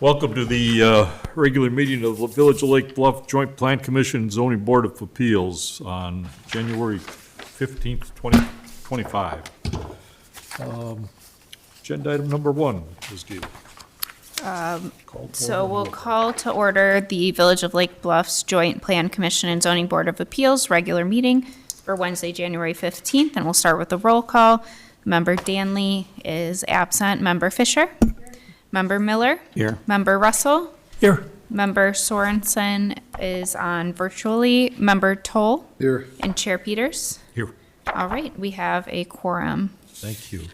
Welcome to the regular meeting of the Village of Lake Bluff Joint Plan Commission and Zoning Board of Appeals on January 15th, 2025. Agenda item number 1, Ms. Gable. So we'll call to order the Village of Lake Bluff's Joint Plan Commission and Zoning Board of Appeals regular meeting for Wednesday, January 15th, and we'll start with the roll call. Member Danley is absent. Member Fisher? Member Miller? Here. Member Russell? Here. Member Sorensen is on virtually. Member Toll? Here. And Chair Peters? Here. All right, we have a quorum. Thank you.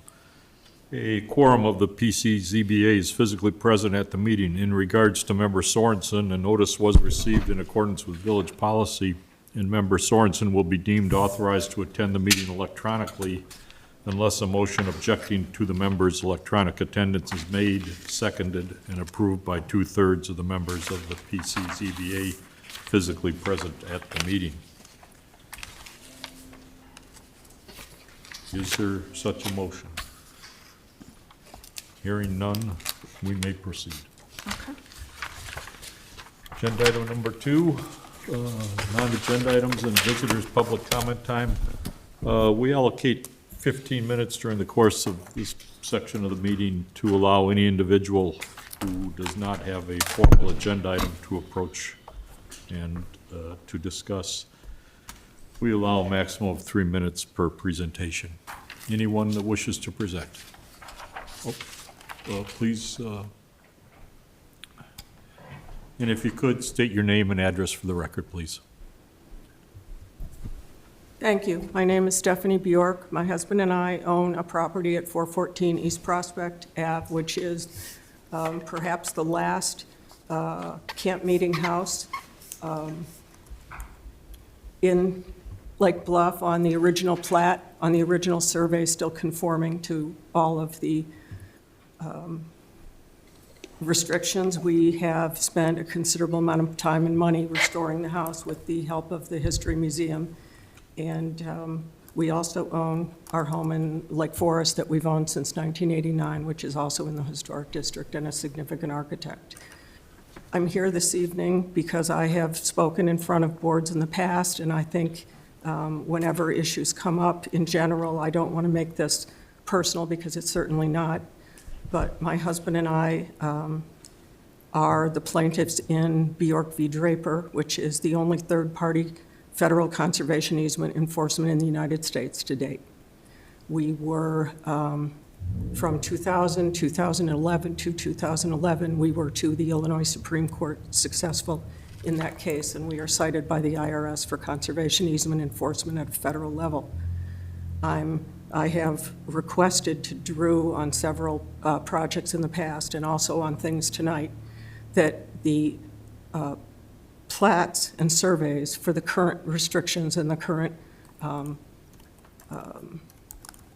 A quorum of the PCZBA is physically present at the meeting. In regards to Member Sorensen, a notice was received in accordance with village policy, and Member Sorensen will be deemed authorized to attend the meeting electronically unless a motion objecting to the member's electronic attendance is made, seconded, and approved by 2/3 of the members of the PCZBA physically present at the meeting. Is there such a motion? Hearing none, we may proceed. Okay. Agenda item number 2, non-agenda items and visitors' public comment time. We allocate 15 minutes during the course of this section of the meeting to allow any individual who does not have a formal agenda item to approach and to discuss. We allow a maximum of 3 minutes per presentation. Anyone that wishes to present? Please, and if you could, state your name and address for the record, please. Thank you. My name is Stephanie Bjork. My husband and I own a property at 414 East Prospect Ave, which is perhaps the last camp meeting house in Lake Bluff on the original plat, on the original survey, still conforming to all of the restrictions. We have spent a considerable amount of time and money restoring the house with the help of the History Museum. And we also own our home in Lake Forest that we've owned since 1989, which is also in the Historic District and a significant architect. I'm here this evening because I have spoken in front of boards in the past, and I think whenever issues come up in general, I don't want to make this personal because it's certainly not, but my husband and I are the plaintiffs in Bjork v. Draper, which is the only third-party federal conservation easement enforcement in the United States to date. We were, from 2011 to 2011, we were to the Illinois Supreme Court successful in that case, and we are cited by the IRS for conservation easement enforcement at a federal level. I have requested to Drew on several projects in the past and also on things tonight that the plats and surveys for the current restrictions and the current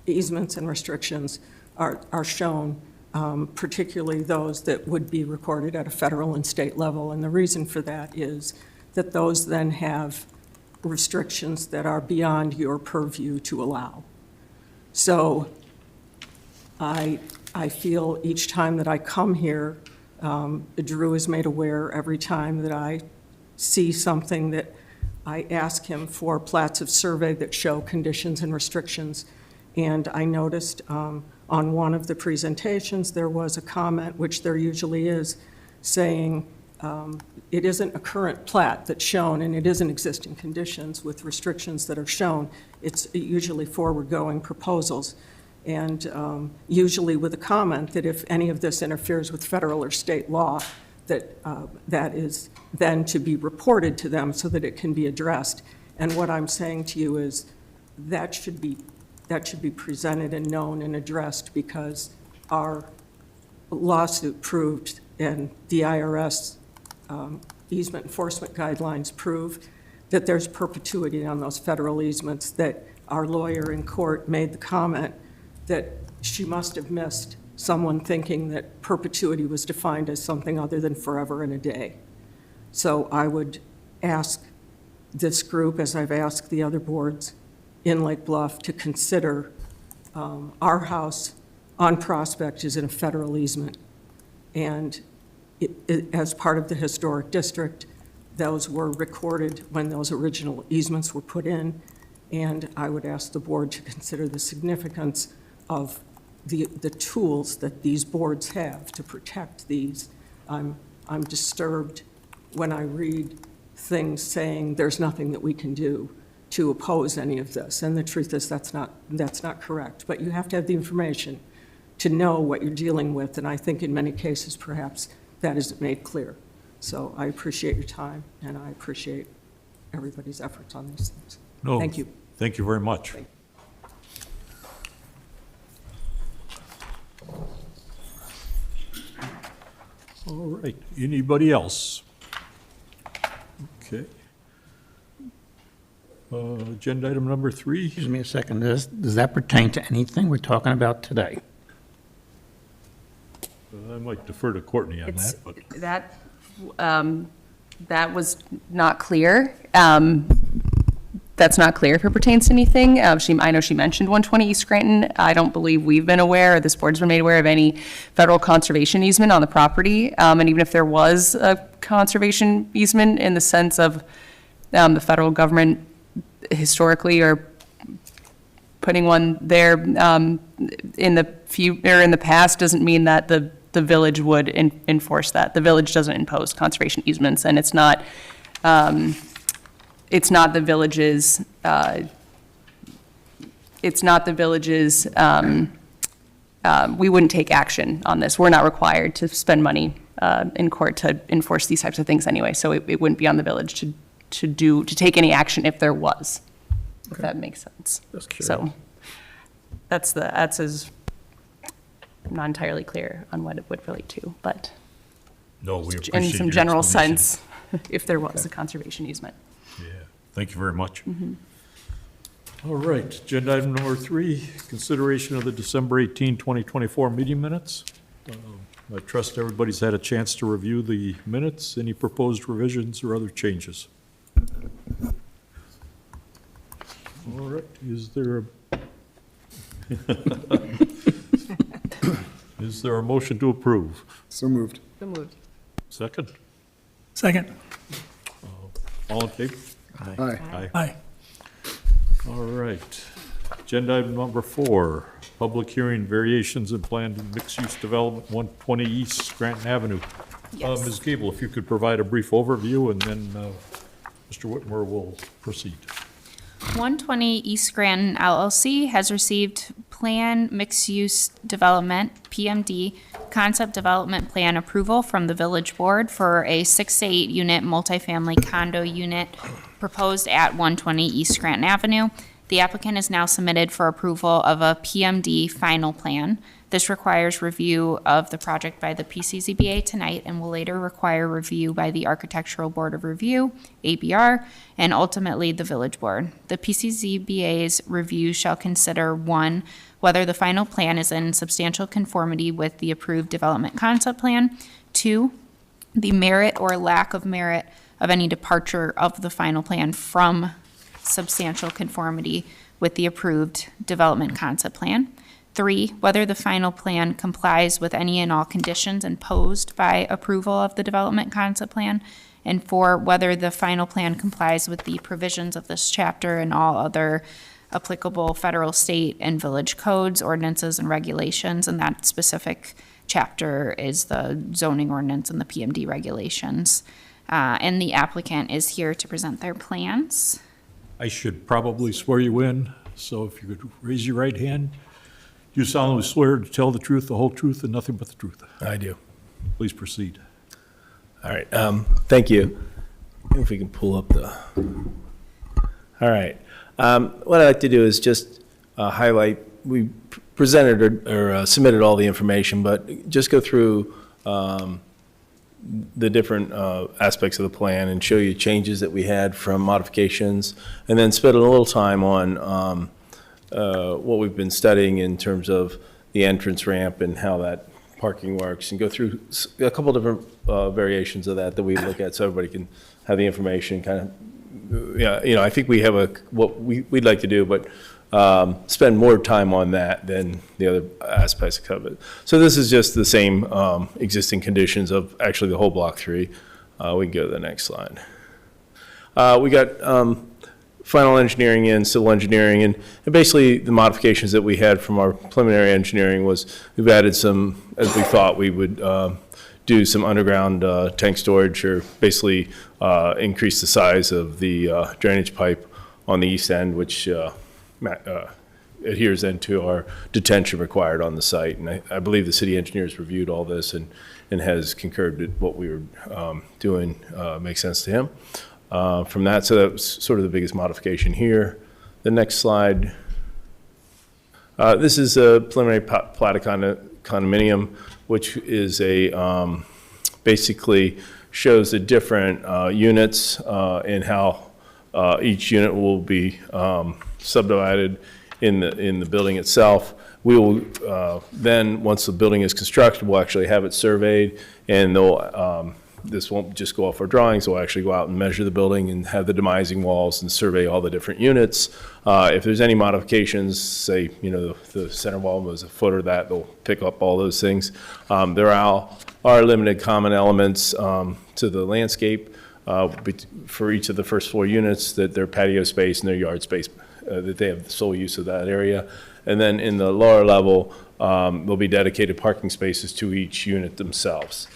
easements and restrictions are shown, particularly those that would be recorded at a federal and state level. And the reason for that is that those then have restrictions that are beyond your purview to allow. So I feel each time that I come here, Drew is made aware every time that I see something that I ask him for plats of survey that show conditions and restrictions. And I noticed on one of the presentations there was a comment, which there usually is, saying it isn't a current plat that's shown and it isn't existing conditions with restrictions that are shown. It's usually forward-going proposals. And usually with a comment that if any of this interferes with federal or state law, that is then to be reported to them so that it can be addressed. And what I'm saying to you is that should be presented and known and addressed, because our lawsuit proved and the IRS easement enforcement guidelines prove that there's perpetuity on those federal easements, that our lawyer in court made the comment that she must have missed someone thinking that perpetuity was defined as something other than forever and a day. So I would ask this group, as I've asked the other boards in Lake Bluff, to consider our house on Prospect is in a federal easement. And as part of the historic district. Those were recorded when those original easements were put in, and I would ask the board to consider the significance of the tools that these boards have to protect these. I'm disturbed when I read things saying there's nothing that we can do to oppose any of this, and the truth is that's not correct. But you have to have the information to know what you're dealing with, and I think in many cases perhaps that isn't made clear. So I appreciate your time, and I appreciate everybody's efforts on these things. No, Thank you. Thank you very much. Thank All right, anybody else? Okay. Agenda item number 3. Excuse me a second, does that pertain to anything we're talking about today? I might defer to Courtney on It's, that, but. that was not clear. That's not clear if it pertains to anything. I know she mentioned 120 East Scranton. I don't believe we've been aware, or this board's been made aware of any federal conservation easement on the property. And even if there was a conservation easement in the sense of the federal government historically or putting one there in the past, doesn't mean that the village would enforce that. The village doesn't impose conservation easements, and it's not the village's, we wouldn't take action on this. We're not required to spend money in court to enforce these types of things anyway, so it wouldn't be on the village to take any action if there was, if that makes sense. Just curious. So that's as not entirely clear on what it would relate to, but No, we appreciate in some your general explanation. sense, if there was a conservation easement. Yeah, thank you very much. Mm-hmm. All right, agenda item number 3, consideration of the December 18, 2024 meeting minutes. I trust everybody's had a chance to review the minutes. Any proposed revisions or other changes? All right, is there a motion to approve? So moved. So moved. Second? Second. All in favor? Aye. Aye. All right. Agenda item number 4, public hearing variations in planned mixed-use development, 120 East Scranton Avenue. Yes. Ms. Gable, if you could provide a brief overview, and then Mr. Whitmore will proceed. 120 East Scranton LLC has received Plan Mixed-Use Development, PMD, Concept Development Plan approval from the Village Board for a 6 to 8 unit multifamily condo unit proposed at 120 East Scranton Avenue. The applicant is now submitted for approval of a PMD final plan. This requires review of the project by the PCZBA tonight and will later require review by the Architectural Board of Review, ABR, and ultimately the Village Board. The PCZBA's review shall consider 1, whether the final plan is in substantial conformity with the approved development concept plan, 2, the merit or lack of merit of any departure of the final plan from substantial conformity with the approved development concept plan. 3, whether the final plan complies with any and all conditions imposed by approval of the development concept plan. And 4, whether the final plan complies with the provisions of this chapter and all other applicable federal, state, and village codes, ordinances, and regulations. And that specific chapter is the zoning ordinance and the PMD regulations. And the applicant is here to present their plans. I should probably swear you in, so if you could raise your right hand. Do you solemnly swear to tell the truth, the whole truth, and nothing but the truth? I do. Please proceed. All right. Thank you. If we can pull up the. All right. What I'd like to do is just highlight. We presented or submitted all the information, but just go through the different aspects of the plan and show you changes that we had from modifications, and then spend a little time on what we've been studying in terms of the entrance ramp and how that parking works, and go through a couple different variations of that we look at so everybody can have the information kind of, I think we have what we'd like to do, but spend more time on that than the other aspects of it. So this is just the same existing conditions of actually the whole Block 3. We can go to the next slide. We got final engineering in, civil engineering, and basically the modifications that we had from our preliminary engineering was we've added some, as we thought we would do some underground tank storage, or basically increase the size of the drainage pipe on the east end, which adheres then to our detention required on the site. And I believe the city engineers reviewed all this and has concurred that what we were doing makes sense to him. From that, so that was sort of the biggest modification here. The next slide. This is a preliminary plat of condominium, which is a basically shows the different units and how each unit will be subdivided in the building itself. We will then, once the building is constructed, we'll actually have it surveyed, and they'll this won't just go off our drawings. We'll actually go out and measure the building and have the demising walls and survey all the different units. If there's any modifications, say, you know, the center wall was a foot or that, they'll pick up all those things. There are limited common elements to the landscape for each of the first floor units, that their patio space and their yard space, that they have the sole use of that area. And then in the lower level, there'll be dedicated parking spaces to each unit themselves.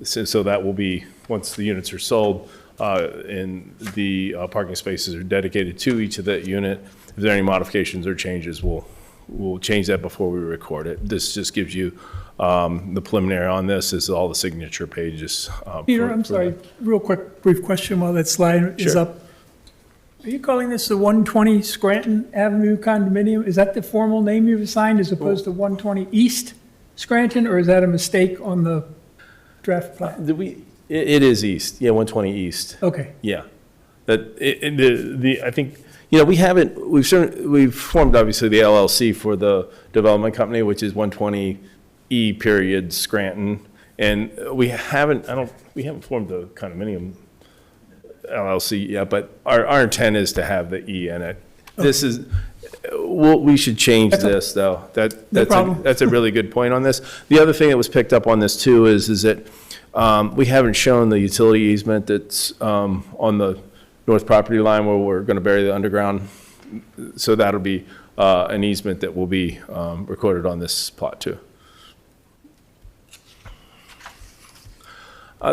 So that will be, once the units are sold, and the parking spaces are dedicated to each of that unit. If there are any modifications or changes, we'll change that before we record it. This just gives you the preliminary on this, is all the signature pages. Peter, I'm sorry, real quick, brief question while that slide is Sure. up. Are you calling this the 120 Scranton Avenue condominium? Is that the formal name you've assigned as opposed to 120 East Scranton, or is that a mistake on the draft plan? It is east, yeah, 120 east. Okay. Yeah, I think, you know, we've formed obviously the LLC for the development company, which is 120 period Scranton, and we haven't formed the condominium LLC yet, but our intent is to have the E in it. This is, we should change this though. That's a really good point on this. The other thing that was picked up on this too is that we haven't shown the utility easement that's on the north property line where we're going to bury the underground. So that'll be an easement that will be recorded on this plot too.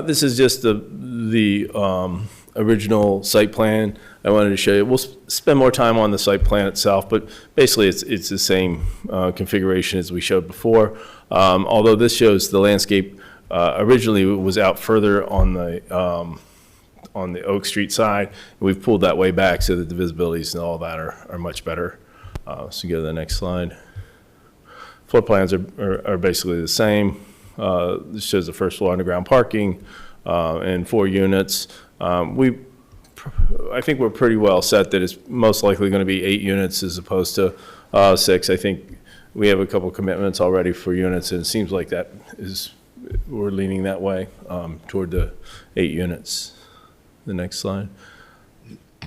This is just the original site plan I wanted to show you. We'll spend more time on the site plan itself, but basically it's the same configuration as we showed before. Although this shows the landscape originally was out further on the Oak Street side. We've pulled that way back so that the visibilities and all that are much better. So go to the next slide. Floor plans are basically the same. This shows the first floor underground parking and 4 units. I think we're pretty well set that it's most likely going to be 8 units as opposed to 6. I think we have a couple commitments already for units, and it seems like we're leaning that way toward the 8 units. The next slide.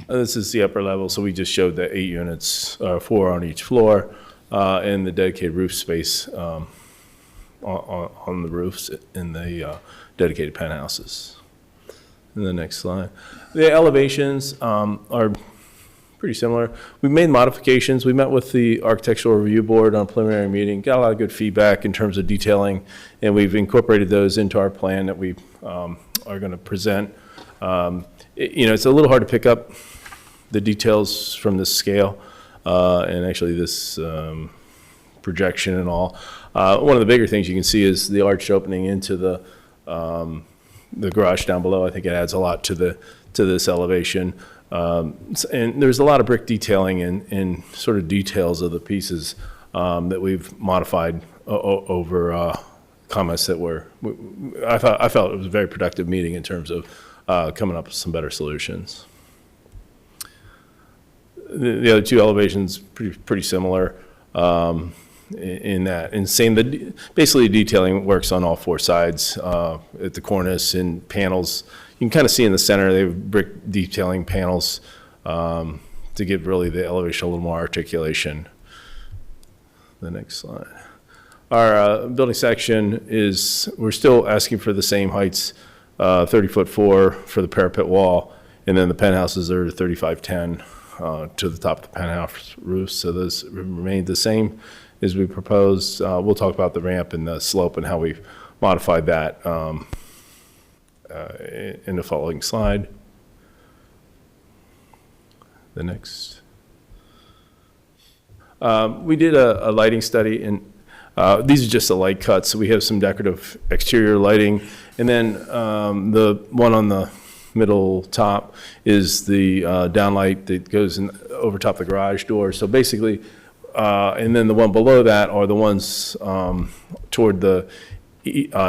This is the upper level, so we just showed the 8 units, 4 on each floor, and the dedicated roof space on the roofs in the dedicated penthouses. And the next slide. The elevations are pretty similar. We made modifications. We met with the Architectural Review Board on a preliminary meeting, got a lot of good feedback in terms of detailing, and we've incorporated those into our plan that we are going to present. It's a little hard to pick up the details from this scale and actually this projection and all. One of the bigger things you can see is the arched opening into the garage down below. I think it adds a lot to this elevation. And there's a lot of brick detailing and sort of details of the pieces that we've modified over comments that I felt it was a very productive meeting in terms of coming up with some better solutions. The other 2 elevations pretty similar in that, and same, basically detailing works on all 4 sides at the cornice and panels. You can kind of see in the center they have brick detailing panels to to give really the elevation a little more articulation. The next slide. Our building section is, we're still asking for the same heights, 30'4" for the parapet wall, and then the penthouses are 35'10" to the top of the penthouse roof. So those remain the same as we proposed. We'll talk about the ramp and the slope and how we've modified that in the following slide. The next. We did a lighting study, and these are just the light cuts. So we have some decorative exterior lighting, and then the one on the middle top is the downlight that goes in over top of the garage door. So basically, and then the one below that are the ones toward the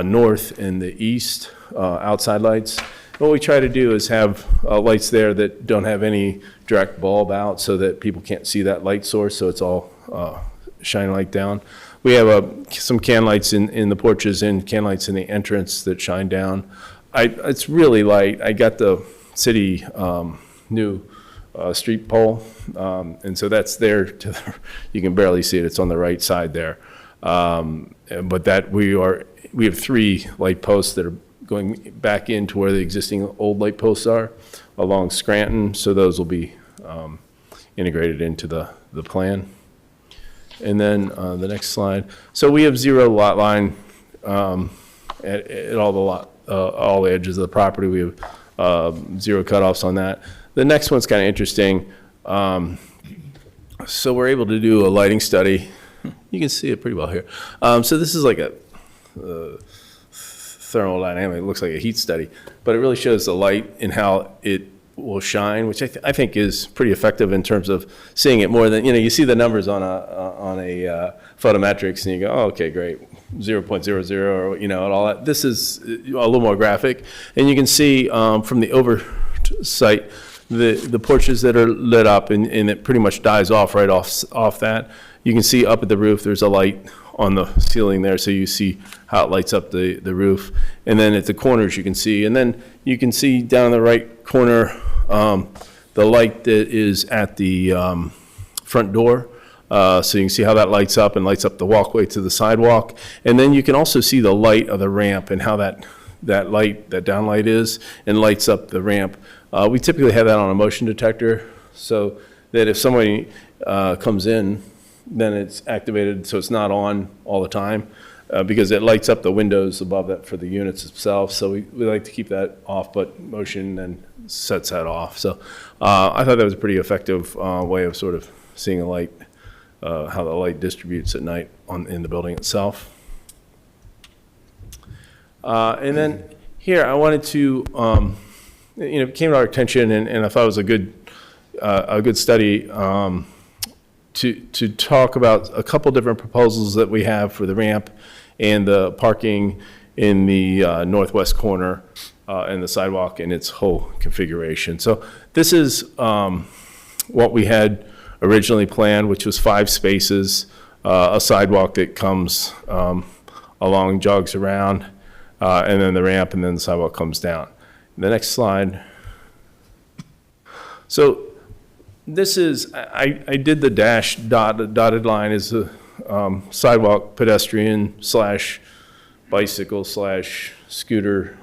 north and the east outside lights. What we try to do is have lights there that don't have any direct bulb out so that people can't see that light source, so it's all shining light down. We have some can lights in the porches and can lights in the entrance that shine down. It's really light. I got the city new street pole, and so that's there. You can barely see it. It's on the right side there. But that we have 3 light posts that are going back into where the existing old light posts are along Scranton. So those will be integrated into the plan. And then the next slide. So we have 0 lot line at all the edges of the property. We have 0 cutoffs on that. The next one's kind of interesting. So we're able to do a lighting study. You can see it pretty well here. So this is like a thermodynamic. It looks like a heat study, but it really shows the light and how it will shine, which I think is pretty effective in terms of seeing it more than, you see the numbers on a photometrics and you go, oh, okay, great, 0.00 or, and all that. This is a little more graphic, and you can see from the oversight the porches that are lit up, and it pretty much dies off right off that. You can see up at the roof there's a light on the ceiling there, so you see how it lights up the roof. And then at the corners you can see, and then you can see down in the right corner the light that is at the front door. So you can see how that lights up and lights up the walkway to the sidewalk. And then you can also see the light of the ramp and how that downlight is and lights up the ramp. We typically have that on a motion detector so that if somebody comes in, then it's activated so it's not on all the time because it lights up the windows above that for the units itself. So we like to keep that off, but motion then sets that off. So I thought that was a pretty effective way of sort of seeing a light, how the light distributes at night in the building itself. And then here I wanted to, it came to our attention, and I thought it was a good study to talk about a couple different proposals that we have for the ramp and the parking in the northwest corner and the sidewalk and its whole configuration. So this is what we had originally planned, which was 5 spaces, a sidewalk that comes along, jogs around, and then the ramp, and then the sidewalk comes down. The next slide. So this is, I did the dotted line as a sidewalk pedestrian / bicycle / scooter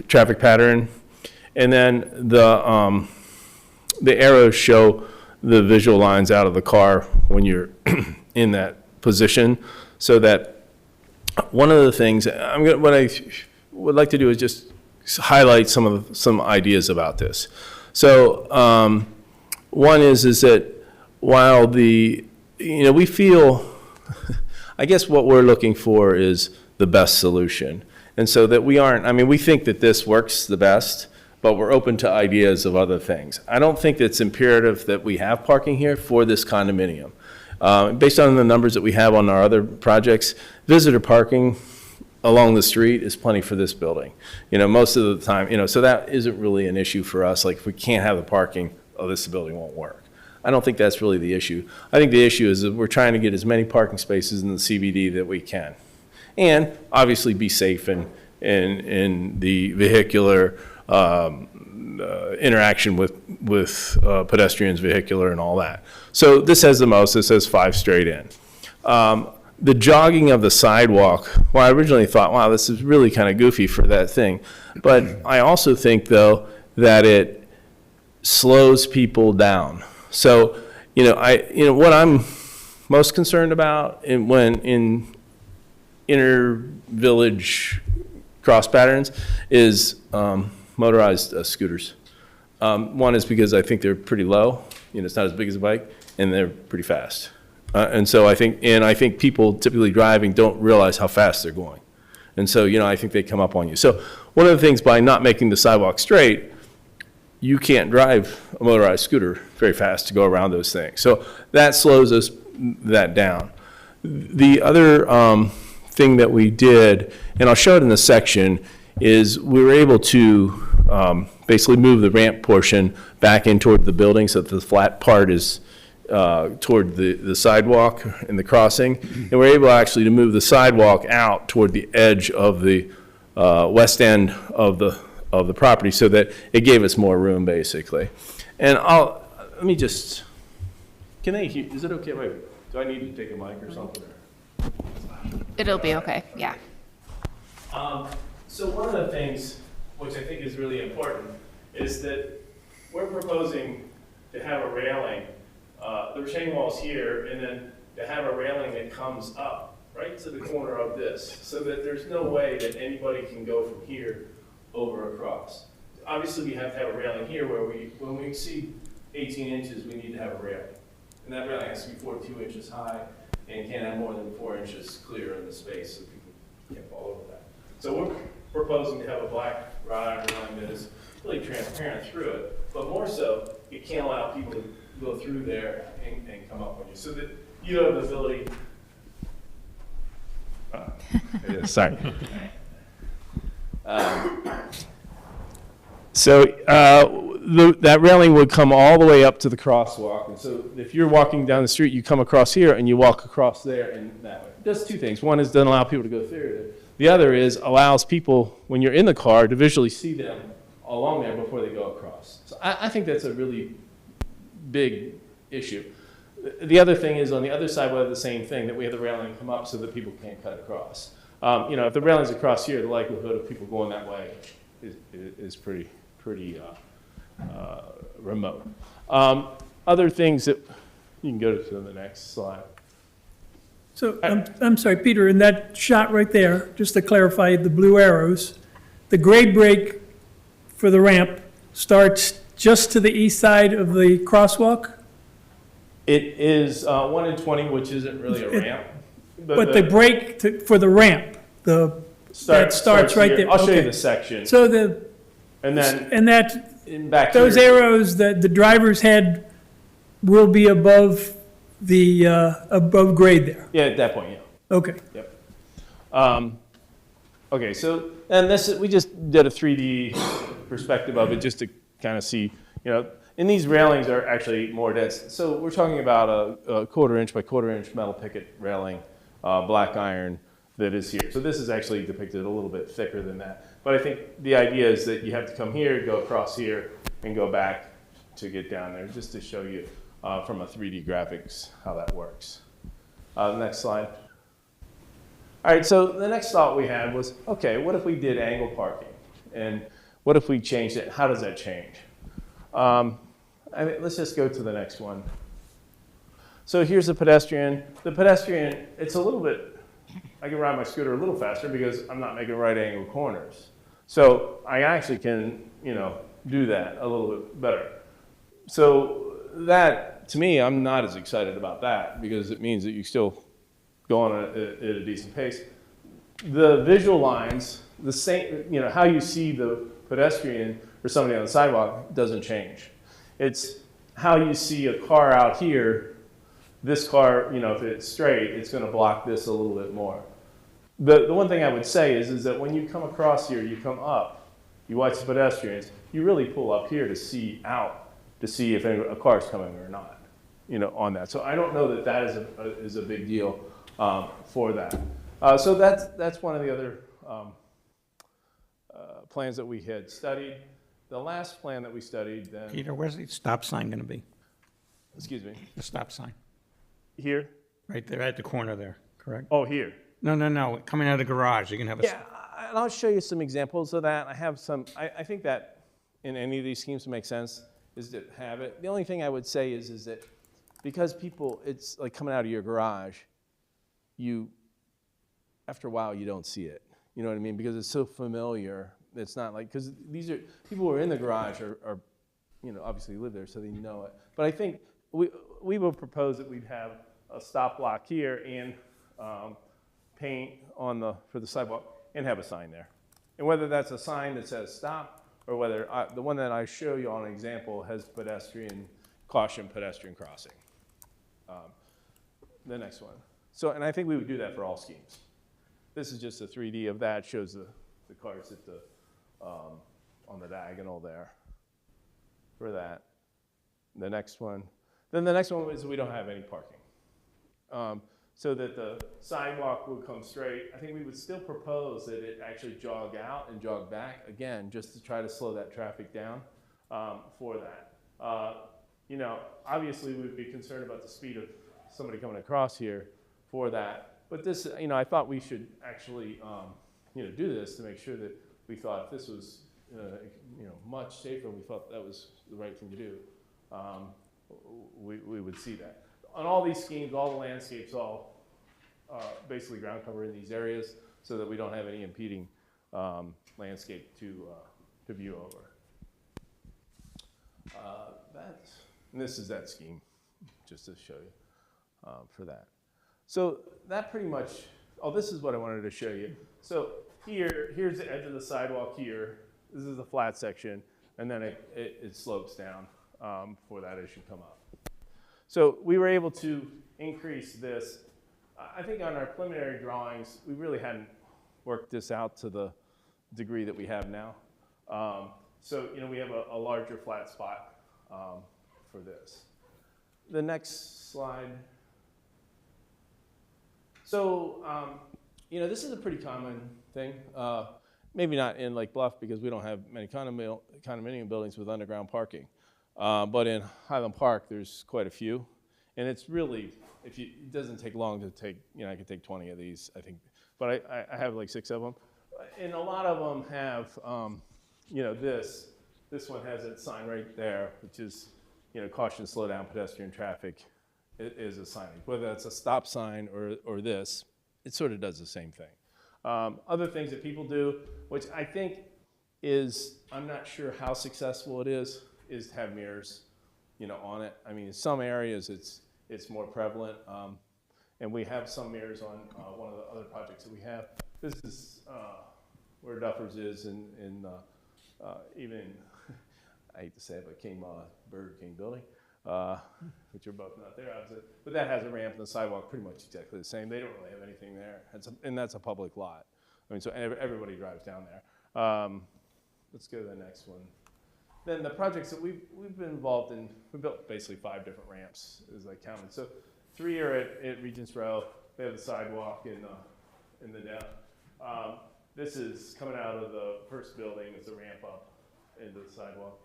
traffic pattern. And then the arrows show the visual lines out of the car when you're in that position, so that one of the things what I would like to do is just highlight some ideas about this. So one is that while we feel, I guess what we're looking for is the best solution. And so that we think that this works the best, but we're open to ideas of other things. I don't think it's imperative that we have parking here for this condominium. Based on the numbers that we have on our other projects, visitor parking along the street is plenty for this building. Most of the time, so that isn't really an issue for us. Like if we can't have the parking, this building won't work. I don't think that's really the issue. I think the issue is that we're trying to get as many parking spaces in the CBD that we can. And obviously be safe and in the vehicular interaction with pedestrians, vehicular, and all that. So this has the most. This has 5 straight in. The jogging of the sidewalk, well, I originally thought, wow, this is really kind of goofy for that thing. But I also think, though, that it slows people down. So, what I'm most concerned about in inter-village cross patterns is motorized scooters. One is because I think they're pretty low, it's not as big as a bike, and they're pretty fast. And so I think people typically driving don't realize how fast they're going. And so, I think they come up on you. So one of the things, by not making the sidewalk straight, you can't drive a motorized scooter very fast to go around those things. So that slows that down. The other thing that we did, and I'll show it in the section, is we were able to basically move the ramp portion back in toward the building so that the flat part is toward the sidewalk and the crossing. And we're able actually to move the sidewalk out toward the edge of the west end of the property so that it gave us more room, basically. And let me just, can they hear, is it okay? Wait, do I need to take a mic or something? It'll be okay, yeah. So one of the things which I think is really important is that we're proposing to have a railing. The retaining wall's here, and then to have a railing that comes up right to the corner of this, so that there's no way that anybody can go from here over across. Obviously, we have to have a railing here where when we exceed 18 inches, we need to have a railing. And that railing has to be 42 inches high and can't have more than 4 inches clear in the space so people can't fall over that. So we're proposing to have a black wrought iron railing that is really transparent through it, but more so, it can't allow people to go through there and come up on you, so that you have the ability. Sorry. That railing would come all the way up to the crosswalk, and so if you're walking down the street, you come across here and you walk across there and that way. It does 2 things. One is doesn't allow people to go through there. The other is allows people, when you're in the car, to visually see them along there before they go across. So I think that's a really big issue. The other thing is on the other side, we have the same thing, that we have the railing come up so that people can't cut across. If the railing's across here, the likelihood of people going that way is pretty remote. Other things that, you can go to the next slide. So, I'm sorry, Peter, in that shot right there, just to clarify the blue arrows, the grade break for the ramp starts just to the east side of the crosswalk? It is 1 in 20, which isn't really a ramp. But the break for the ramp, that starts right here. there. I'll show you Okay. the section. So And then and that, back those here. arrows that the driver's head will be above above grade there? Yeah, at that point, yeah. Okay. Yep. Okay, so, and we just did a 3D perspective of it just to kind of see, and these railings are actually more dense. So we're talking about a 1/4 inch by 1/4 inch metal picket railing, black iron that is here. So this is actually depicted a little bit thicker than that. But I think the idea is that you have to come here, go across here, and go back to get down there, just to show you from a 3D graphics how that works. Next slide. All right, so the next thought we had was, okay, what if we did angle parking? And what if we changed it? How does that change? Let's just go to the next one. So here's the pedestrian. The pedestrian, it's a little bit, I can ride my scooter a little faster because I'm not making right angle corners. So I actually can, do that a little bit better. So that, to me, I'm not as excited about that because it means that you still go on at a decent pace. The visual lines, the same, how you see the pedestrian or somebody on the sidewalk doesn't change. It's how you see a car out here. This car, if it's straight, it's going to block this a little bit more. The one thing I would say is that when you come across here, you come up, you watch the pedestrians, you really pull up here to see out, to see if a car is coming or not, on that. So I don't know that is a big deal for that. So that's one of the other plans that we had studied. The last plan that we studied then, Peter, where's the stop sign going to be? excuse me, The stop sign? here? Right there at the corner there, correct? Oh, here. No. Coming out of the garage, you're going to have a... Yeah, and I'll show you some examples of that. I have some, I think that in any of these schemes to make sense is to have it. The only thing I would say is that because people, it's like coming out of your garage, after a while, you don't see it. You know what I mean? Because it's so familiar. It's not like, because these are, people who are in the garage are obviously live there, so they know it. But I think we will propose that we'd have a stop block here and paint for the sidewalk and have a sign there. And whether that's a sign that says stop, or whether the one that I show you on an example has pedestrian caution, pedestrian crossing. The next one. So, and I think we would do that for all schemes. This is just a 3D of that, shows the cars at on the diagonal there for that. The next one. Then the next one is we don't have any parking. So that the sidewalk would come straight. I think we would still propose that it actually jog out and jog back, again, just to try to slow that traffic down for that. Obviously we'd be concerned about the speed of somebody coming across here for that. But this, I thought we should actually, do this to make sure that we thought this was, much safer. We thought that was the right thing to do. We would see that. On all these schemes, all the landscapes, all basically ground cover in these areas so that we don't have any impeding landscape to view over. And this is that scheme, just to show you for that. So that pretty much, this is what I wanted to show you. So here's the edge of the sidewalk here. This is the flat section, and then it slopes down for that as you come up. So we were able to increase this. I think on our preliminary drawings, we really hadn't worked this out to the degree that we have now. So we have a larger flat spot for this. The next slide. So, this is a pretty common thing. Maybe not in Lake Bluff because we don't have many condominium buildings with underground parking. But in Highland Park, there's quite a few. And it's really, it doesn't take long to take, I could take 20 of these, I think. But I have like 6 of them. And a lot of them have, this one has its sign right there, which is, caution, slow down, pedestrian traffic. It is a signage. Whether that's a stop sign or this, it sort of does the same thing. Other things that people do, which I think is, I'm not sure how successful it is to have mirrors, on it. I mean, in some areas it's more prevalent, and we have some mirrors on one of the other projects that we have. This is where Duffers is in even, I hate to say it, but Burger King building, which are both not there, obviously. But that has a ramp and the sidewalk pretty much exactly the same. They don't really have anything there, and that's a public lot. I mean, so everybody drives down there. Let's go to the next one. Then the projects that we've been involved in, we built basically 5 different ramps, as I counted. So 3 are at Regents Row. They have the sidewalk in the down. This is coming out of the first building. It's a ramp up into the sidewalk.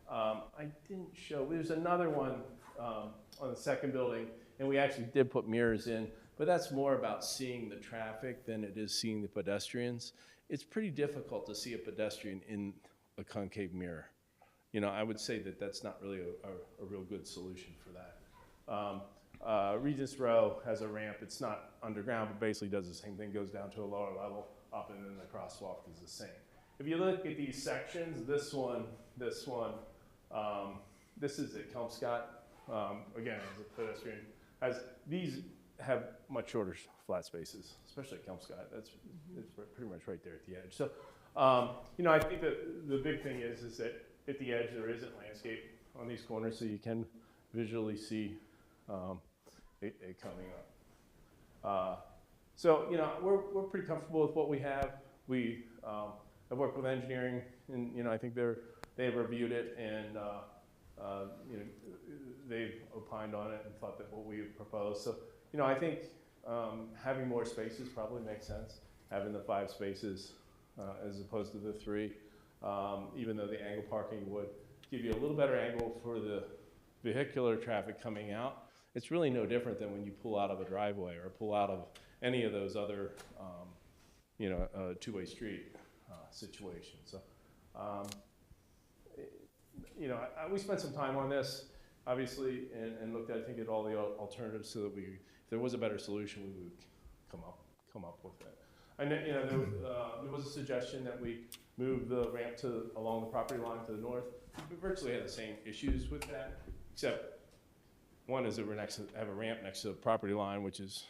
I didn't show, there's another one on the second building, and we actually did put mirrors in, but that's more about seeing the traffic than it is seeing the pedestrians. It's pretty difficult to see a pedestrian in a concave mirror. I would say that that's not really a real good solution for that. Regents Row has a ramp. It's not underground, but basically does the same thing, goes down to a lower level, up, and then the crosswalk is the same. If you look at these sections, this one, this is at Kelmscott. Again, as a pedestrian, these have much shorter flat spaces, especially at Kelmscott. It's pretty much right there at the edge. So, I think that the big thing is that at the edge there isn't landscape on these corners, so you can visually see it coming up. So, we're pretty comfortable with what we have. We have worked with engineering, and I think they've reviewed it, and they've opined on it and thought that what we proposed. So, I think having more spaces probably makes sense. Having the 5 spaces as opposed to the 3, even though the angle parking would give you a little better angle for the vehicular traffic coming out. It's really no different than when you pull out of a driveway or pull out of any of those other, two-way street situations. So, we spent some time on this, obviously, and looked, I think, at all the alternatives so that if there was a better solution, we would come up with it. I know, there was a suggestion that we move the ramp along the property line to the north. We virtually had the same issues with that, except one is that we have a ramp next to the property line, which is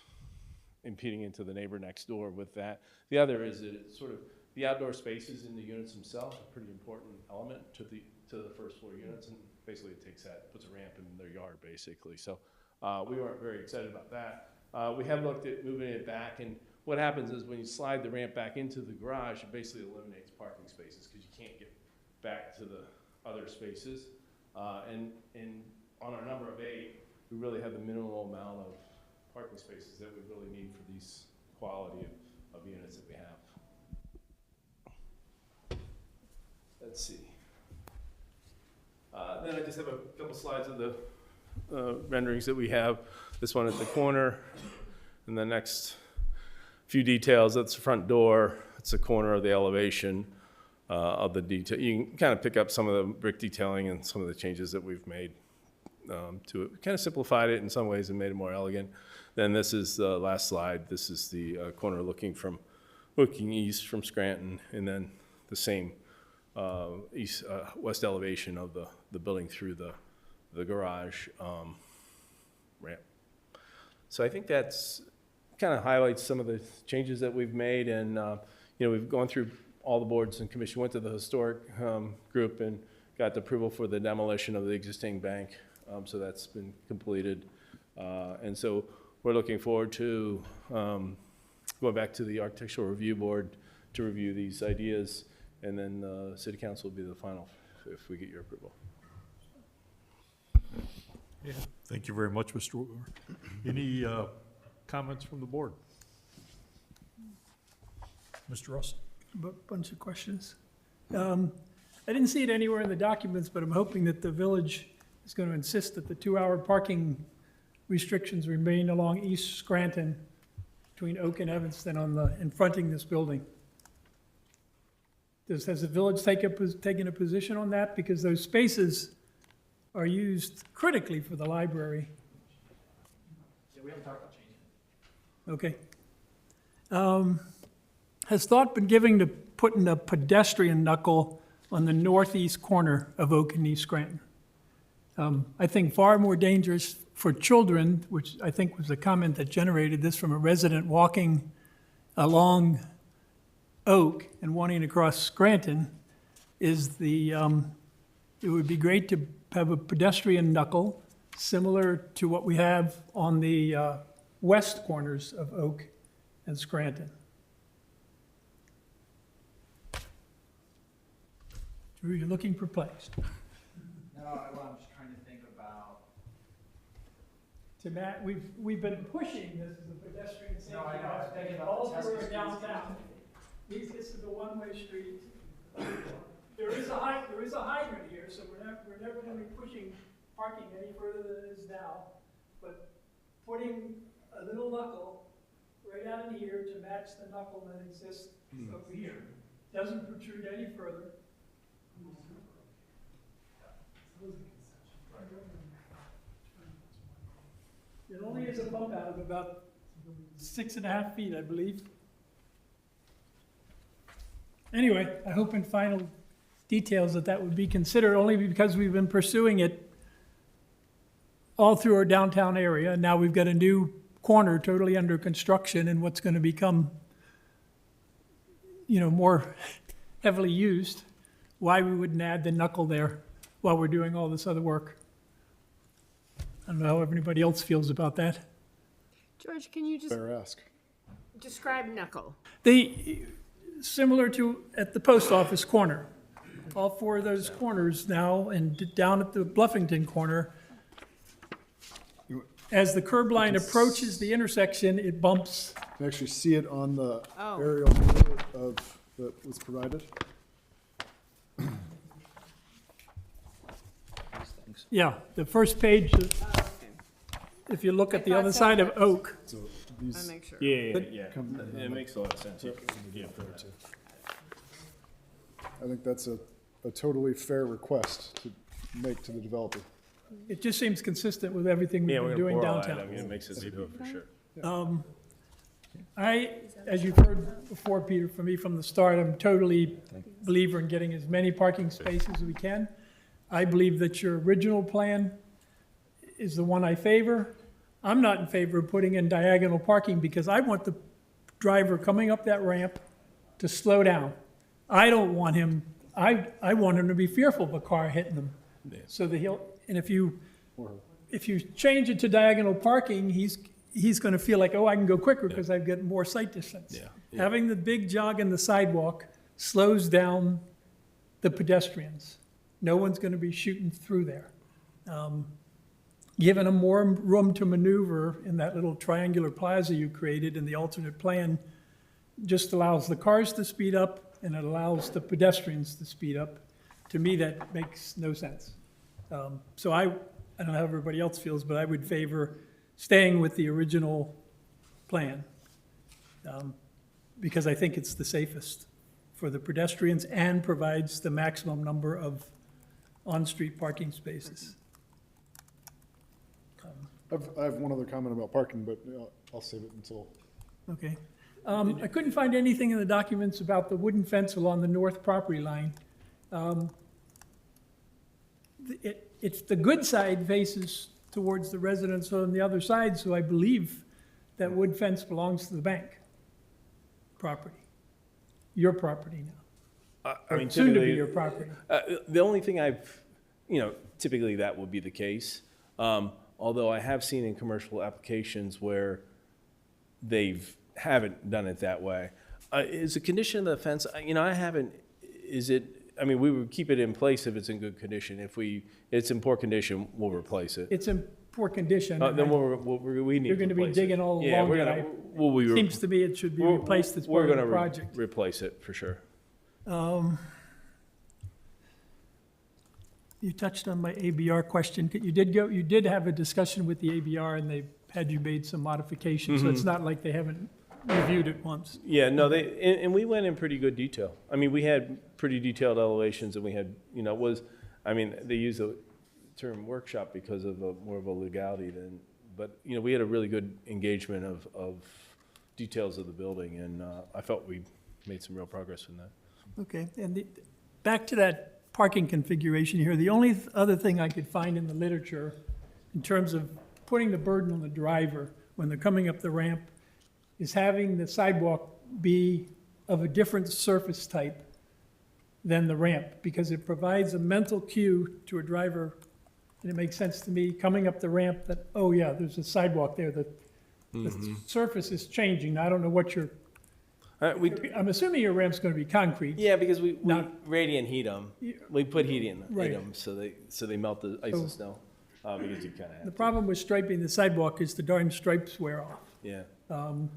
impeding into the neighbor next door with that. The other is that it's sort of the outdoor spaces in the units themselves, a pretty important element to the first floor units, and basically puts a ramp in their yard, basically. So we weren't very excited about that. We have looked at moving it back, and what happens is when you slide the ramp back into the garage, it basically eliminates parking spaces because you can't get back to the other spaces. And on our number of 8, we really have the minimal amount of parking spaces that we really need for these quality of units that we have. Let's see. Then I just have a couple slides of the renderings that we have. This one at the corner, and the next few details. That's the front door. It's the corner of the elevation of the detail. You can kind of pick up some of the brick detailing and some of the changes that we've made to it. We kind of simplified it in some ways and made it more elegant. Then this is the last slide. This is the corner looking east from Scranton, and then the same west elevation of the building through the garage ramp. So I think that's kind of highlights some of the changes that we've made, and we've gone through all the boards and commission, went to the historic group and got the approval for the demolition of the existing bank. So that's been completed, and so we're looking forward to going back to the architectural review board to review these ideas, and then city council will be the final if we get your approval. Yeah, thank you very much, Mr. Woodward. Any comments from the board? Mr. Russell? Bunch of questions. I didn't see it anywhere in the documents, but I'm hoping that the village is going to insist that the 2-hour parking restrictions remain along East Scranton between Oak and Evanston in fronting this building. Has the village taken a position on that? Because those spaces are used critically for the library. Yeah, we haven't talked about changing it. Okay. Has thought been given to putting a pedestrian knuckle on the northeast corner of Oak and East Scranton? I think far more dangerous for children, which I think was the comment that generated this from a resident walking along Oak and wanting to cross Scranton, is it would be great to have a pedestrian knuckle similar to what we have on the west corners of Oak and Scranton. Drew, you're looking perplexed. No, I'm just trying to think about. To Matt, we've been pushing this as a pedestrian safety No, I know, I was thinking about all the through testing our streets. downtown. This is a one-way street. There is a hydrant here, so we're never going to be pushing parking any further than it is now. But putting a little knuckle right out in here to match the knuckle that exists over here doesn't protrude any further. It only is a bump out of about 6.5 feet, I believe. Anyway, I hope in final details that would be considered, only because we've been pursuing it all through our downtown area. Now we've got a new corner totally under construction and what's going to become, more heavily used. Why we wouldn't add the knuckle there while we're doing all this other work. I don't know how everybody else feels about that. George, can you just Fair ask. describe knuckle? Similar to at the post office corner. All 4 of those corners now, and down at the Bluffington corner, as the curb line approaches the intersection, it bumps. You can actually see it on the Oh. aerial view of was provided. Yeah, the first page, if you look at the other side of Oak, So I these make sure. Yeah. It makes a lot of sense. I think that's a totally fair request to make to the developer. it just seems consistent with everything we've been doing downtown. I mean, it makes sense to do it for sure. As you've heard before, Peter, from me from the start, I'm totally believer in getting as many parking spaces as we can. I believe that your original plan is the one I favor. I'm not in favor of putting in diagonal parking because I want the driver coming up that ramp to slow down. I don't want him, I want him to be fearful of a car hitting him. So that and if you change it to diagonal parking, he's gonna feel like, oh, I can go quicker because I've got more sight distance. Yeah. Having the big jog in the sidewalk slows down the pedestrians. No one's gonna be shooting through there. Giving them more room to maneuver in that little triangular plaza you created in the alternate plan just allows the cars to speed up and it allows the pedestrians to speed up. To me, that makes no sense. So I don't know how everybody else feels, but I would favor staying with the original plan. Because I think it's the safest for the pedestrians and provides the maximum number of on-street parking spaces. I have one other comment about parking, but I'll save it until. Okay. I couldn't find anything in the documents about the wooden fence along the north property line. It's the good side faces towards the residents on the other side, so I believe that wood fence belongs to the bank property, your property now. I mean, Soon to be typically, your property. the only thing typically that would be the case. Although I have seen in commercial applications where haven't done it that way. Is a condition of the fence, I haven't, we would keep it in place if it's in good condition. If it's in poor condition, we'll replace it. It's in poor condition. Then we need to You're gonna be replace it. digging all Yeah, along we're it. gonna, we'll be. Seems to me it should be replaced as part of the project. Replace it for sure. You touched on my ABR question. You did have a discussion with the ABR and they had you made some modifications, so it's not like they haven't reviewed it once. Yeah, no, and we went in pretty good detail. I mean, we had pretty detailed elevations and we had, they use the term workshop because of more of a legality but we had a really good engagement of details of the building and I felt we made some real progress in that. Okay, and back to that parking configuration here, the only other thing I could find in the literature in terms of putting the burden on the driver when they're coming up the ramp is having the sidewalk be of a different surface type than the ramp, because it provides a mental cue to a driver, and it makes sense to me, coming up the ramp that, oh yeah, there's a sidewalk there, the surface is changing. I don't know what I'm assuming your ramp's gonna be concrete. Yeah, because we Not- radiant heat them. We put heat in Right. them so they melt the ice and snow because you kind of have The to. problem with striping the sidewalk is the darn stripes wear off. Yeah. So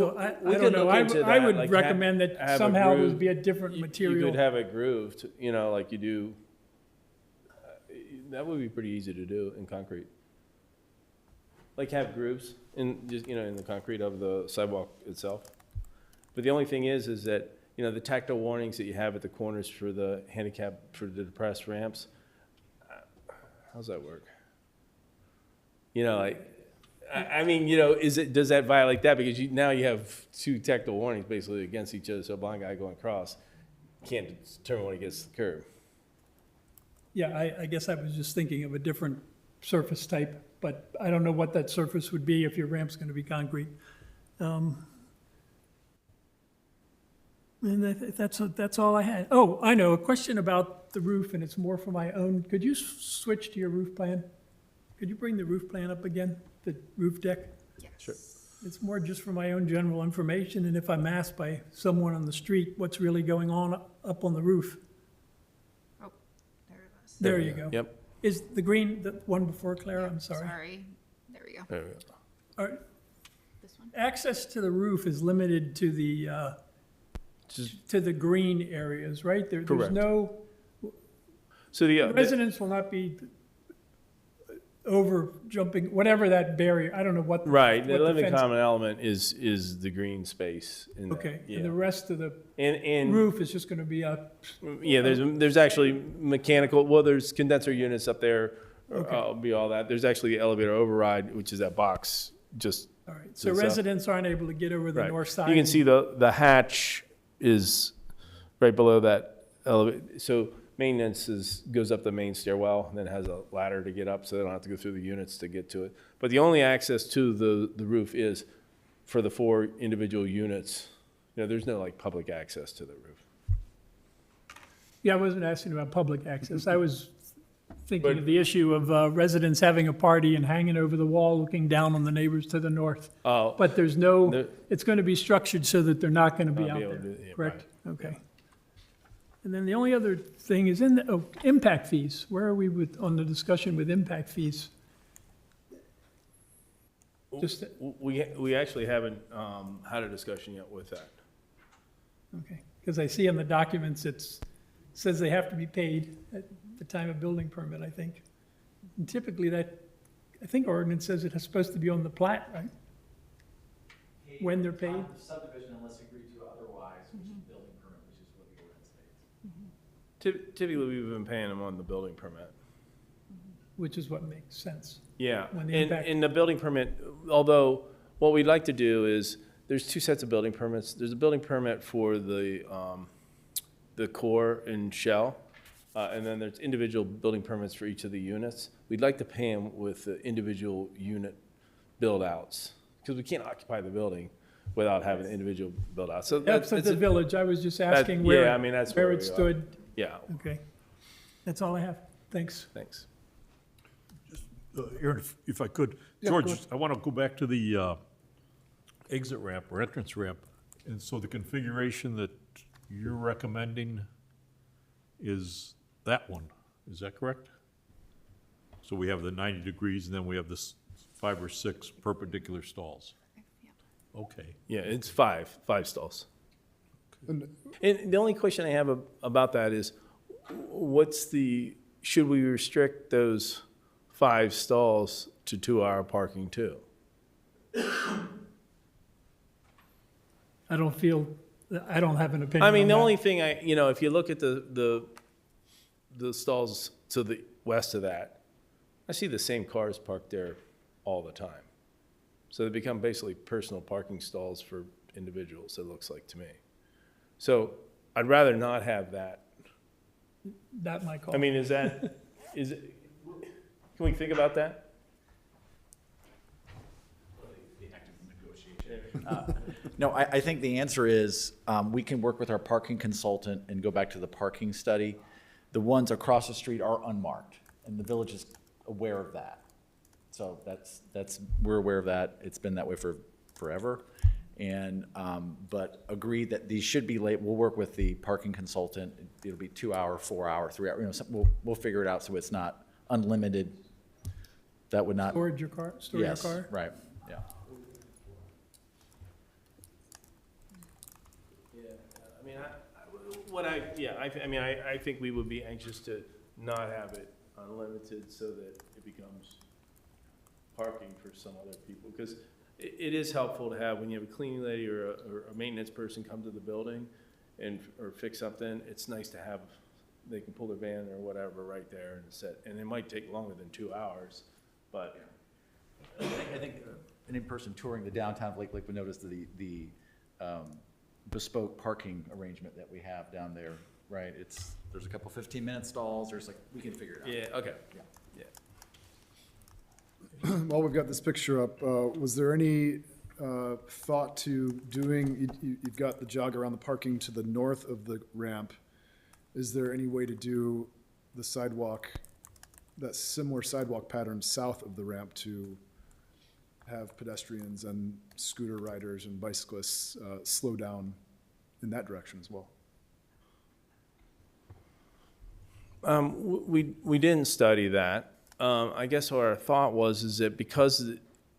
Well, I we don't could know, look I into would that, like, recommend have that a somehow groove. there'd be a different You material. could have it grooved, like you do. That would be pretty easy to do in concrete. Like have grooves in the concrete of the sidewalk itself. But the only thing is that, the tactile warnings that you have at the corners for the handicap, for the depressed ramps, how's that work? Does that violate that? Because now you have two tactile warnings basically against each other, so a blind guy going across can't determine when he gets to the curb. Yeah, I guess I was just thinking of a different surface type, but I don't know what that surface would be if your ramp's gonna be concrete. And that's all I had. Oh, I know, a question about the roof, and it's more for my own. Could you switch to your roof plan? Could you bring the roof plan up again, the roof deck? Sure. It's more just for my own general information, and if I'm asked by someone on the street what's really going on up on the roof. Oh, there it was. There you go. Yep. Is the green, the one before Clara, I'm sorry. Sorry. There we go. There we go. Are- This one? Access to the roof is limited to the to the green areas, right? There's Correct. no, So the residents will not be over jumping, whatever that barrier, I don't know what. right, the what living fence- common element is the green space. In that, Okay, yeah. and the rest of the And roof is just gonna be up. yeah, there's actually mechanical. Well, there's condenser units up there. Okay. Be all that. There's actually the elevator override, which is that box just. All right, to so the south. residents aren't able to get over the Right. north side. You can see the hatch is right below that elevator. So maintenance goes up the main stairwell, and then has a ladder to get up, so they don't have to go through the units to get to it. But the only access to the roof is for the 4 individual units. You know, there's no like public access to the roof. Yeah, I wasn't asking about public access. I was thinking But- of the issue of residents having a party and hanging over the wall, looking down on the neighbors to the north. Oh, But there's no, There- it's going to be structured so that they're not going to be Not out be able there, to- yeah, correct? Okay. And then the only other thing is impact fees. Where are we on the discussion with impact fees? Just, we actually haven't had a discussion yet with that. okay, because I see in the documents, says they have to be paid at the time of building permit, I think. And typically that, I think our ordinance says it's supposed to be on the plat, right? When they're paid? The subdivision unless agreed to otherwise, which is building permit, which is what the ordinance states. Typically, we've been paying them on the building permit. Which is what makes sense. Yeah, When the and impact- in the building permit, although what we'd like to do is, there's 2 sets of building permits. There's a building permit for the core and shell, and then there's individual building permits for each of the units. We'd like to pay them with the individual unit build-outs, because we can't occupy the building without having individual build-outs. So That's at that's the a- village. I was just that- asking yeah, where, I mean, that's where where it we are. stood. Yeah, Okay. That's all I have. Thanks. thanks. Aaron, if I could, Yeah, go George, ahead. I want to go back to the exit ramp or entrance ramp. And so the configuration that you're recommending is that one, is that correct? So we have the 90 degrees, and then we have this 5 or 6 perpendicular stalls. Okay. Yeah, it's five stalls. And And the only question I have about that is, should we restrict those 5 stalls to 2-hour parking too? I don't have an opinion I mean, on the that. only thing if you look at the stalls to the west of that, I see the same cars parked there all the time. So they become basically personal parking stalls for individuals, it looks like to me. So I'd rather not have that. That might call. I mean, is it, can we think about that? No, I think the answer is, we can work with our parking consultant and go back to the parking study. The ones across the street are unmarked, and the village is aware of that. So we're aware of that. It's been that way for forever. And, but agree that these should be late. We'll work with the parking consultant. It'll be 2-hour, 4-hour, 3-hour, we'll figure it out so it's not unlimited. That would not. Store your car? Yes, right, yeah. Yeah, I mean, I think we would be anxious to not have it unlimited so that it becomes parking for some other people. Because it is helpful to have, when you have a cleaning lady or a maintenance person come to the building or fix something, it's nice to have, they can pull their van or whatever right there and set. And it might take longer than 2 hours, but. I think an in-person touring the downtown of Lake Lakewood noticed the bespoke parking arrangement that we have down there, right? There's a couple 15-minute stalls, we can figure it out. Yeah, okay. Yeah. Yeah. while we've got this picture up, was there any thought to doing, you've got the jog around the parking to the north of the ramp. Is there any way to do the sidewalk, that similar sidewalk pattern south of the ramp to have pedestrians and scooter riders and bicyclists slow down in that direction as well? We didn't study that. I guess what our thought is that because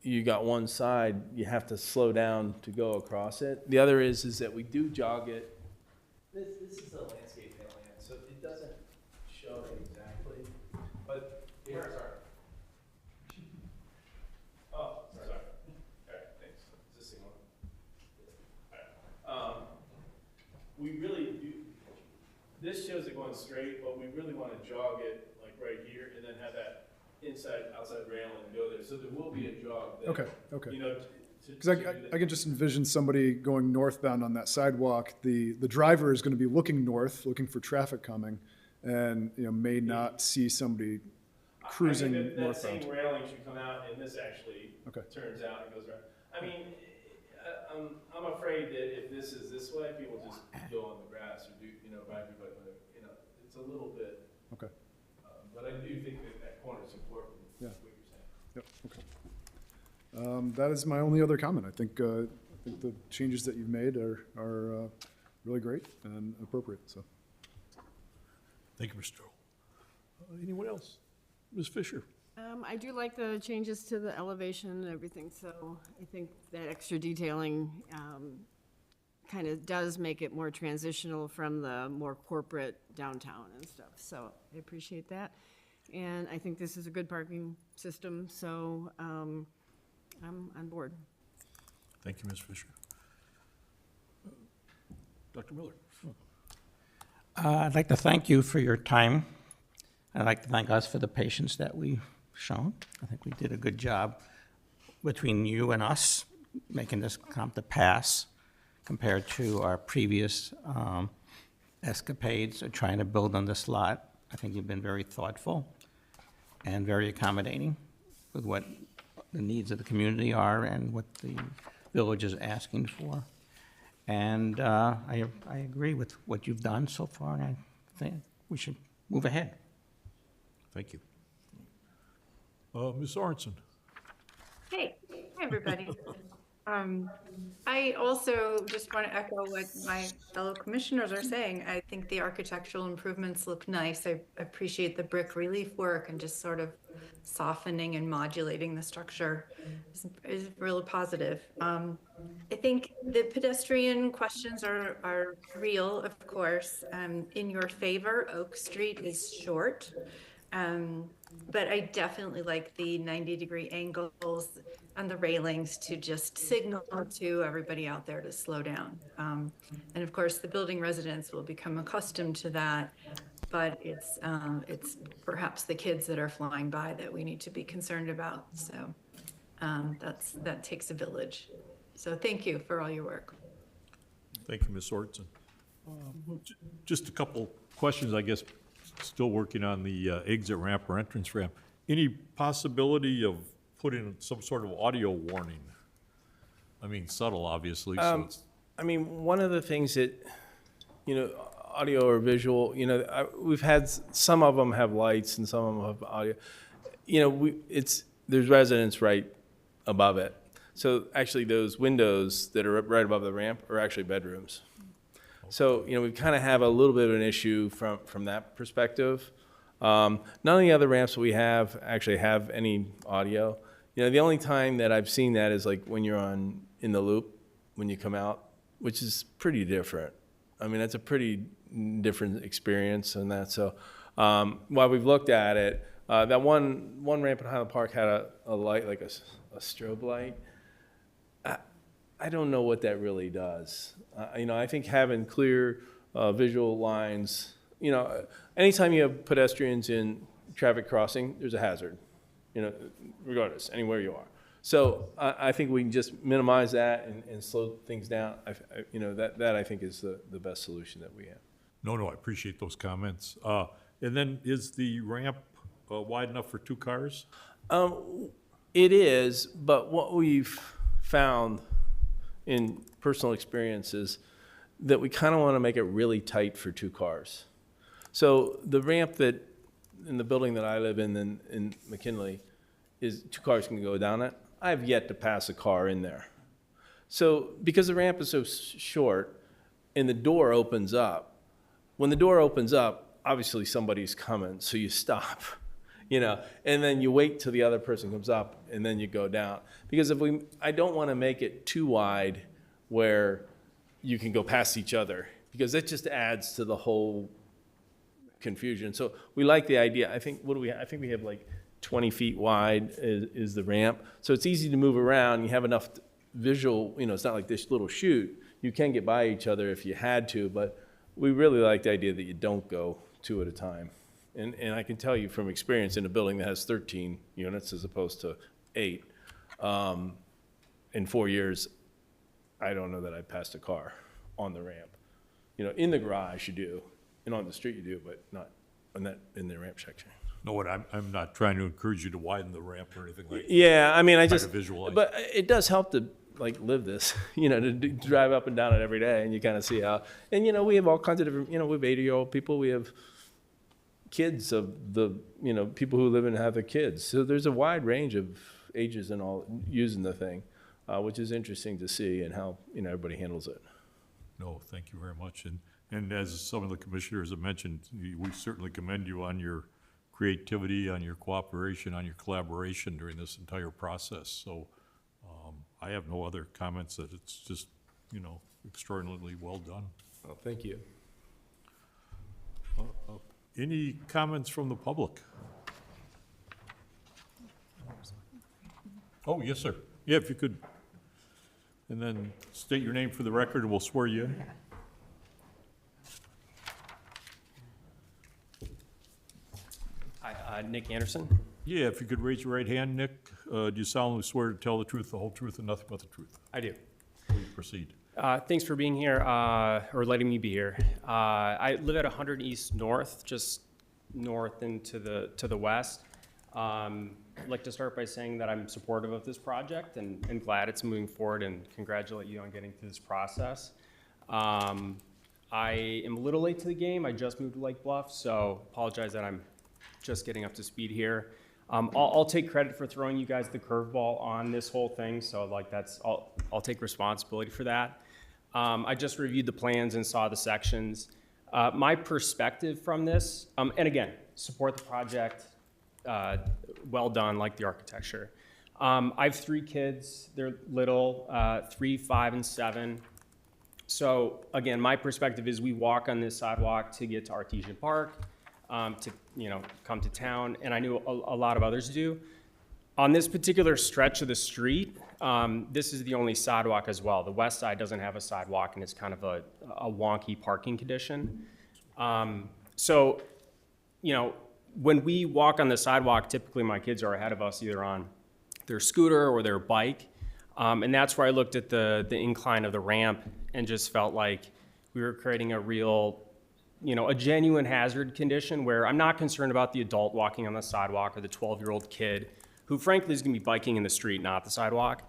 you got one side, you have to slow down to go across it. The other is that we do jog it This is a landscape plan, so it doesn't show it exactly, but here, sorry. Oh, sorry. All right, thanks. Is this thing on? All right. We really do, this shows it going straight, but we really want to jog it like right here and then have that inside, outside railing go there. So there will be a jog there. Okay, okay. You know, Because I can just envision somebody going northbound on that sidewalk. The driver is going to be looking north, looking for traffic coming, and, you know, may not see somebody cruising I think that northbound. same railing should come out, and this actually Okay. turns out and goes around. I mean, I'm afraid that if this is this way, people just go on the grass or do, you know, ride their bike, you know, it's a little bit. Okay. But I do think that corner is important. Yeah. What you're saying. Yep, okay. That is my only other comment. I think the changes that you've made are really great and appropriate, so. Thank you, Mr. Earl. Anyone else? Ms. Fisher? I do like the changes to the elevation and everything, so I think that extra detailing kind of does make it more transitional from the more corporate downtown and stuff. So I appreciate that. And I think this is a good parking system, so I'm on board. Thank you, Ms. Fisher. Dr. Miller? I'd like to thank you for your time. I'd like to thank us for the patience that we've shown. I think we did a good job between you and us making this come to pass compared to our previous escapades of trying to build on this lot. I think you've been very thoughtful and very accommodating with what the needs of the community are and what the village is asking for. And I agree with what you've done so far, and I think we should move ahead. Thank you. Ms. Sorensen? Hey, hi, everybody. I also just want to echo what my fellow commissioners are saying. I think the architectural improvements look nice. I appreciate the brick relief work and just sort of softening and modulating the structure is really positive. I think the pedestrian questions are real, of course. In your favor, Oak Street is short. But I definitely like the 90-degree angles and the railings to just signal to everybody out there to slow down. And of course, the building residents will become accustomed to that, but it's perhaps the kids that are flying by that we need to be concerned about. So that takes a village. So thank you for all your work. Thank you, Ms. Sorensen. Just a couple questions, I guess. Still working on the exit ramp or entrance ramp. Any possibility of putting some sort of audio warning? I mean, subtle, obviously. So it's, I mean, one of the things that, you know, audio or visual, you know, we've had, some of them have lights and some of them have audio. You know, there's residents right above it. So actually those windows that are right above the ramp are actually bedrooms. So, you know, we kind of have a little bit of an issue from that perspective. None of the other ramps that we have actually have any audio. You know, the only time that I've seen that is like when you're in the loop, when you come out, which is pretty different. I mean, that's a pretty different experience and that. So while we've looked at it, that one ramp in Highland Park had a light, like a strobe light. I don't know what that really does. You know, I think having clear visual lines, you know, anytime you have pedestrians in traffic crossing, there's a hazard, you know, regardless, anywhere you are. So I think we can just minimize that and slow things down. You know, that I think is the best solution that we have. no, I appreciate those comments. And then is the ramp wide enough for 2 cars? It is, but what we've found in personal experiences that we kind of want to make it really tight for 2 cars. So the ramp that in the building that I live in McKinley is 2 cars can go down it. I have yet to pass a car in there. So because the ramp is so short and the door opens up, when the door opens up, obviously somebody's coming, so you stop. You know, and then you wait till the other person comes up and then you go down. Because I don't want to make it too wide where you can go past each other because that just adds to the whole confusion. So we like the idea. I think, I think we have like 20 feet wide is the ramp. So it's easy to move around. You have enough visual, it's not like this little chute. You can get by each other if you had to, but we really like the idea that you don't go two at a time. And I can tell you from experience in a building that has 13 units as opposed to 8, in 4 years, I don't know that I passed a car on the ramp. In the garage you do, and on the street you do, but not in the ramp section. No, what I'm not trying to encourage you to widen the ramp or anything like that. Yeah, I mean, I Try to just, visualize. but it does help to like live this, to drive up and down it every day, and you kind of see how, and we have all kinds of different, we have 80-year-old people, we have kids of the, people who live and have their kids. So there's a wide range of ages and all using the thing, which is interesting to see and how, everybody handles it. No, thank you very much. And as some of the commissioners have mentioned, we certainly commend you on your creativity, on your cooperation, on your collaboration during this entire process. So I have no other comments, that it's just, extraordinarily well done. Oh, thank you. Any comments from the public? Oh, yes, sir. Yeah, if you could. And then state your name for the record, and we'll swear you in. Hi, Nick Anderson. Yeah, if you could raise your right hand, Nick. Do you solemnly swear to tell the truth, the whole truth, and nothing but the truth? I do. Please proceed. Thanks for being here, or letting me be here. I live at 100 East North, just north and to the west. I'd like to start by saying that I'm supportive of this project and glad it's moving forward, and congratulate you on getting through this process. I am a little late to the game. I just moved to Lake Bluff, so apologize that I'm just getting up to speed here. I'll take credit for throwing you guys the curveball on this whole thing, so I'll take responsibility for that. I just reviewed the plans and saw the sections. My perspective from this, and again, support the project, well done, like the architecture. I have 3 kids, they're little, 3, 5, and 7. So again, my perspective is we walk on this sidewalk to get to Artesian Park, to come to town, and I knew a lot of others do. On this particular stretch of the street, this is the only sidewalk as well. The west side doesn't have a sidewalk, and it's kind of a wonky parking condition. So, when we walk on the sidewalk, typically my kids are ahead of us, either on their scooter or their bike. And that's where I looked at the incline of the ramp and just felt like we were creating a real, a genuine hazard condition where I'm not concerned about the adult walking on the sidewalk or the 12-year-old kid who frankly is gonna be biking in the street, not the sidewalk.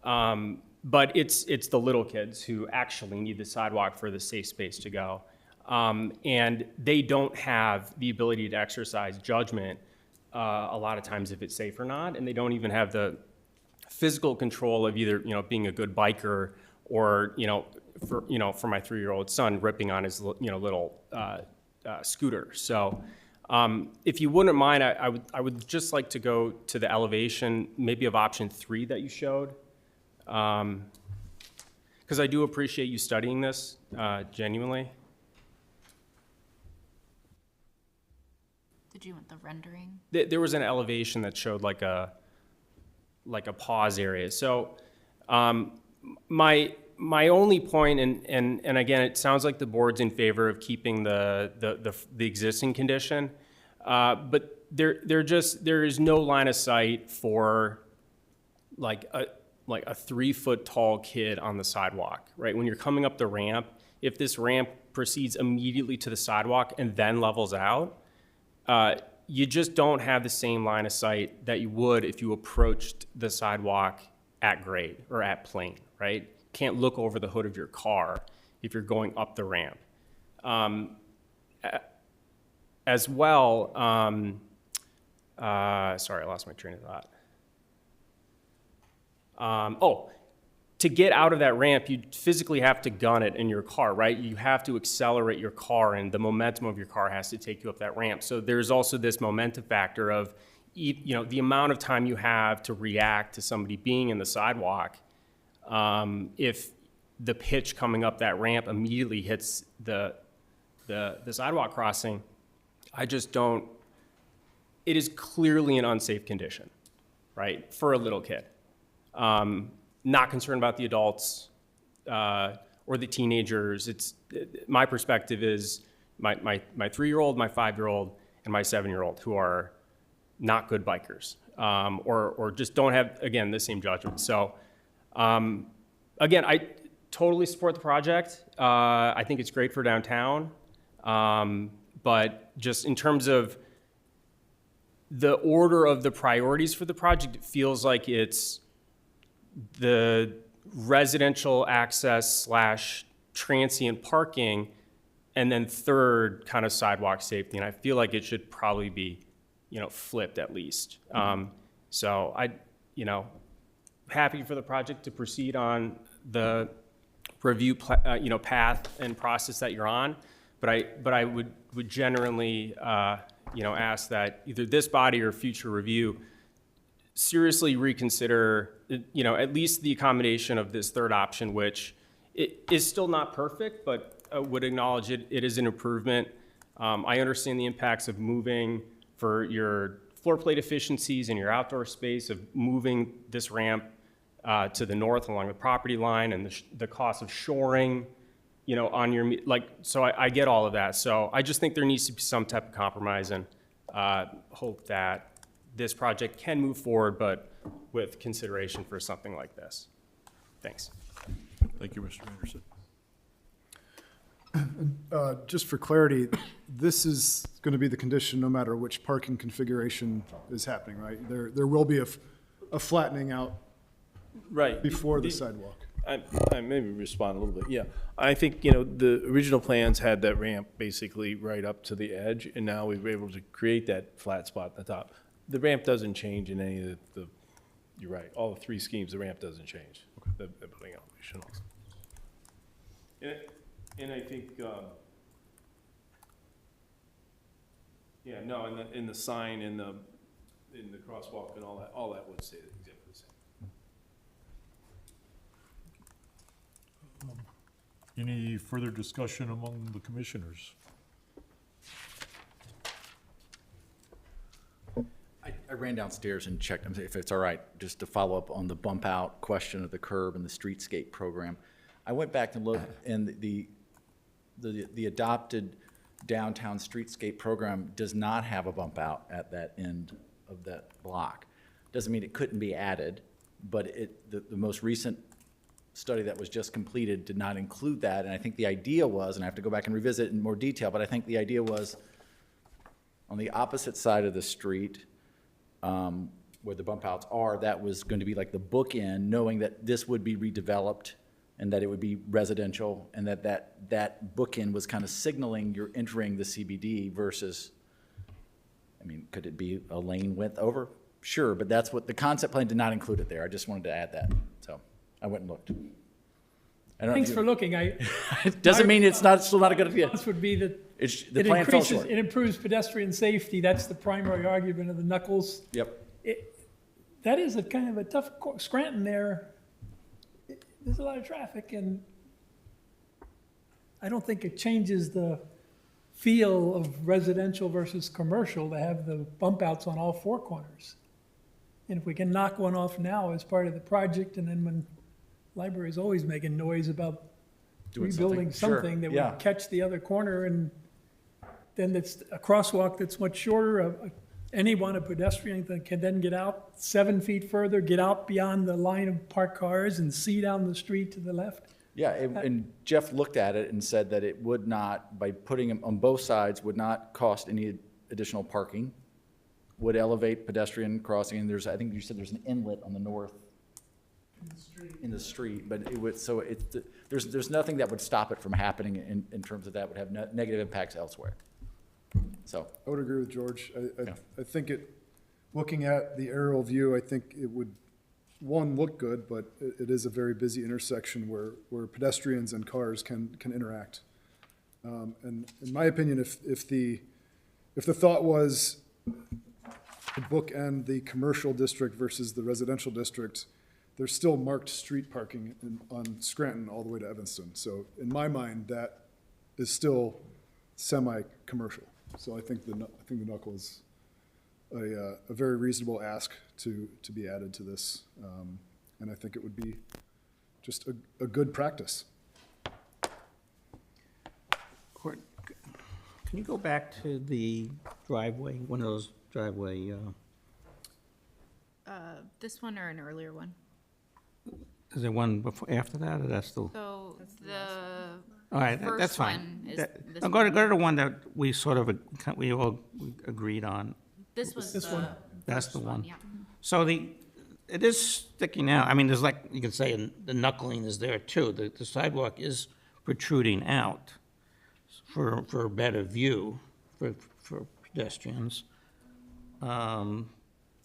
But it's the little kids who actually need the sidewalk for the safe space to go. And they don't have the ability to exercise judgment a lot of times if it's safe or not, and they don't even have the physical control of either being a good biker or for my 3-year-old son ripping on his little scooter. So if you wouldn't mind, I would just like to go to the elevation maybe of option 3 that you showed, because I do appreciate you studying this genuinely. Did you want the rendering? There was an elevation that showed like a pause area. So my only point, and again, it sounds like the board's in favor of keeping the existing condition, but there is no line of sight for like a 3-foot tall kid on the sidewalk, right? When you're coming up the ramp, if this ramp proceeds immediately to the sidewalk and then levels out, you just don't have the same line of sight that you would if you approached the sidewalk at grade or at plane, right? Can't look over the hood of your car if you're going up the ramp. As well, sorry, I lost my train of thought. To get out of that ramp, you physically have to gun it in your car, right? You have to accelerate your car, and the momentum of your car has to take you up that ramp. So there's also this momentum factor of, the amount of time you have to react to somebody being in the sidewalk. If the pitch coming up that ramp immediately hits the sidewalk crossing, I just don't, it is clearly an unsafe condition, right, for a little kid. Not concerned about the adults or the teenagers. My perspective is my 3-year-old, my 5-year-old, and my 7-year-old who are not good bikers or just don't have, again, the same judgment. So, again, I totally support the project. I think it's great for downtown. But just in terms of the order of the priorities for the project, it feels like it's the residential access / transient parking, and then third, kind of sidewalk safety. And I feel like it should probably be, flipped at least. So happy for the project to proceed on the review, path and process that you're on. But I would generally, ask that either this body or future review seriously reconsider, at least the accommodation of this third option, which it is still not perfect, but would acknowledge it is an improvement. I understand the impacts of moving for your floor plate efficiencies and your outdoor space, of moving this ramp to the north along the property line, and the cost of shoring, on your, so I get all of that. So I just think there needs to be some type of compromise, and hope that this project can move forward, but with consideration for something like this. Thanks. Thank you, Mr. Anderson. Just for clarity, this is going to be the condition no matter which parking configuration is happening, right? There will be a flattening out Right. before the sidewalk. I maybe respond a little bit. Yeah, I think, the original plans had that ramp basically right up to the edge, and now we were able to create that flat spot at the top. The ramp doesn't change in any of the you're right, all the 3 schemes, the ramp doesn't change. The building elevation also. And I think, in the sign, in the crosswalk and all that would stay exactly the same. Any further discussion among the commissioners? I ran downstairs and checked, if it's all right, just to follow up on the bump out question of the curb and the streetscape program. I went back and looked, and the adopted downtown streetscape program does not have a bump out at that end of that block. Doesn't mean it couldn't be added, but the most recent study that was just completed did not include that. And I think the idea was, and I have to go back and revisit it in more detail, but I think the idea was on the opposite side of the street, where the bump outs are, that was going to be like the bookend, knowing that this would be redeveloped and that it would be residential, and that bookend was kind of signaling you're entering the CBD versus, could it be a lane width over? Sure, but that's what the concept plan did not include it there. I just wanted to add that. So I went and looked. Thanks for looking. It doesn't mean it's still not a good idea. This would be that The plan fell short. it improves pedestrian safety. That's the primary argument of the Knuckles. Yep. That is a kind of a tough, Scranton there, there's a lot of traffic, and I don't think it changes the feel of residential versus commercial to have the bump outs on all 4 corners. And if we can knock one off now as part of the project, and then when library's always making noise about Doing rebuilding something. Sure, something that yeah. would catch the other corner, and then it's a crosswalk that's much shorter. Anyone, a pedestrian, that can then get out 7 feet further, get out beyond the line of parked cars and see down the street to the left. Yeah, and Jeff looked at it and said that it would not, by putting them on both sides, would not cost any additional parking, would elevate pedestrian crossing, and I think you said there's an inlet on the north. In the street, but it would, so there's nothing that would stop it from happening in terms of that would have negative impacts elsewhere. So. I would agree with George. I think looking at the aerial view, I think it would, one, look good, but it is a very busy intersection where pedestrians and cars can interact. And in my opinion, if the thought was to bookend the commercial district versus the residential district, there's still marked street parking on Scranton all the way to Evanston. So in my mind, that is still semi-commercial. So I think the knuckle is a very reasonable ask to be added to this. And I think it would be just a good practice. Court, can you go back to the driveway, one of those driveway, This one or an earlier one? is there one before, after that, or that's the? So the All right, that's first fine. one is That- this I'll go to the one that we sort of, we all agreed on. This was This the one? That's first the one. yeah. So it is sticking out. I mean, there's like, you can say the knuckling is there too. The sidewalk is protruding out for a better view for pedestrians.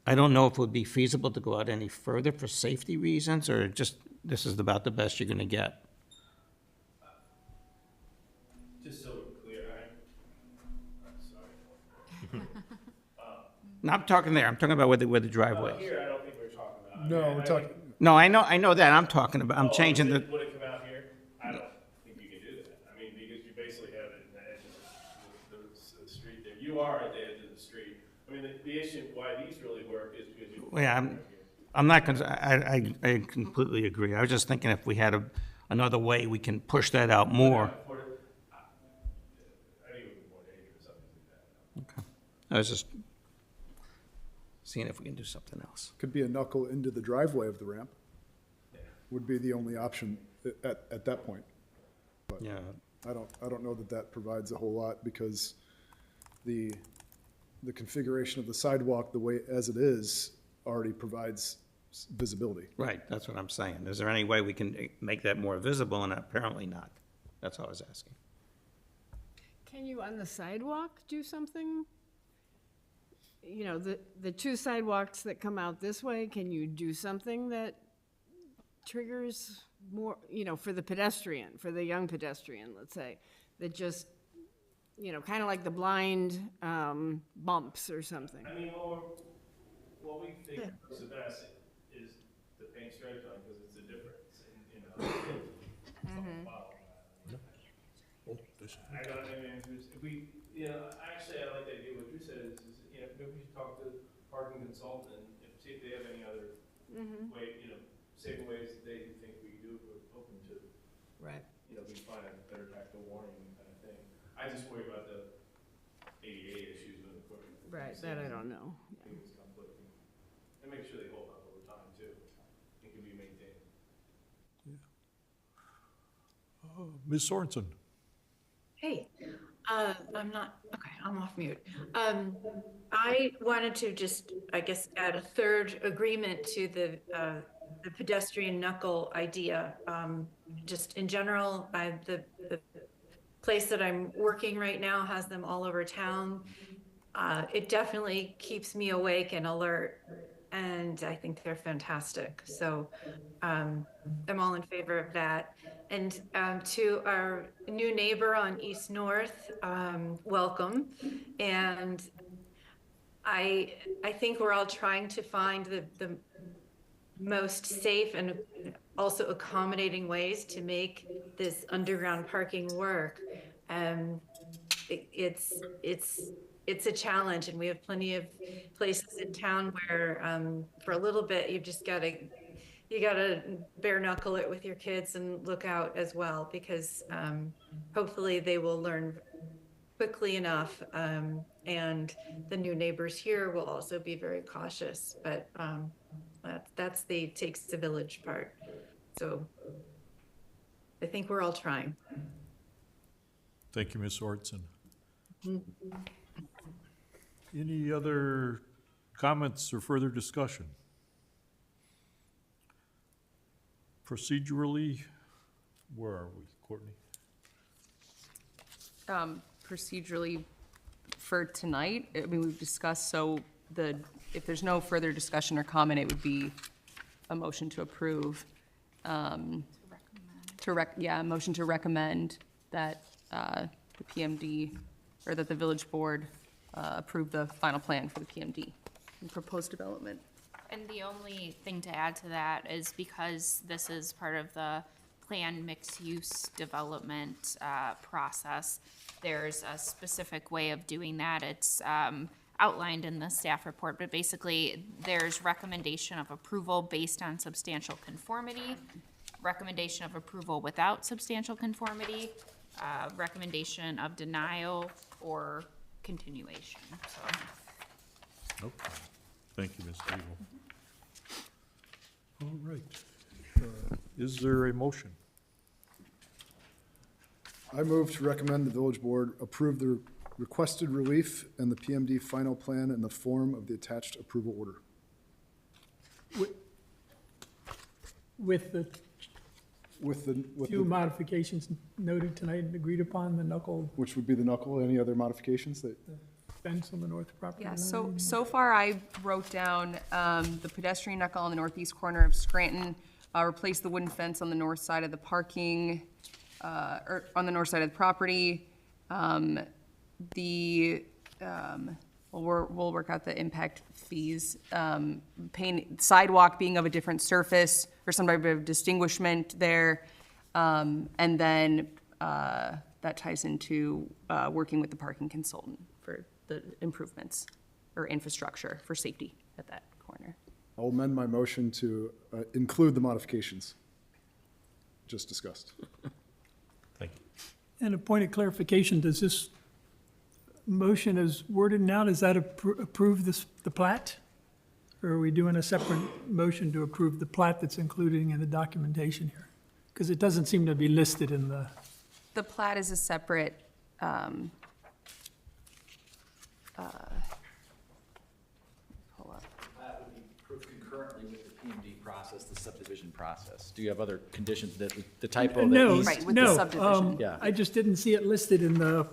I don't know if it would be feasible to go out any further for safety reasons, or just, this is about the best you're gonna get. Just so we're clear, I'm sorry. No, I'm talking there. I'm talking about where the driveway is. Here, I don't think we're talking about. No, we're talking, No, I know that. I'm talking about, I'm changing the, Would it come out here? I don't think you can do that. I mean, because you basically have it at the edge of the street there. You are at the edge of the street. I mean, the issue, why these really work is because you. yeah, I'm not, I completely agree. I was just thinking if we had another way, we can push that out more. I think it would be more dangerous, something like that. Okay. I was just seeing if we can do something else. could be a knuckle into the driveway of the ramp. Would be the only option at that point. But Yeah. I don't know that provides a whole lot, because the configuration of the sidewalk, the way as it is, already provides visibility. Right, that's what I'm saying. Is there any way we can make that more visible? And apparently not. That's all I was asking. Can you, on the sidewalk, do something? You know, the two sidewalks that come out this way, can you do something that triggers more, you know, for the pedestrian, for the young pedestrian, let's say, that just, you know, kind of like the blind bumps or something? I mean, what we think is the best is the paint stripes on, because it's a difference in I don't, I mean, if we, you know, actually, I like the idea, what you said is, you know, maybe we should talk to the parking consultant and see if they have any other way, you know, safer ways that they think we do, we're open to, Right. you know, we find a better tactile warning kind of thing. I just worry about the ADA issues with the equipment. Right, that I don't know. I think it's conflicting. And make sure they hold up over time too. It can be maintained. Ms. Sorensen? Hey, I'm not, okay, I'm off mute. I wanted to just, I guess, add a third agreement to the pedestrian knuckle idea. Just in general, the place that I'm working right now has them all over town. It definitely keeps me awake and alert, and I think they're fantastic. So I'm all in favor of that. And to our new neighbor on East North, welcome. And I think we're all trying to find the most safe and also accommodating ways to make this underground parking work. It's a challenge, and we have plenty of places in town where for a little bit you gotta bare knuckle it with your kids and look out as well, because hopefully they will learn quickly enough, and the new neighbors here will also be very cautious. But that's the takes the village part. So I think we're all trying. Thank you, Ms. Sorensen. Any other comments or further discussion? Procedurally, where are we, Courtney? Procedurally, for tonight, I mean, we've discussed, so if there's no further discussion or comment, it would be a motion to approve. A motion to recommend that the PMD, or that the village board approve the final plan for the PMD and proposed development. And the only thing to add to that is because this is part of the planned mixed-use development process, there's a specific way of doing that. It's outlined in the staff report, but basically, there's recommendation of approval based on substantial conformity, recommendation of approval without substantial conformity, recommendation of denial or continuation, so. Okay. Thank you, Ms. Eagle. All right. Is there a motion? I move to recommend the village board approve the requested relief and the PMD final plan in the form of the attached approval order. With the With the, two modifications noted tonight and agreed upon, the knuckle which would be the knuckle, any other modifications that, fence on the north property Yeah, line. so far I wrote down the pedestrian knuckle on the northeast corner of Scranton, replace the wooden fence on the north side of the parking, or on the north side of the property. We'll work out the impact fees. Sidewalk being of a different surface or some type of distinguishment there. And then that ties into working with the parking consultant for the improvements or infrastructure for safety at that corner. I'll amend my motion to include the modifications just discussed. Thank you. And a point of clarification, does this motion as worded now, does that approve the plat? Or are we doing a separate motion to approve the plat that's included in the documentation here? Because it doesn't seem to be listed in the, The plat is a separate, pull up. That would be approved concurrently with the PMD process, the subdivision process. Do you have other conditions that, the typo that no, needs? Right, with the no. subdivision. Yeah. I just didn't see it listed in the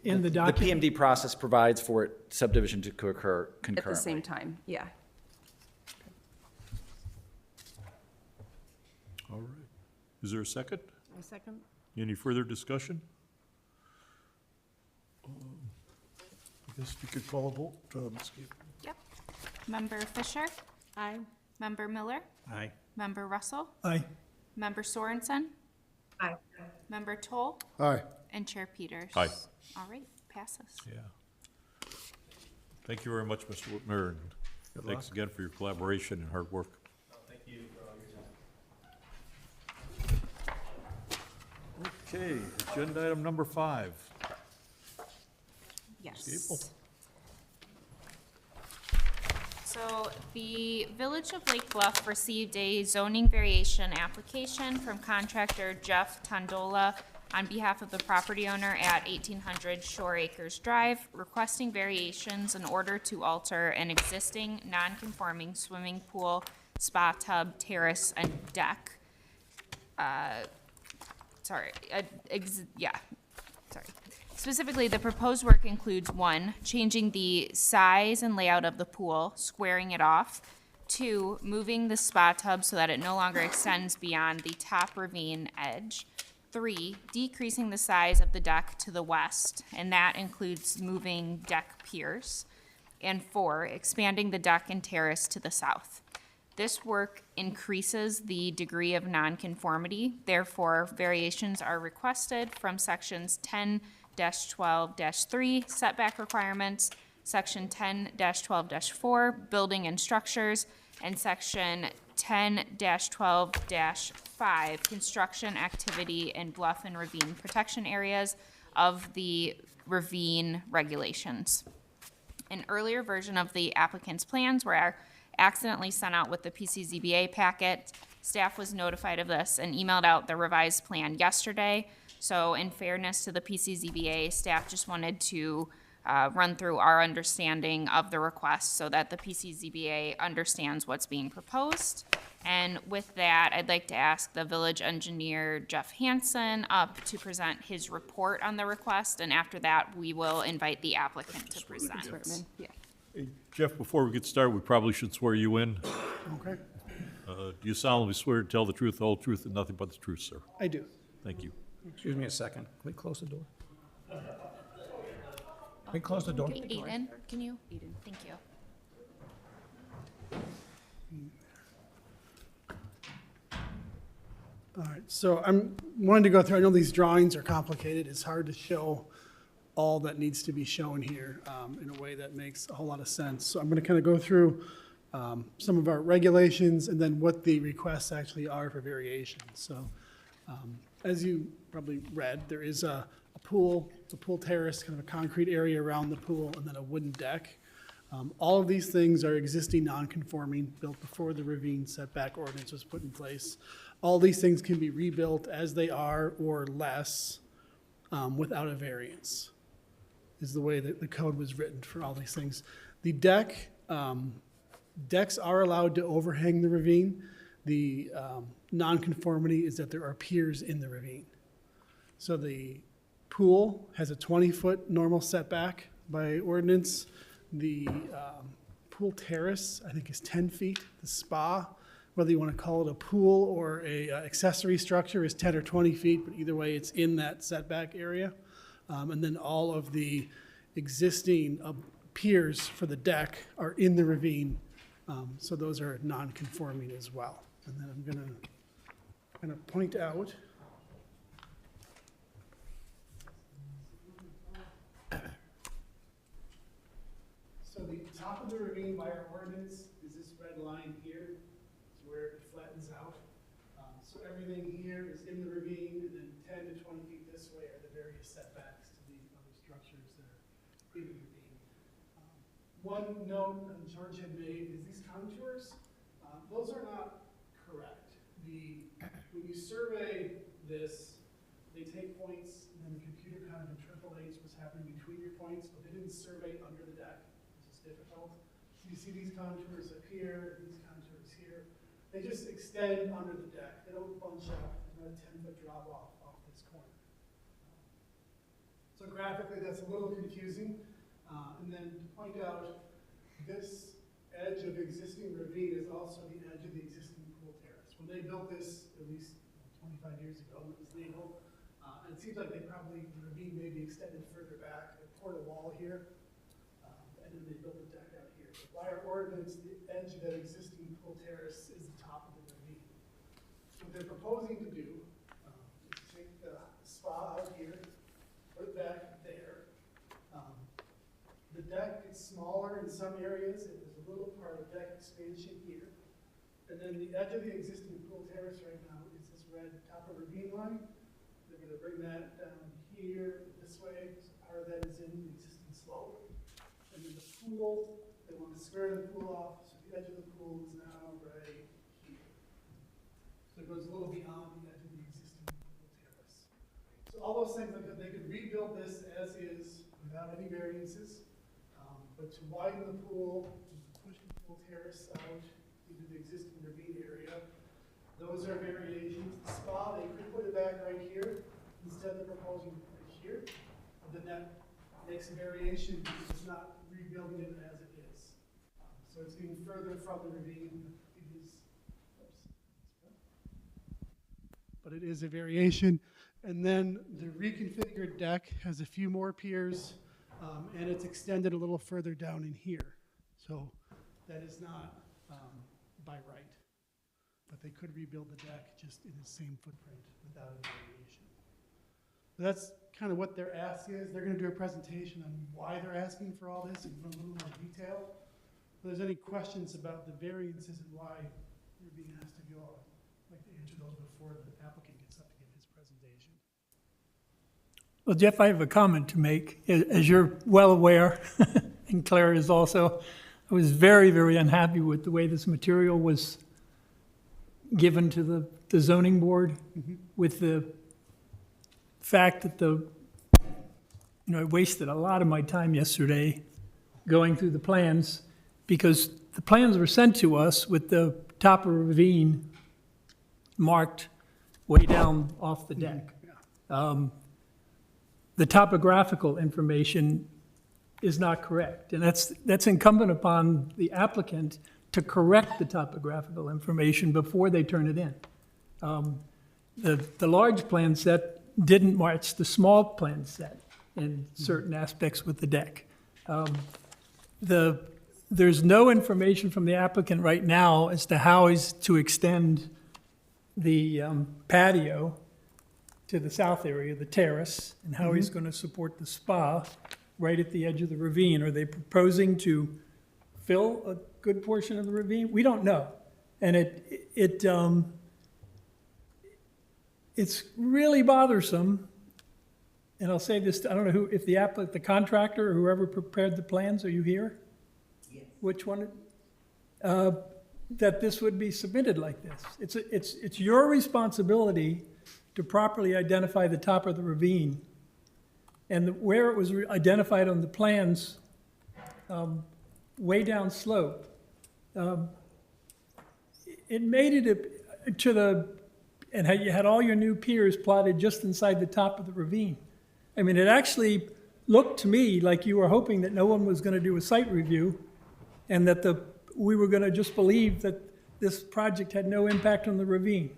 document. The PMD process provides for it subdivision to occur concurrently. At the same time, yeah. All right. Is there a second? A second? Any further discussion? I guess we could call a vote. Ms. Gable. Yep. Member Fisher? Aye. Member Miller? Aye. Member Russell? Aye. Member Sorensen? Aye. Member Toll? Aye. And Chair Peters? Aye. All right, passes. Yeah. Thank you very much, Mr. Whitmer, and thanks again for your collaboration and hard work. Thank you for all your time. Okay, agenda item number 5. Yes. Gable. So the Village of Lake Bluff received a zoning variation application from contractor Jeff Tondola on behalf of the property owner at 1800 Shore Acres Drive, requesting variations in order to alter an existing non-conforming swimming pool, spa tub, terrace, and deck. Specifically, the proposed work includes 1, changing the size and layout of the pool, squaring it off. 2, moving the spa tub so that it no longer extends beyond the top ravine edge. 3, decreasing the size of the deck to the west, and that includes moving deck piers. And 4, expanding the deck and terrace to the south. This work increases the degree of nonconformity, therefore variations are requested from sections 10-12-3 setback requirements, section 10-12-4 building and structures, and section 10-12-5 construction activity in bluff and ravine protection areas of the ravine regulations. An earlier version of the applicant's plans were accidentally sent out with the PCZBA packet. Staff was notified of this and emailed out the revised plan yesterday. So in fairness to the PCZBA, staff just wanted to run through our understanding of the request so that the PCZBA understands what's being proposed. And with that, I'd like to ask the village engineer, Jeff Hansen, up to present his report on the request. And after that, we will invite the applicant to present. Yeah. Hey, Jeff, before we get started, we probably should swear you in. Okay. Do you solemnly swear to tell the truth, the whole truth, and nothing but the truth, sir? I do. Thank you. Excuse me a second. Can we close the door? Can we close the door? Aiden, can you? Thank you. All right, so I'm wanting to go through, I know these drawings are complicated. It's hard to show all that needs to be shown here in a way that makes a whole lot of sense. So I'm going to kind of go through some of our regulations and then what the requests actually are for variations. So as you probably read, there is a pool terrace, kind of a concrete area around the pool, and then a wooden deck. All of these things are existing non-conforming, built before the ravine setback ordinance was put in place. All these things can be rebuilt as they are or less without a variance, is the way that the code was written for all these things. The deck, decks are allowed to overhang the ravine. The nonconformity is that there are piers in the ravine. So the pool has a 20-foot normal setback by ordinance. The pool terrace, I think, is 10 feet. The spa, whether you want to call it a pool or a accessory structure, is 10 or 20 feet, but either way, it's in that setback area. And then all of the existing piers for the deck are in the ravine, so those are non-conforming as well. And then I'm going to kind of point out so the top of the ravine by our ordinance is this red line here. It's where it flattens out. So everything here is in the ravine, and then 10 to 20 feet this way are the various setbacks to the other structures that are in the ravine. One note George had made is these contours, those are not correct. When you survey this, they take points, and then the computer kind of interpolates what's happening between your points, but they didn't survey under the deck, which is difficult. So you see these contours up here, and these contours here. They just extend under the deck. They don't bunch out. There's not a 10-foot drop off this corner. So graphically, that's a little confusing. And then to point out, this edge of existing ravine is also the edge of the existing pool terrace. When they built this, at least 25 years ago, when it was legal, and it seems like the ravine may be extended further back. They poured a wall here, and then they built a deck out here. But by our ordinance, the edge of that existing pool terrace is the top of the ravine. What they're proposing to do is take the spa out here, put it back there. The deck is smaller in some areas, and there's a little part of deck expansion here. And then the edge of the existing pool terrace right now is this red top of ravine line. They're going to bring that down here this way, so part of that is in the existing slope. And then the pool, they want to square the pool off, so the edge of the pool is now right here. So it goes a little beyond the edge of the existing pool terrace. So all those things, they could rebuild this as is without any variances. But to widen the pool, push the pool terrace out into the existing ravine area, those are variations. The spa, they could put it back right here. Instead, they're proposing right here. But then that makes a variation because it's not rebuilding it as it is. So it's being further from the ravine. But it is a variation. And then the reconfigured deck has a few more piers. And it's extended a little further down in here. So that is not by right. But they could rebuild the deck just in the same footprint without a variation. So that's kind of what their ask is. They're going to do a presentation on why they're asking for all this in a little more detail. If there's any questions about the variances and why you're being asked to go, I'd like to answer those before the applicant gets up to give his presentation. Well, Jeff, I have a comment to make. As you're well aware, and Claire is also, I was very, very unhappy with the way this material was given to the zoning board, with the fact that I wasted a lot of my time yesterday going through the plans, because the plans were sent to us with the top of a ravine marked way down off the deck. The topographical information is not correct, and that's incumbent upon the applicant to correct the topographical information before they turn it in. The large plan set didn't match the small plan set in certain aspects with the deck. The there's no information from the applicant right now as to how he's to extend the patio to the south area, the terrace, and how he's going to support the spa right at the edge of the ravine. Are they proposing to fill a good portion of the ravine? We don't know. And it's really bothersome. And I'll say this, I don't know who, if the contractor or whoever prepared the plans, are you here? Yes. Which one? That this would be submitted like this. It's your responsibility to properly identify the top of the ravine. And where it was identified on the plans, way down slope, it made it to the, and you had all your new piers plotted just inside the top of the ravine. I mean, it actually looked to me like you were hoping that no one was going to do a site review and that we were going to just believe that this project had no impact on the ravine.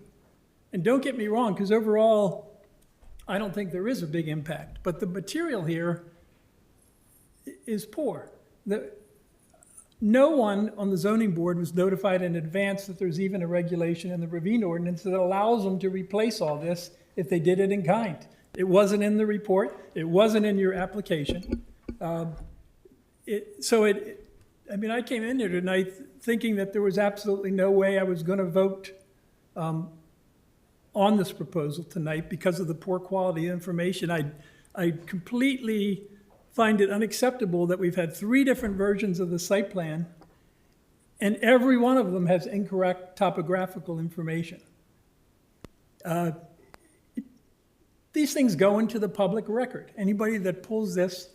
And don't get me wrong, because overall, I don't think there is a big impact. But the material here is poor. No one on the zoning board was notified in advance that there's even a regulation in the ravine ordinance that allows them to replace all this if they did it in kind. It wasn't in the report. It wasn't in your application. I mean, I came in here tonight thinking that there was absolutely no way I was going to vote on this proposal tonight because of the poor quality information. I completely find it unacceptable that we've had 3 different versions of the site plan, and every one of them has incorrect topographical information. These things go into the public record. Anybody that pulls this,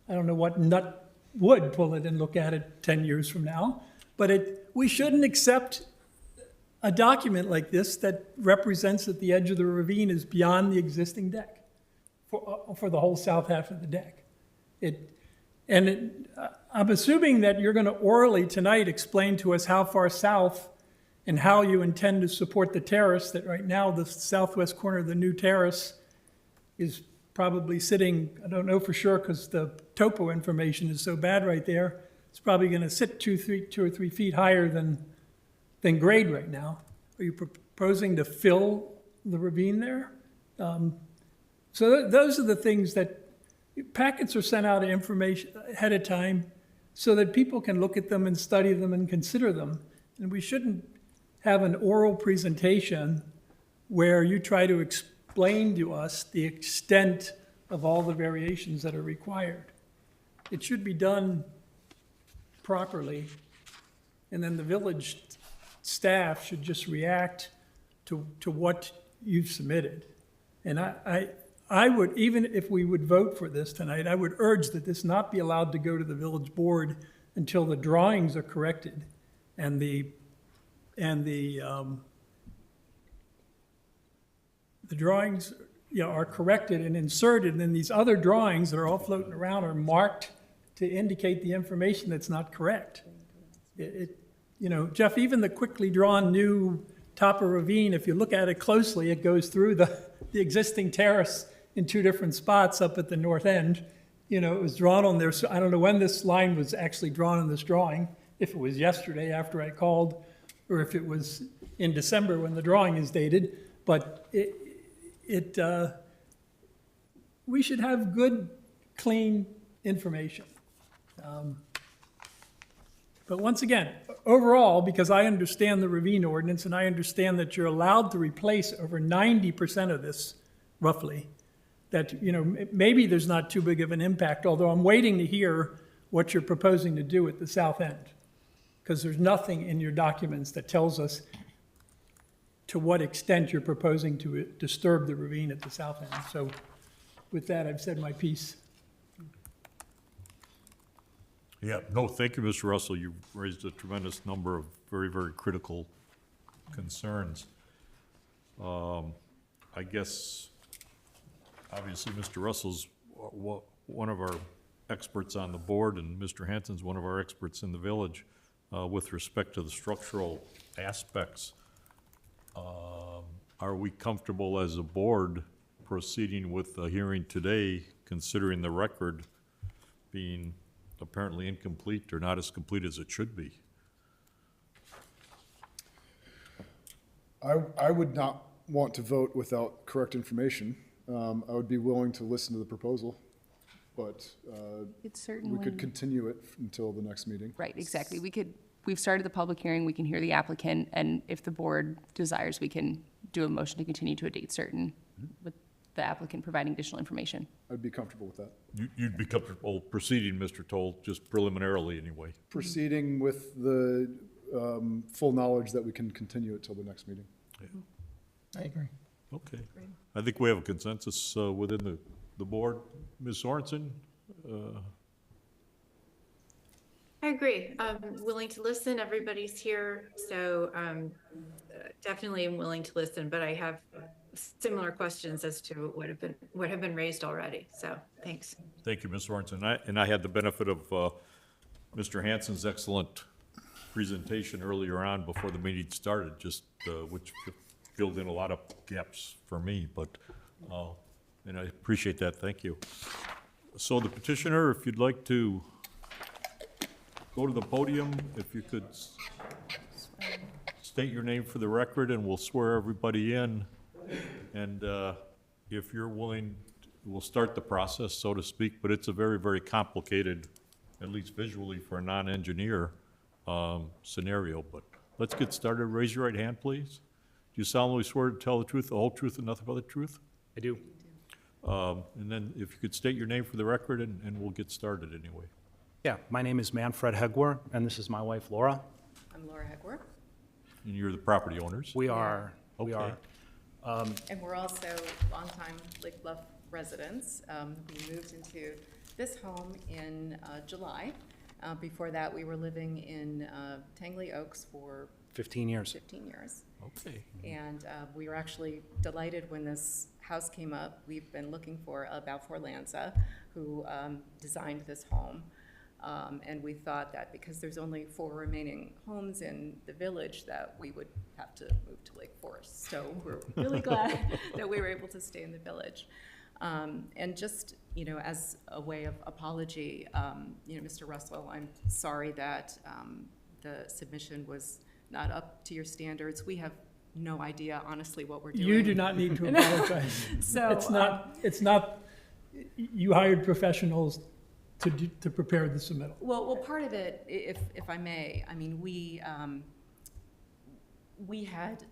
I don't know what nut would pull it and look at it 10 years from now, but we shouldn't accept a document like this that represents that the edge of the ravine is beyond the existing deck for the whole south half of the deck. I'm assuming that you're going to orally tonight explain to us how far south and how you intend to support the terrace, that right now the southwest corner of the new terrace is probably sitting, I don't know for sure because the topo information is so bad right there, it's probably going to sit 2 or 3 feet higher than grade right now. Are you proposing to fill the ravine there? So those are the things that, packets are sent out of information ahead of time so that people can look at them and study them and consider them. And we shouldn't have an oral presentation where you try to explain to us the extent of all the variations that are required. It should be done properly, and then the village staff should just react to what you've submitted. And I would, even if we would vote for this tonight, I would urge that this not be allowed to go to the village board until the drawings are corrected and the drawings, are corrected and inserted, and then these other drawings that are all floating around are marked to indicate the information that's not correct. Jeff, even the quickly drawn new top of ravine, if you look at it closely, it goes through the existing terrace in 2 different spots up at the north end. It was drawn on there, so I don't know when this line was actually drawn in this drawing, if it was yesterday after I called, or if it was in December when the drawing is dated, but we should have good, clean information. But once again, overall, because I understand the ravine ordinance and I understand that you're allowed to replace over 90% of this, roughly, that, maybe there's not too big of an impact, although I'm waiting to hear what you're proposing to do at the south end, because there's nothing in your documents that tells us to what extent you're proposing to disturb the ravine at the south end. So with that, I've said my piece. Yeah, no, thank you, Mr. Russell. You raised a tremendous number of very, very critical concerns. I guess, obviously, Mr. Russell's one of our experts on the board, and Mr. Hanson's one of our experts in the village with respect to the structural aspects. Are we comfortable as a board proceeding with the hearing today, considering the record being apparently incomplete or not as complete as it should be. I would not want to vote without correct information. I would be willing to listen to the proposal, but It's we certainly. could continue it until the next meeting. Right, exactly. We've started the public hearing, we can hear the applicant, and if the board desires, we can do a motion to continue to a date certain with the applicant providing additional information. I'd be comfortable with that. You'd be comfortable proceeding, Mr. Toll, just preliminarily anyway. Proceeding with the full knowledge that we can continue it till the next meeting. I agree. Okay. I think we have a consensus within the board. Ms. Sorensen? I agree. I'm willing to listen. Everybody's here, so definitely am willing to listen. But I have similar questions as to what have been raised already. So thanks. Thank you, Ms. Sorensen. I had the benefit of Mr. Hansen's excellent presentation earlier on before the meeting started, just which filled in a lot of gaps for me, but and I appreciate that. Thank you. So the petitioner, if you'd like to go to the podium, if you could state your name for the record, and we'll swear everybody in. And if you're willing, we'll start the process, so to speak, but it's a very, very complicated, at least visually for a non-engineer, scenario. But let's get started. Raise your right hand, please. Do you solemnly swear to tell the truth, the whole truth, and nothing but the truth? I do. And then if you could state your name for the record, and we'll get started anyway. Yeah, my name is Manfred Hegwer, and this is my wife, Laura. I'm Laura Hegwer. And you're the property owners? We are. We Okay. are. And we're also longtime Lake Bluff residents. We moved into this home in July. Before that, we were living in Tangley Oaks for 15 years. 15 years. Okay. And we were actually delighted when this house came up. We've been looking for Balfour Lanza, who designed this home. And we thought that because there's only 4 remaining homes in the village, that we would have to move to Lake Forest. So we're really glad that we were able to stay in the village. And just, as a way of apology, Mr. Russell, I'm sorry that the submission was not up to your standards. We have no idea, honestly, what we're doing. You do not need to apologize. So, It's not, you hired professionals to prepare the submittal. Well, part of it, if I may, I mean, we had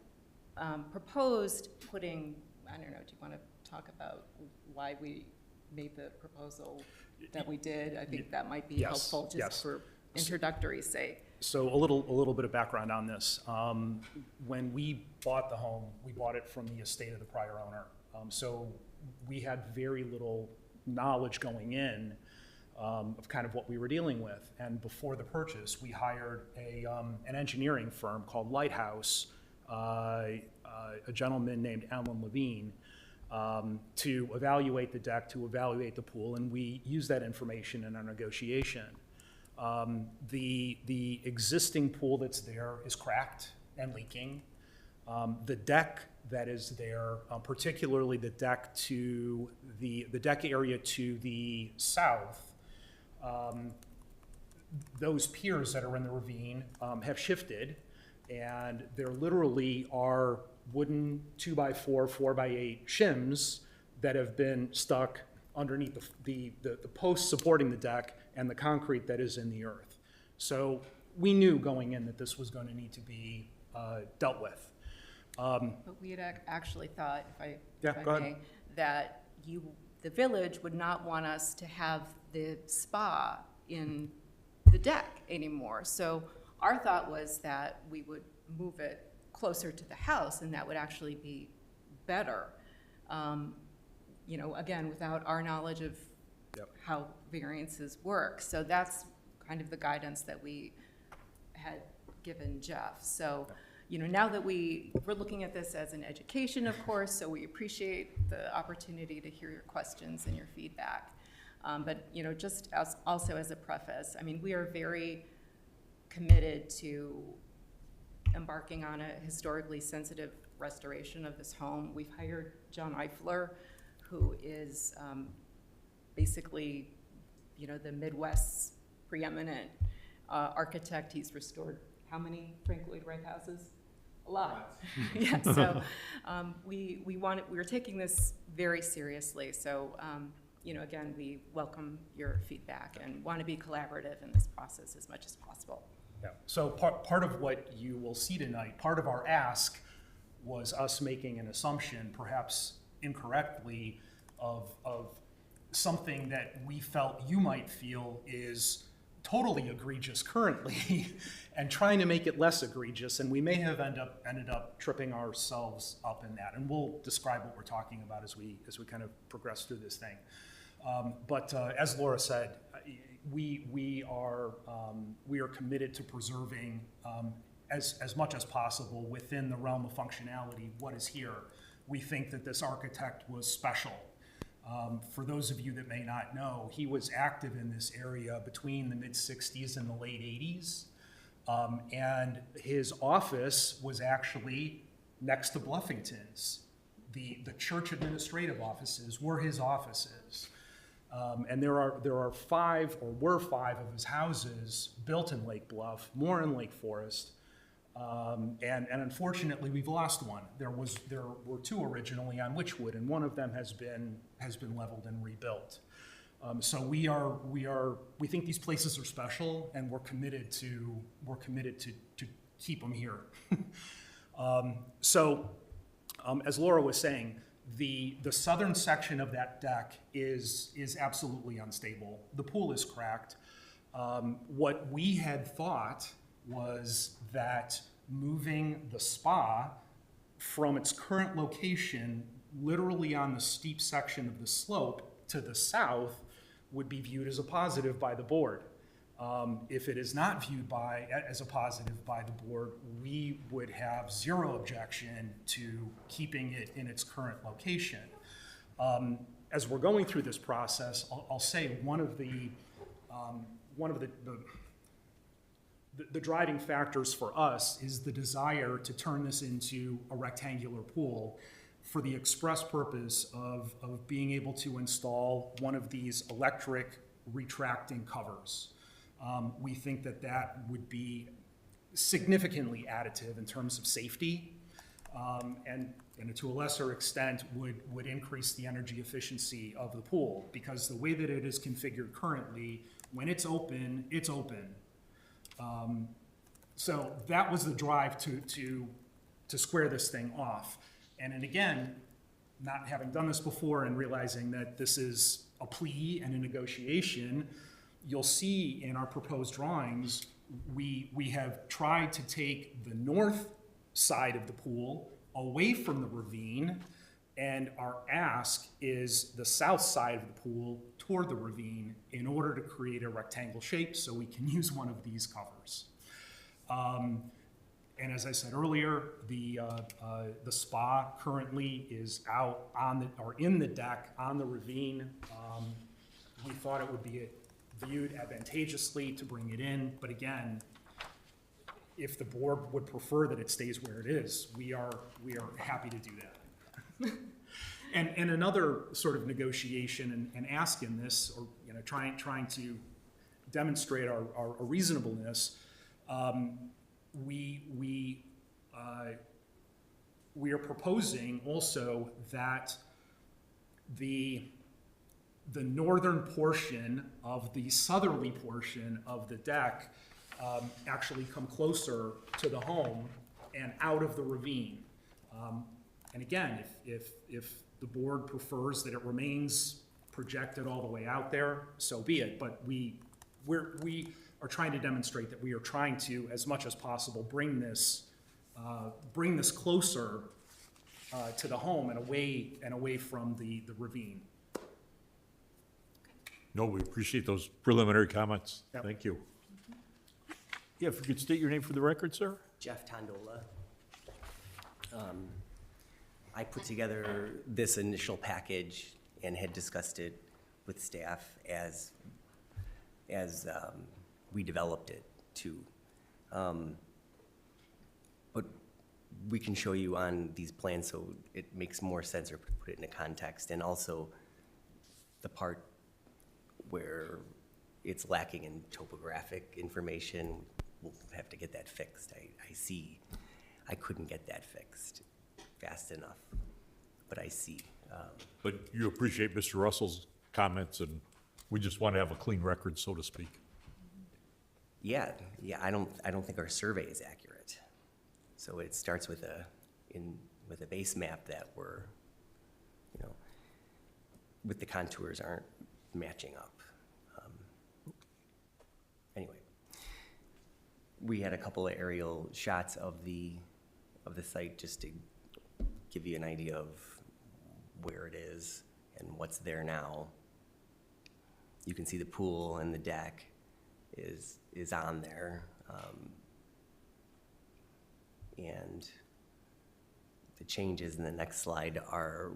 proposed putting, I don't know, do you want to talk about why we made the proposal that we did? I think that might be Yes, helpful just yes. for introductory sake. So a little bit of background on this. When we bought the home, we bought it from the estate of the prior owner. So we had very little knowledge going in of kind of what we were dealing with. And before the purchase, we hired an engineering firm called Lighthouse, a gentleman named Alan Levine, to evaluate the deck, to evaluate the pool, and we used that information in our negotiation. The existing pool that's there is cracked and leaking. The deck that is there, particularly the deck to the deck area to the south, those piers that are in the ravine have shifted, and there literally are wooden 2x4, 4x8 shims that have been stuck underneath the posts supporting the deck and the concrete that is in the earth. So we knew going in that this was going to need to be dealt with. But we had actually thought, if Yeah, I go ahead. may, that the village would not want us to have the spa in the deck anymore. So our thought was that we would move it closer to the house, and that would actually be better. Again, without our knowledge of how variances work. So that's kind of the guidance that we had given Jeff. So, now that we're looking at this as an education, of course, so we appreciate the opportunity to hear your questions and your feedback. But, just also as a preface, I mean, we are very committed to embarking on a historically sensitive restoration of this home. We've hired John Eifler, who is basically, the Midwest's preeminent architect. He's restored how many Frank Lloyd Wright houses? A lot. Yeah, so we're taking this very seriously. So, again, we welcome your feedback and want to be collaborative in this process as much as possible. Yeah. So part of what you will see tonight, part of our ask was us making an assumption, perhaps incorrectly, of something that we felt you might feel is totally egregious currently and trying to make it less egregious, and we may have ended up tripping ourselves up in that. And we'll describe what we're talking about as we kind of progress through this thing. But as Laura said, we are committed to preserving as much as possible within the realm of functionality what is here. We think that this architect was special. For those of you that may not know, he was active in this area between the mid-'60s and the late '80s. And his office was actually next to Bluffington's. The church administrative offices were his offices. And there were five of his houses built in Lake Bluff, more in Lake Forest. And unfortunately, we've lost one. There were two originally on Witchwood, and one of them has been leveled and rebuilt. So we think these places are special, and we're committed to keep them here. As Laura was saying, the southern section of that deck is absolutely unstable. The pool is cracked. What we had thought was that moving the spa from its current location, literally on the steep section of the slope to the south, would be viewed as a positive by the board. If it is not viewed as a positive by the board, we would have zero objection to keeping it in its current location. As we're going through this process, I'll say one of the driving factors for us is the desire to turn this into a rectangular pool for the express purpose of being able to install one of these electric retracting covers. We think that would be significantly additive in terms of safety, and to a lesser extent would increase the energy efficiency of the pool, because the way that it is configured currently, when it's open, it's open. So that was the drive to square this thing off. And then again, not having done this before and realizing that this is a plea and a negotiation, you'll see in our proposed drawings, we have tried to take the north side of the pool away from the ravine, and our ask is the south side of the pool toward the ravine in order to create a rectangle shape so we can use one of these covers. And as I said earlier, the spa currently is out in the deck on the ravine. We thought it would be viewed advantageously to bring it in, but again, if the board would prefer that it stays where it is, we are happy to do that. And another sort of negotiation and ask in this, or trying to demonstrate our reasonableness, we are proposing also that the northern portion of the southerly portion of the deck actually come closer to the home and out of the ravine. And again, if the board prefers that it remains projected all the way out there, so be it. But we are trying to demonstrate that we are trying to, as much as possible, bring this closer to the home and away from the ravine. No, we appreciate those preliminary comments. Yep. Thank you. Yeah, if you could state your name for the record, sir? Jeff Tondola. I put together this initial package and had discussed it with staff as we developed it too. But we can show you on these plans so it makes more sense, or put it in a context, and also the part where it's lacking in topographic information. We'll have to get that fixed. I see, I couldn't get that fixed fast enough, but I see. But you appreciate Mr. Russell's comments, and we just want to have a clean record, so to speak. Yeah, I don't think our survey is accurate. So it starts with a base map that we're, with the contours aren't matching up. Anyway, we had a couple of aerial shots of the site just to give you an idea of where it is and what's there now. You can see the pool and the deck is on there. And the changes in the next slide are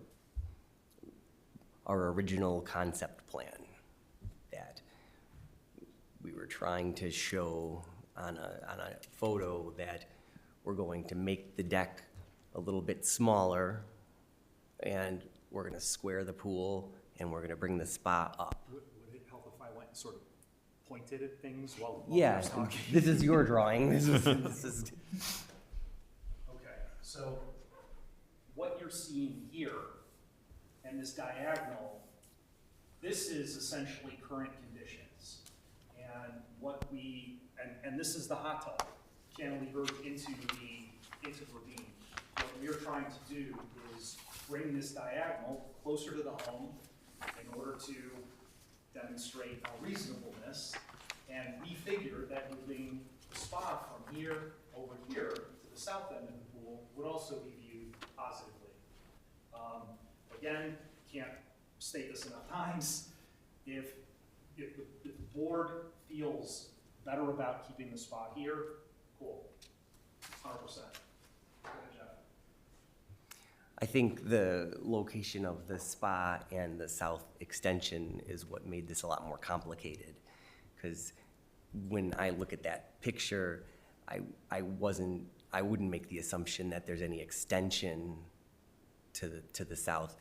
our original concept plan that we were trying to show on a photo, that we're going to make the deck a little bit smaller, and we're gonna square the pool, and we're gonna bring the spa up. Would it help if I went and sort of pointed at things while I Yeah, was talking? this is your drawing. This is Okay, so what you're seeing here and this diagonal, this is essentially current conditions. And what we, and this is the hot tub cantilevered into the ravine. What we're trying to do is bring this diagonal closer to the home in order to demonstrate a reasonableness. And we figured that moving the spa from here over here to the south end of the pool would also be viewed positively. Again, can't state this enough times. If the board feels better about keeping the spa here, cool, 100%. Good job. I think the location of the spa and the south extension is what made this a lot more complicated. Because when I look at that picture, I wouldn't make the assumption that there's any extension to the south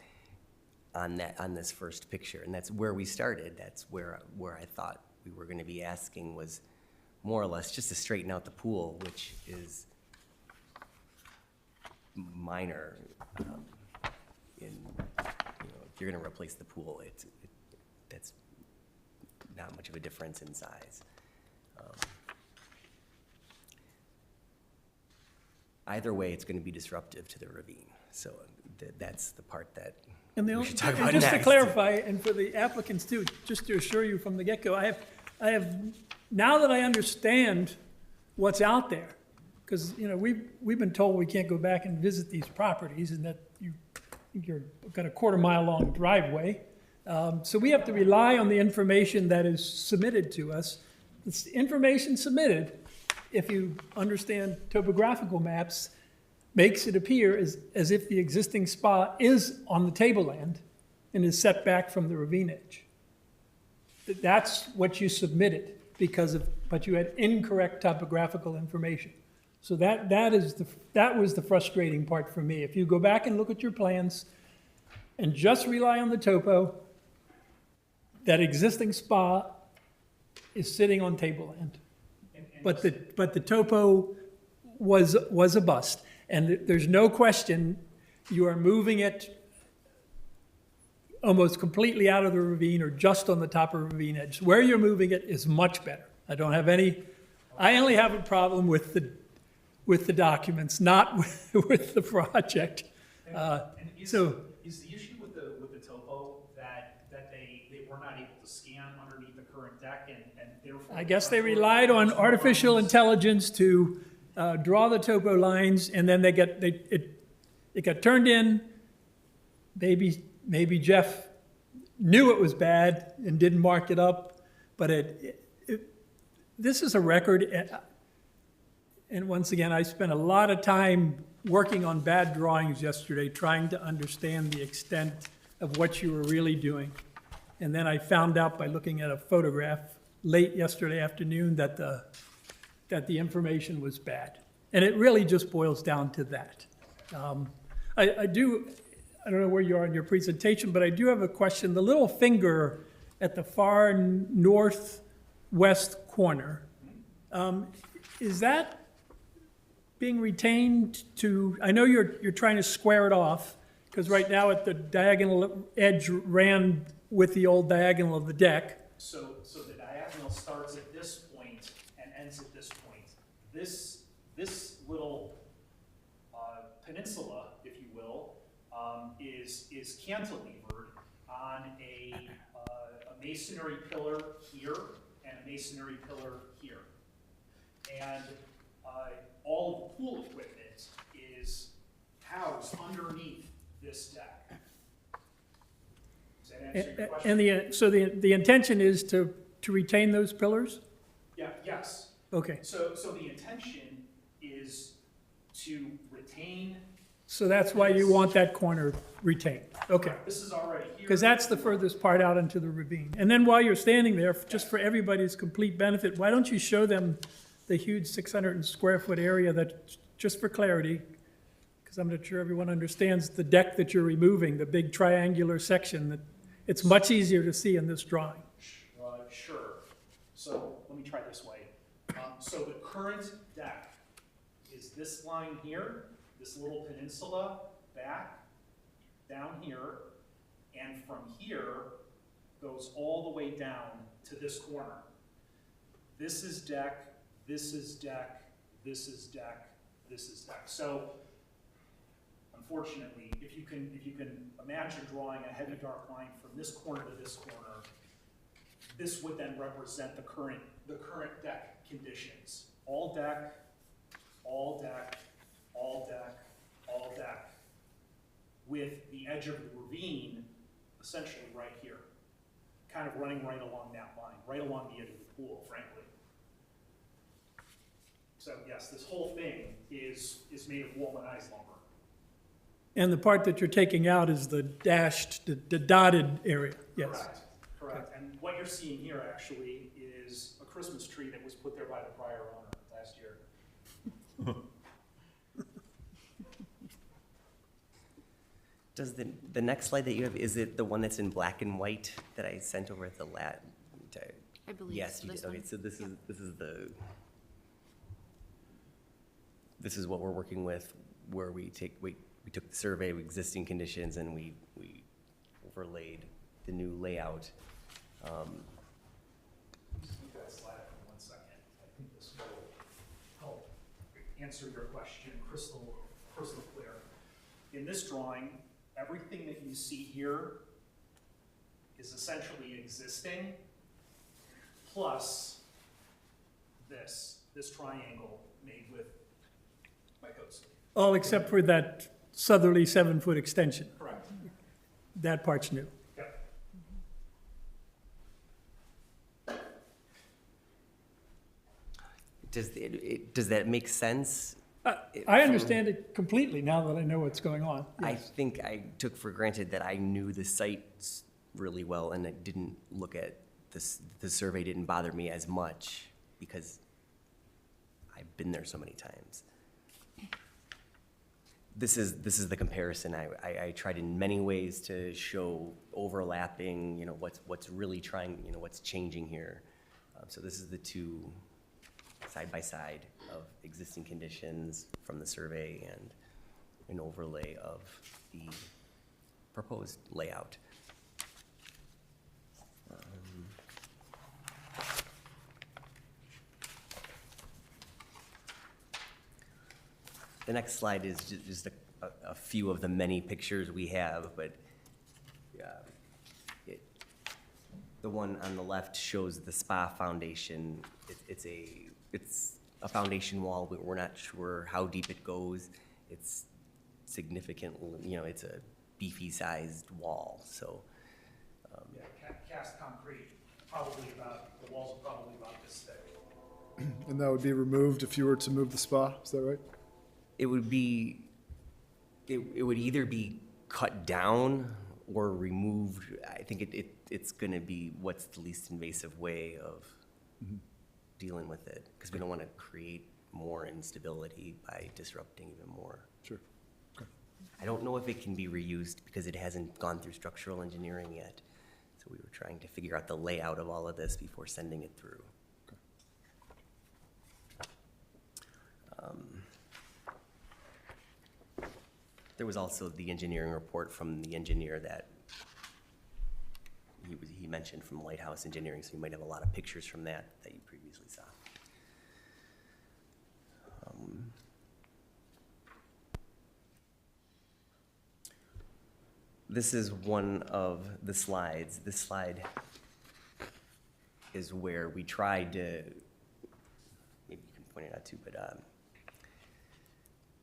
on this first picture. And that's where we started. That's where I thought we were going to be asking, was more or less just to straighten out the pool, which is minor. If you're going to replace the pool, that's not much of a difference in size. Either way, it's going to be disruptive to the ravine. So that's the part that And we should talk about just next. to clarify, and for the applicants too, just to assure you from the get-go, I have, now that I understand what's out there, because, we've been told we can't go back and visit these properties, and that you're got a quarter-mile long driveway. So we have to rely on the information that is submitted to us. It's information submitted, if you understand topographical maps, makes it appear as if the existing spa is on the tableland and is set back from the ravine edge. That's what you submitted but you had incorrect topographical information. So that was the frustrating part for me. If you go back and look at your plans and just rely on the topo, that existing spa is sitting on tableland. But the topo was a bust. And there's no question you are moving it almost completely out of the ravine or just on the top of the ravine edge. Where you're moving it is much better. I only have a problem with the documents, not with the project. Is the issue with the topo that they were not able to scan underneath the current deck and therefore? I guess they relied on artificial intelligence to draw the topo lines, and then it got turned in. Maybe Jeff knew it was bad and didn't mark it up, but this is a record. And once again, I spent a lot of time working on bad drawings yesterday, trying to understand the extent of what you were really doing. And then I found out by looking at a photograph late yesterday afternoon that the information was bad. And it really just boils down to that. I don't know where you are in your presentation, but I do have a question. The little finger at the far north west corner, is that being retained to, I know you're trying to square it off, because right now at the diagonal edge ran with the old diagonal of the deck. So the diagonal starts at this point and ends at this point. This little peninsula, if you will, is cantilevered on a masonry pillar here and a masonry pillar here. And all of the pool equipment is housed underneath this deck. Does that answer your question? So the intention is to retain those pillars? Yeah, yes. Okay, So the intention is to retain. so that's why you want that corner retained, okay. This is already here. Because that's the furthest part out into the ravine. And then while you're standing there, just for everybody's complete benefit, why don't you show them the huge 600 square foot area that, just for clarity, because I'm not sure everyone understands the deck that you're removing, the big triangular section, that it's much easier to see in this drawing. Sure. So let me try this way. So the current deck is this line here, this little peninsula, back, down here, and from here goes all the way down to this corner. This is deck, this is deck, this is deck, this is deck. So unfortunately, if you can imagine drawing a heavy dark line from this corner to this corner, this would then represent the current deck conditions. All deck, all deck, all deck, all deck, with the edge of the ravine essentially right here, kind of running right along that line, right along the edge of the pool, frankly. So yes, this whole thing is made of womanized lumber. And the part that you're taking out is the dashed, the dotted area, yes. Correct. And what you're seeing here actually is a Christmas tree that was put there by the prior owner last year. Does the next slide that you have, is it the one that's in black and white that I sent over at the I believe Yes, so, you this did. Okay, one. so this is what we're working with, where we took the survey of existing conditions and we overlaid the new layout. Just leave that slide up for 1 second. I think this will help answer your question crystal clear. In this drawing, everything that you see here is essentially existing, plus this triangle made with my coat sleeve. All except for that southerly 7-foot extension. Correct. That part's new. Yep. Does that make sense? I understand it completely now that I know what's going on. I Yes. think I took for granted that I knew the site really well and I didn't look at this, the survey didn't bother me as much because I've been there so many times. This is the comparison. I tried in many ways to show overlapping, what's really trying, what's changing here. So this is the two side by side of existing conditions from the survey and an overlay of the proposed layout. The next slide is just a few of the many pictures we have, but the one on the left shows the spa foundation. It's a foundation wall, but we're not sure how deep it goes. It's significant, it's a beefy sized wall, so. Cast concrete, the walls are probably about this thick. And that would be removed if you were to move the spa, is that right? It would either be cut down or removed. I think it's gonna be what's the least invasive way of dealing with it, because we don't want to create more instability by disrupting even more. Sure. Okay. I don't know if it can be reused because it hasn't gone through structural engineering yet. So we were trying to figure out the layout of all of this before sending it through. There was also the engineering report from the engineer that he mentioned from Lighthouse Engineering, so you might have a lot of pictures from that you previously saw. This is one of the slides. This slide is where we tried to, maybe you can point it out too, but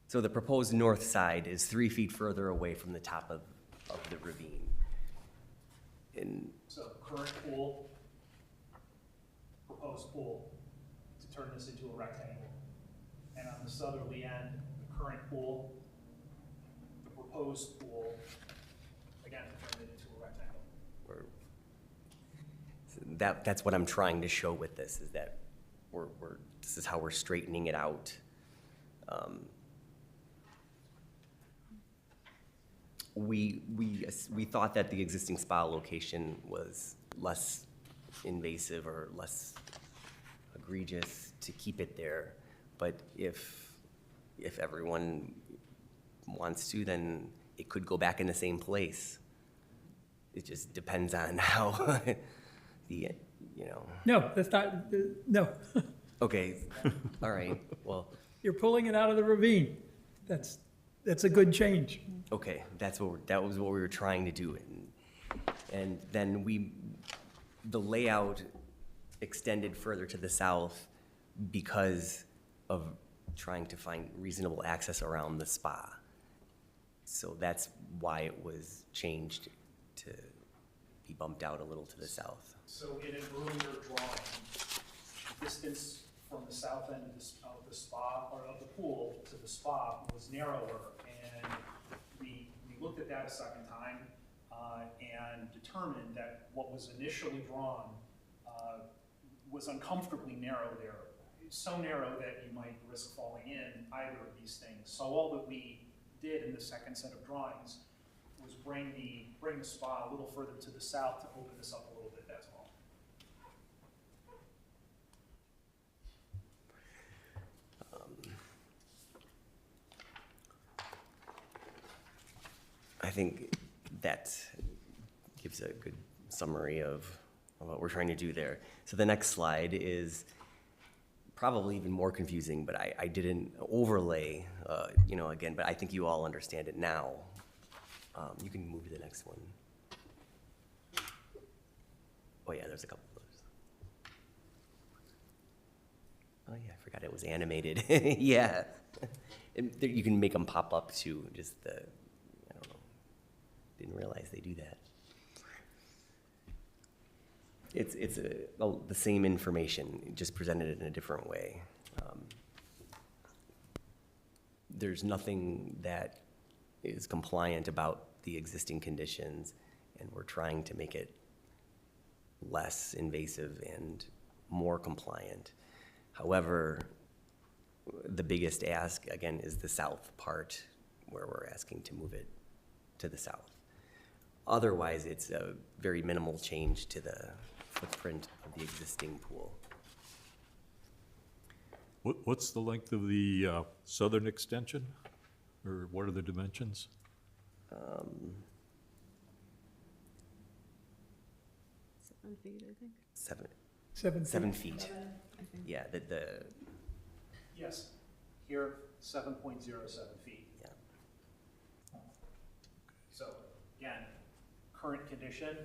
so the proposed north side is 3 feet further away from the top of the ravine. So current pool, proposed pool, to turn this into a rectangle. And on the southerly end, the current pool, the proposed pool, again, to turn it into a rectangle. That's what I'm trying to show with this, is that this is how we're straightening it out. We thought that the existing spa location was less invasive or less egregious to keep it there, but if everyone wants to, then it could go back in the same place. It just depends on how No, that's not, no. Okay, all right, well, You're pulling it out of the ravine. That's a good change. okay, that was what we were trying to do. And then the layout extended further to the south because of trying to find reasonable access around the spa. So that's why it was changed to be bumped out a little to the south. So in an earlier drawing, distance from the south end of the spa, or of the pool to the spa was narrower, and we looked at that a second time and determined that what was initially drawn was uncomfortably narrow there. So narrow that you might risk falling in either of these things. So all that we did in the second set of drawings was bring the spa a little further to the south to open this up a little bit, that's all. I think that gives a good summary of what we're trying to do there. So the next slide is probably even more confusing, but I didn't overlay, again, but I think you all understand it now. You can move to the next one. Oh yeah, there's a couple of those. Oh yeah, I forgot it was animated. Yeah. You can make them pop up too, just I don't know. Didn't realize they do that. It's the same information, just presented in a different way. There's nothing that is compliant about the existing conditions, and we're trying to make it less invasive and more compliant. However, the biggest ask, again, is the south part, where we're asking to move it to the south. Otherwise, it's a very minimal change to the footprint of the existing pool. What's the length of the southern extension? Or what are the dimensions? 7 feet, I think. 7 feet. Yeah, Yes, here, 7.07 feet. Yeah. So, again, current condition,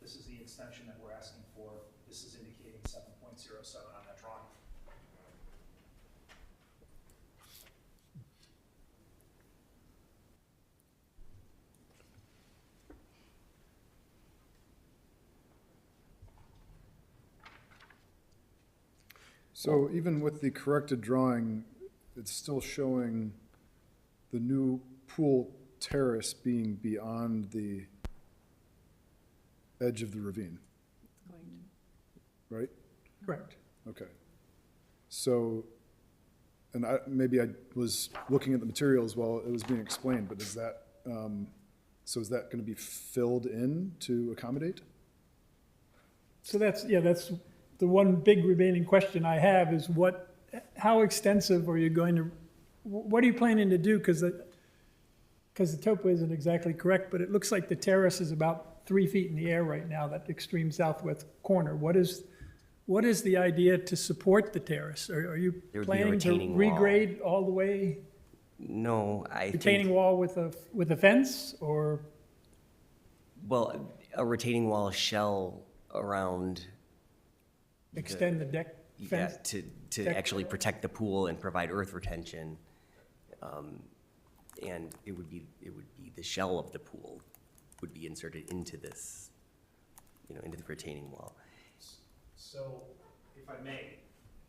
this is the extension that we're asking for. This is indicating 7.07 on that drawing. So even with the corrected drawing, it's still showing the new pool terrace being beyond the edge of the ravine, right? Correct. Okay. So, and maybe I was looking at the materials while it was being explained, but is that, so is that going to be filled in to accommodate? So that's the one big remaining question I have is what how extensive are you going to, what are you planning to do? Because the topo isn't exactly correct, but it looks like the terrace is about 3 feet in the air right now, that extreme southwest corner. What is the idea to support the terrace? Are you There would be a planning to retaining wall. regrade all the way? No, I Retaining think, wall with a fence, or? well, a retaining wall shell around. Extend the deck Yeah, fence? to deck- actually protect the pool and provide earth retention. And it would be the shell of the pool would be inserted into this, into the retaining wall. So, if I may,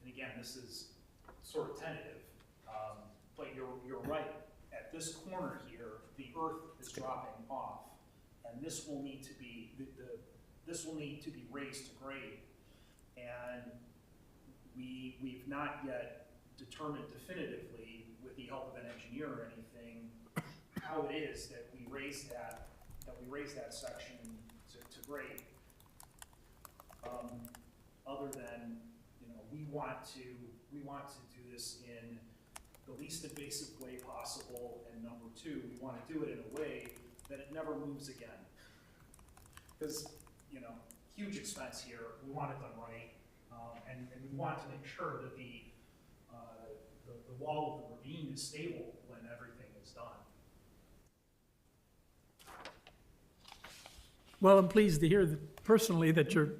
and again, this is sort of tentative, but you're right. At this corner here, the earth is dropping off, and this will need to be, this will need to be raised to grade. And we've not yet determined definitively, with the help of an engineer or anything, how it is that we raise that section to grade. Other than, we want to do this in the least invasive way possible, and number two, we want to do it in a way that it never moves again. Because, huge expense here, we want it done right, and we want to make sure that the wall of the ravine is stable when everything is done. Well, I'm pleased to hear that personally that you're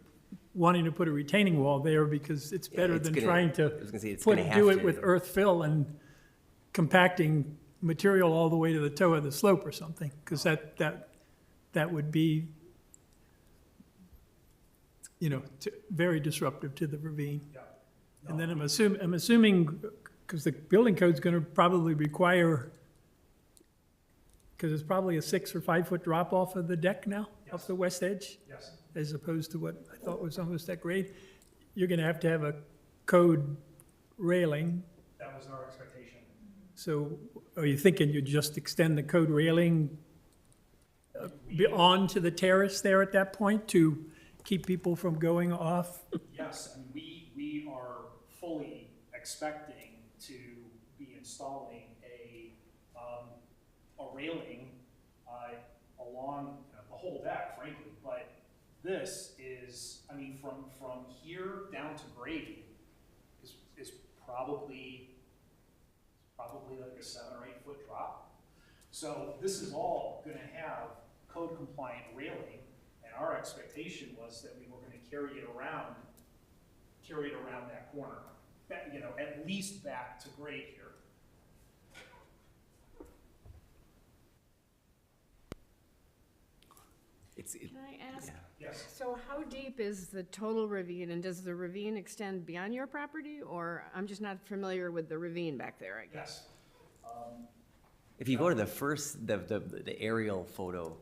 wanting to put a retaining wall there, because it's better it's than gonna- trying I to was gonna say, it's gonna do have it to. with earth fill and compacting material all the way to the toe of the slope or something, because that would be, very disruptive to the ravine. Yeah. And then I'm assuming, because the building code's gonna probably require, because it's probably a 6 or 5 foot drop off of the deck now, off the west edge, Yes. as opposed to what I thought was almost that grade. You're gonna have to have a code railing. That was our expectation. So are you thinking you'd just extend the code railing onto the terrace there at that point to keep people from going off? Yes, and we are fully expecting to be installing a railing along the whole deck, frankly. But this is, from here down to grade is probably like a 7 or 8 foot drop. So this is all going to have code compliant railing, and our expectation was that we were going to carry it around that corner, at least back to grade here. Can I ask? Yes. So how deep is the total ravine, and does the ravine extend beyond your property, or I'm just not familiar with the ravine back there, I guess? Yes. If you go to the first, the aerial photo,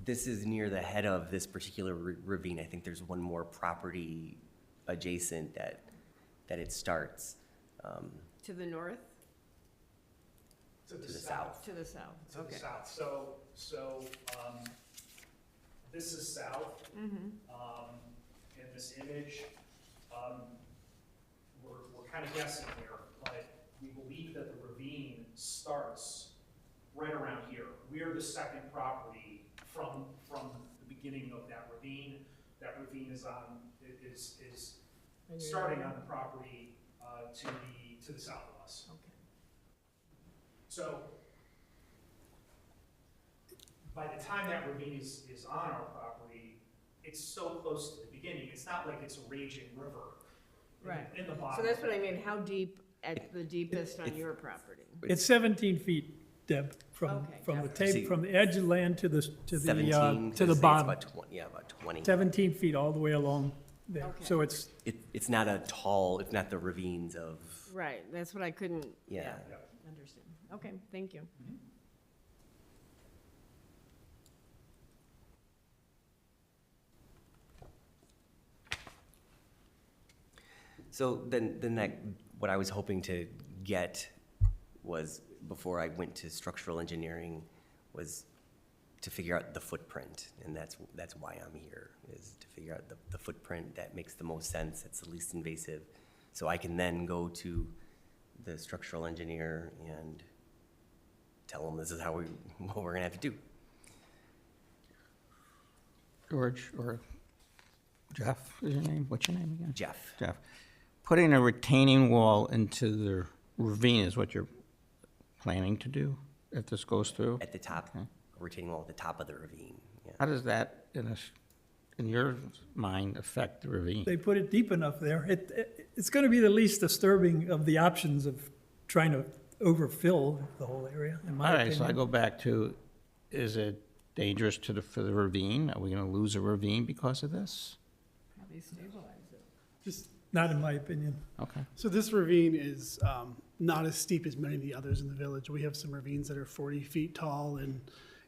this is near the head of this particular ravine. I think there's one more property adjacent that it starts. To the north? To the south. To the south, To okay. the south. So this is south. In this image, we're kind of guessing here, but we believe that the ravine starts right around here. We're the second property from the beginning of that ravine. That ravine is starting on the property to the south of us. Okay. So by the time that ravine is on our property, it's so close to the beginning. It's not like it's a raging river Right. in the bottom. So that's what I mean, how deep at the deepest on your property? It's 17 feet, Deb, from Okay, the See- table, from the edge of land to the 17, to the say bottom. It's about 20. 17 feet all the way along there. Okay. So it's, It's not it's not the ravines of, Right, that's what I couldn't, yeah. understand. Okay, thank you. So then what I was hoping to get was, before I went to structural engineering, was to figure out the footprint. And that's why I'm here, is to figure out the footprint that makes the most sense, that's the least invasive, So I can then go to the structural engineer and tell them this is what we're gonna have to do. George, or Jeff is your name? What's your name again? Jeff. Jeff. Putting a retaining wall into the ravine is what you're planning to do if this goes through? At the top, a retaining wall at the top of the ravine, yeah. How does that, in your mind, affect the ravine? They put it deep enough there. It's going to be the least disturbing of the options of trying to overfill the whole area, in my All opinion. right, so I go back to, is it dangerous for the ravine? Are we gonna lose a ravine because of this? Probably stabilize it. Just, Not in my opinion. Okay. so this ravine is not as steep as many of the others in the village. We have some ravines that are 40 feet tall, and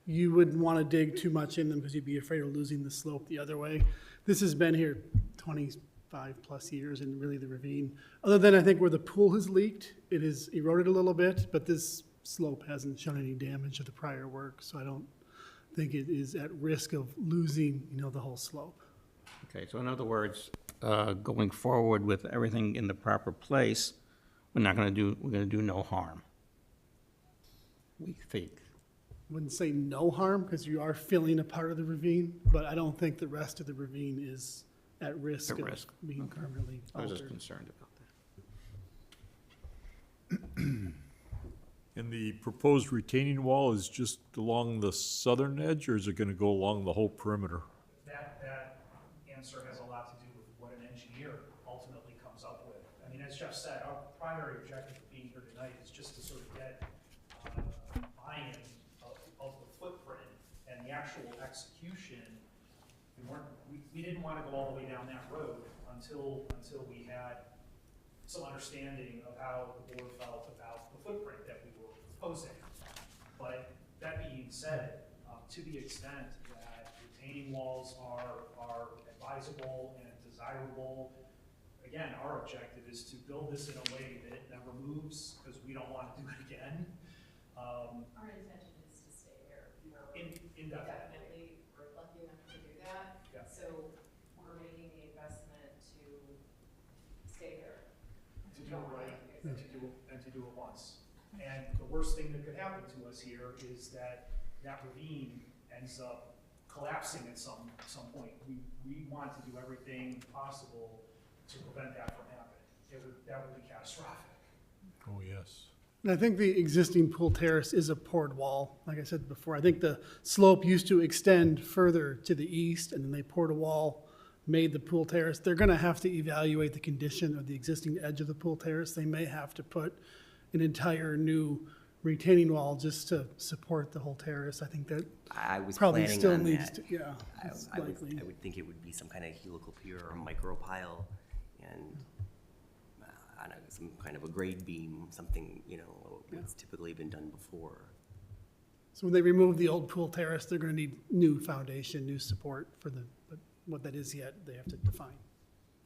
you wouldn't want to dig too much in them because you'd be afraid of losing the slope the other way. This has been here 25 plus years, and really the ravine, other than I think where the pool has leaked, it has eroded a little bit, but this slope hasn't shown any damage of the prior work, so I don't think it is at risk of losing, the whole slope. Okay, so in other words, going forward with everything in the proper place, we're gonna do no harm. We think. Wouldn't say no harm, because you are filling a part of the ravine, but I don't think the rest of the ravine is at risk At of risk. being permanently I was just altered. concerned about that. And the proposed retaining wall is just along the southern edge, or is it gonna go along the whole perimeter? That answer has a lot to do with what an engineer ultimately comes up with. I mean, as Jeff said, our primary objective of being here tonight is just to sort of get buy-in of the footprint and the actual execution. We didn't want to go all the way down that road until we had some understanding of how the board felt about the footprint that we were proposing. But that being said, to the extent that retaining walls are advisable and desirable, again, our objective is to build this in a way that it never moves, because we don't want to do it again. Our intention is to stay here. Indefinitely. Definitely, we're lucky enough to do that. Yeah. So we're making the investment to stay here. To do it right and to do it once. And the worst thing that could happen to us here is that ravine ends up collapsing at some point. We want to do everything possible to prevent that from happening. That would be catastrophic. Oh, yes. And I think the existing pool terrace is a poured wall. Like I said before, I think the slope used to extend further to the east, and then they poured a wall, made the pool terrace. They're gonna have to evaluate the condition of the existing edge of the pool terrace. They may have to put an entire new retaining wall just to support the whole terrace. I think that I was probably planning still on needs that. to, yeah, I it's I would, likely. I would think it would be some kind of helical pier or micro pile, and I don't know, some kind of a grade beam, something, what's typically been done before. So when they remove the old pool terrace, they're gonna need new foundation, new support for but what that is yet, they have to define.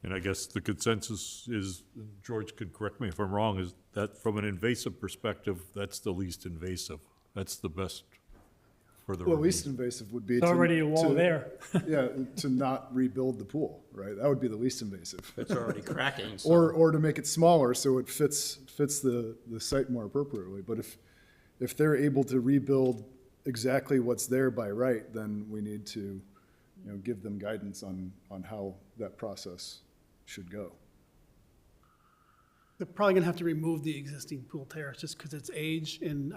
And I guess the consensus is, George could correct me if I'm wrong, is that from an invasive perspective, that's the least invasive. That's the best for the Well, ravine. least invasive would be It's already a wall there. Yeah, to not rebuild the pool, right? That would be the least invasive. It's already cracking, so. Or to make it smaller so it fits the site more appropriately. But if they're able to rebuild exactly what's there by right, then we need to, give them guidance on how that process should go. They're probably gonna have to remove the existing pool terrace just because it's age, and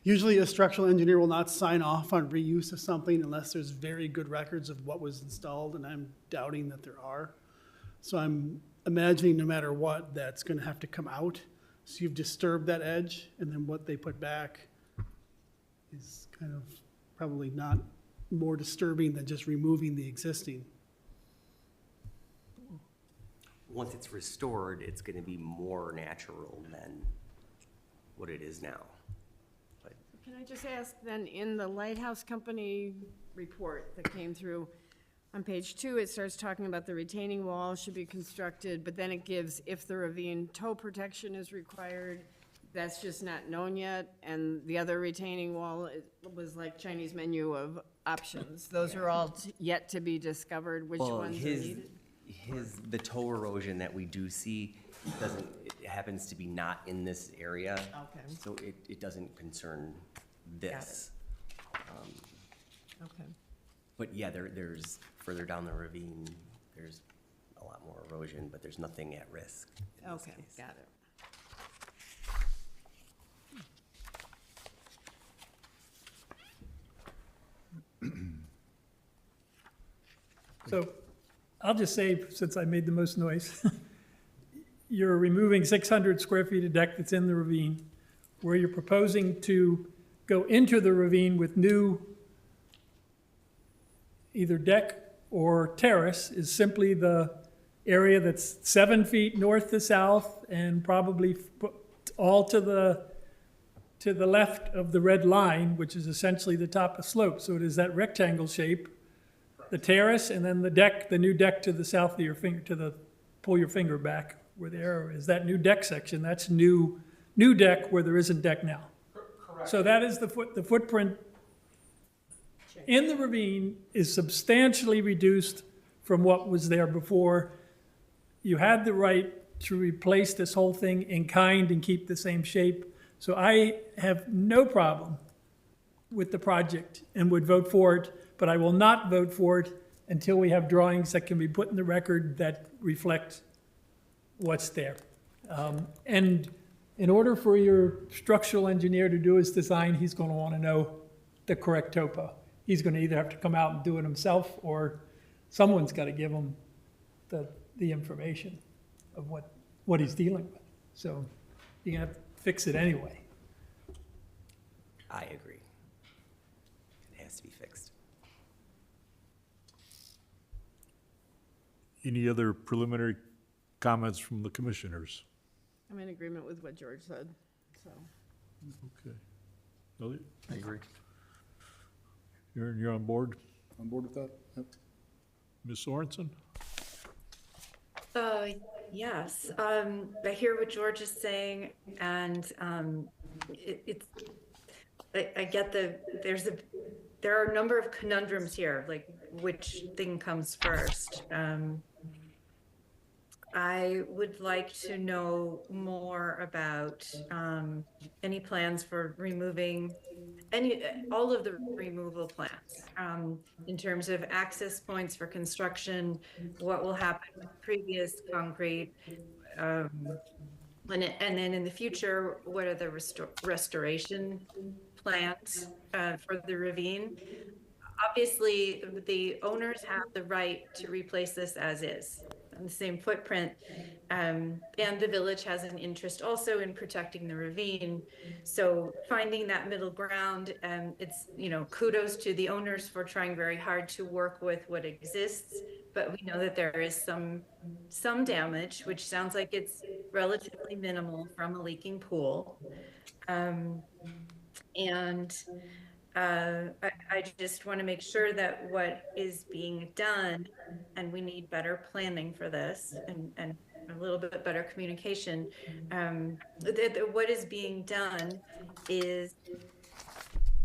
usually a structural engineer will not sign off on reuse of something unless there's very good records of what was installed, and I'm doubting that there are. So I'm imagining no matter what, that's gonna have to come out. So you've disturbed that edge, and then what they put back is kind of probably not more disturbing than just removing the existing. Once it's restored, it's gonna be more natural than what it is now. But Can I just ask then, in the Lighthouse Company report that came through, on page 2, it starts talking about the retaining wall should be constructed, but then it gives if the ravine toe protection is required. That's just not known yet, and the other retaining wall was like Chinese menu of options. Those are all yet to be discovered, which Well, ones are needed? The toe erosion that we do see it happens to be not in this area. Okay. So it doesn't concern this. Okay. But yeah, there's further down the ravine, there's a lot more erosion, but there's nothing at risk in this Okay, case. got it. So I'll just say, since I made the most noise, you're removing 600 square feet of deck that's in the ravine, where you're proposing to go into the ravine with new either deck or terrace is simply the area that's 7 feet north to south and probably all to the left of the red line, which is essentially the top of slope. So it is that rectangle shape, the terrace, and then the deck, the new deck to the south of your finger, pull your finger back where the arrow is. That new deck section, that's new deck where there isn't deck now. Correct. So that is the footprint in the ravine is substantially reduced from what was there before. You had the right to replace this whole thing in kind and keep the same shape. So I have no problem with the project and would vote for it, but I will not vote for it until we have drawings that can be put in the record that reflect what's there. And in order for your structural engineer to do his design, he's going to want to know the correct topo. He's going to either have to come out and do it himself, or someone's got to give him the information of what he's dealing with. So you're going to have to fix it anyway. I agree. It has to be fixed. Any other preliminary comments from the commissioners? I'm in agreement with what George said, so. Okay. Elliot, I agree. you're on board? On board with that? Yep. Ms. Sorensen? Yes, I hear what George is saying, and I get there are a number of conundrums here, like which thing comes first. I would like to know more about any plans for removing all of the removal plans in terms of access points for construction, what will happen with previous concrete, and then in the future, what are the restoration plans for the ravine? Obviously, the owners have the right to replace this as is, on the same footprint, and the village has an interest also in protecting the ravine. So finding that middle ground, it's, kudos to the owners for trying very hard to work with what exists, but we know that there is some damage, which sounds like it's relatively minimal from a leaking pool. I just want to make sure that what is being done, and we need better planning for this and a little bit better communication, what is being done is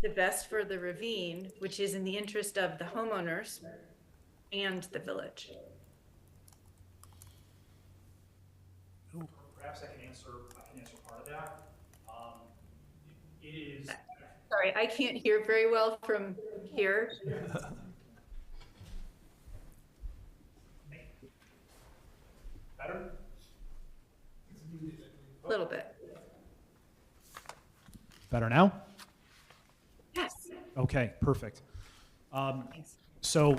the best for the ravine, which is in the interest of the homeowners and the village. Perhaps I can answer part of that. It is. Sorry, I can't hear very well from here. Better? A little bit. Better now? Yes. Okay, perfect. So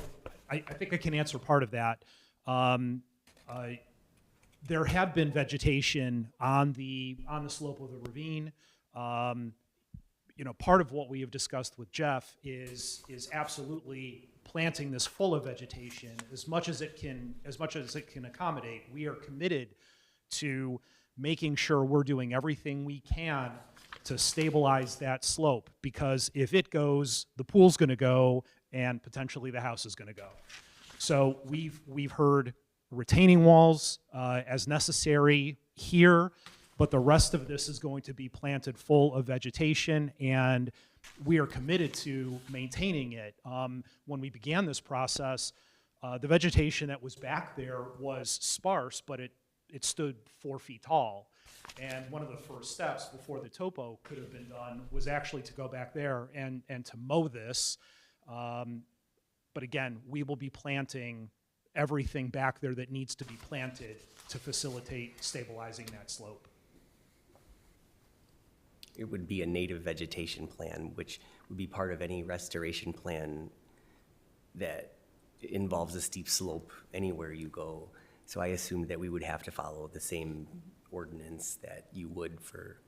I think I can answer part of that. There had been vegetation on the slope of the ravine. Part of what we have discussed with Jeff is absolutely planting this full of vegetation as much as it can accommodate. We are committed to making sure we're doing everything we can to stabilize that slope, because if it goes, the pool's going to go, and potentially the house is going to go. So we've heard retaining walls as necessary here, but the rest of this is going to be planted full of vegetation, and we are committed to maintaining it. When we began this process, The vegetation that was back there was sparse, but it stood 4 feet tall. And one of the first steps before the topo could have been done was actually to go back there and to mow this. But again, we will be planting everything back there that needs to be planted to facilitate stabilizing that slope. It would be a native vegetation plan, which would be part of any restoration plan that involves a steep slope anywhere you go. So I assumed that we would have to follow the same ordinance that you would for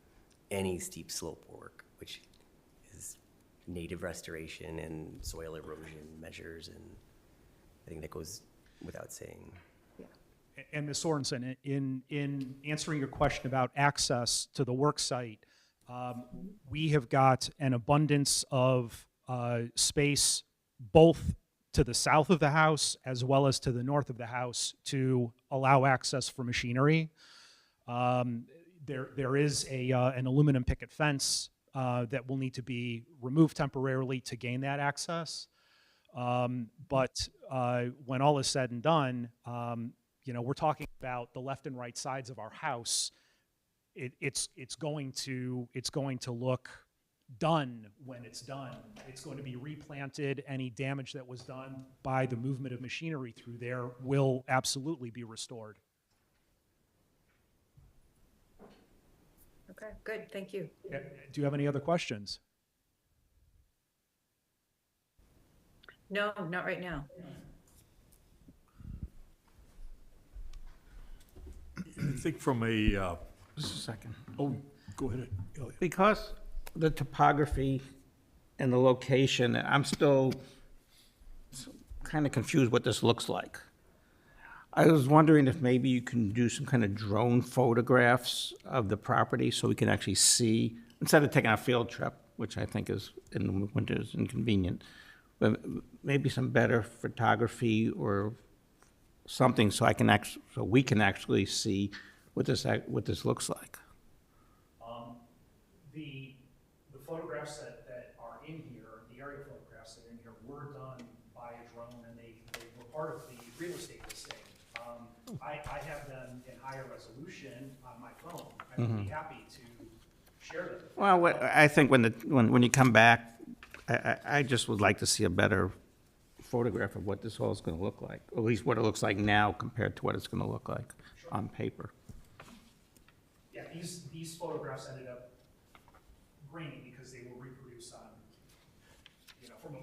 any steep slope work, which is native restoration and soil erosion measures, and I think that goes without saying. And Ms. Sorensen, in answering your question about access to the work site, we have got an abundance of space both to the south of the house as well as to the north of the house to allow access for machinery. There is an aluminum picket fence that will need to be removed temporarily to gain that access. But when all is said and done, we're talking about the left and right sides of our house. It's going to look done when it's done. It's going to be replanted. Any damage that was done by the movement of machinery through there will absolutely be restored. Okay, good, thank you. Do you have any other questions? No, not right now. I think from a, Just a second. oh, go ahead, Elliot. Because the topography and the location, I'm still kind of confused what this looks like. I was wondering if maybe you can do some kind of drone photographs of the property so we can actually see, instead of taking a field trip, which I think is in the winter is inconvenient, but maybe some better photography or something so so we can actually see what this looks like. The photographs that are in here, the aerial photographs that are in here, were done by a drone, and they were part of the real estate listing. I have them in higher resolution on my phone. I would be happy to share them. Well, I think when you come back, I just would like to see a better photograph of what this all is going to look like, or at least what it looks like now compared to what it's going to look like on paper. Yeah, these photographs ended up grainy because they were reproduced on,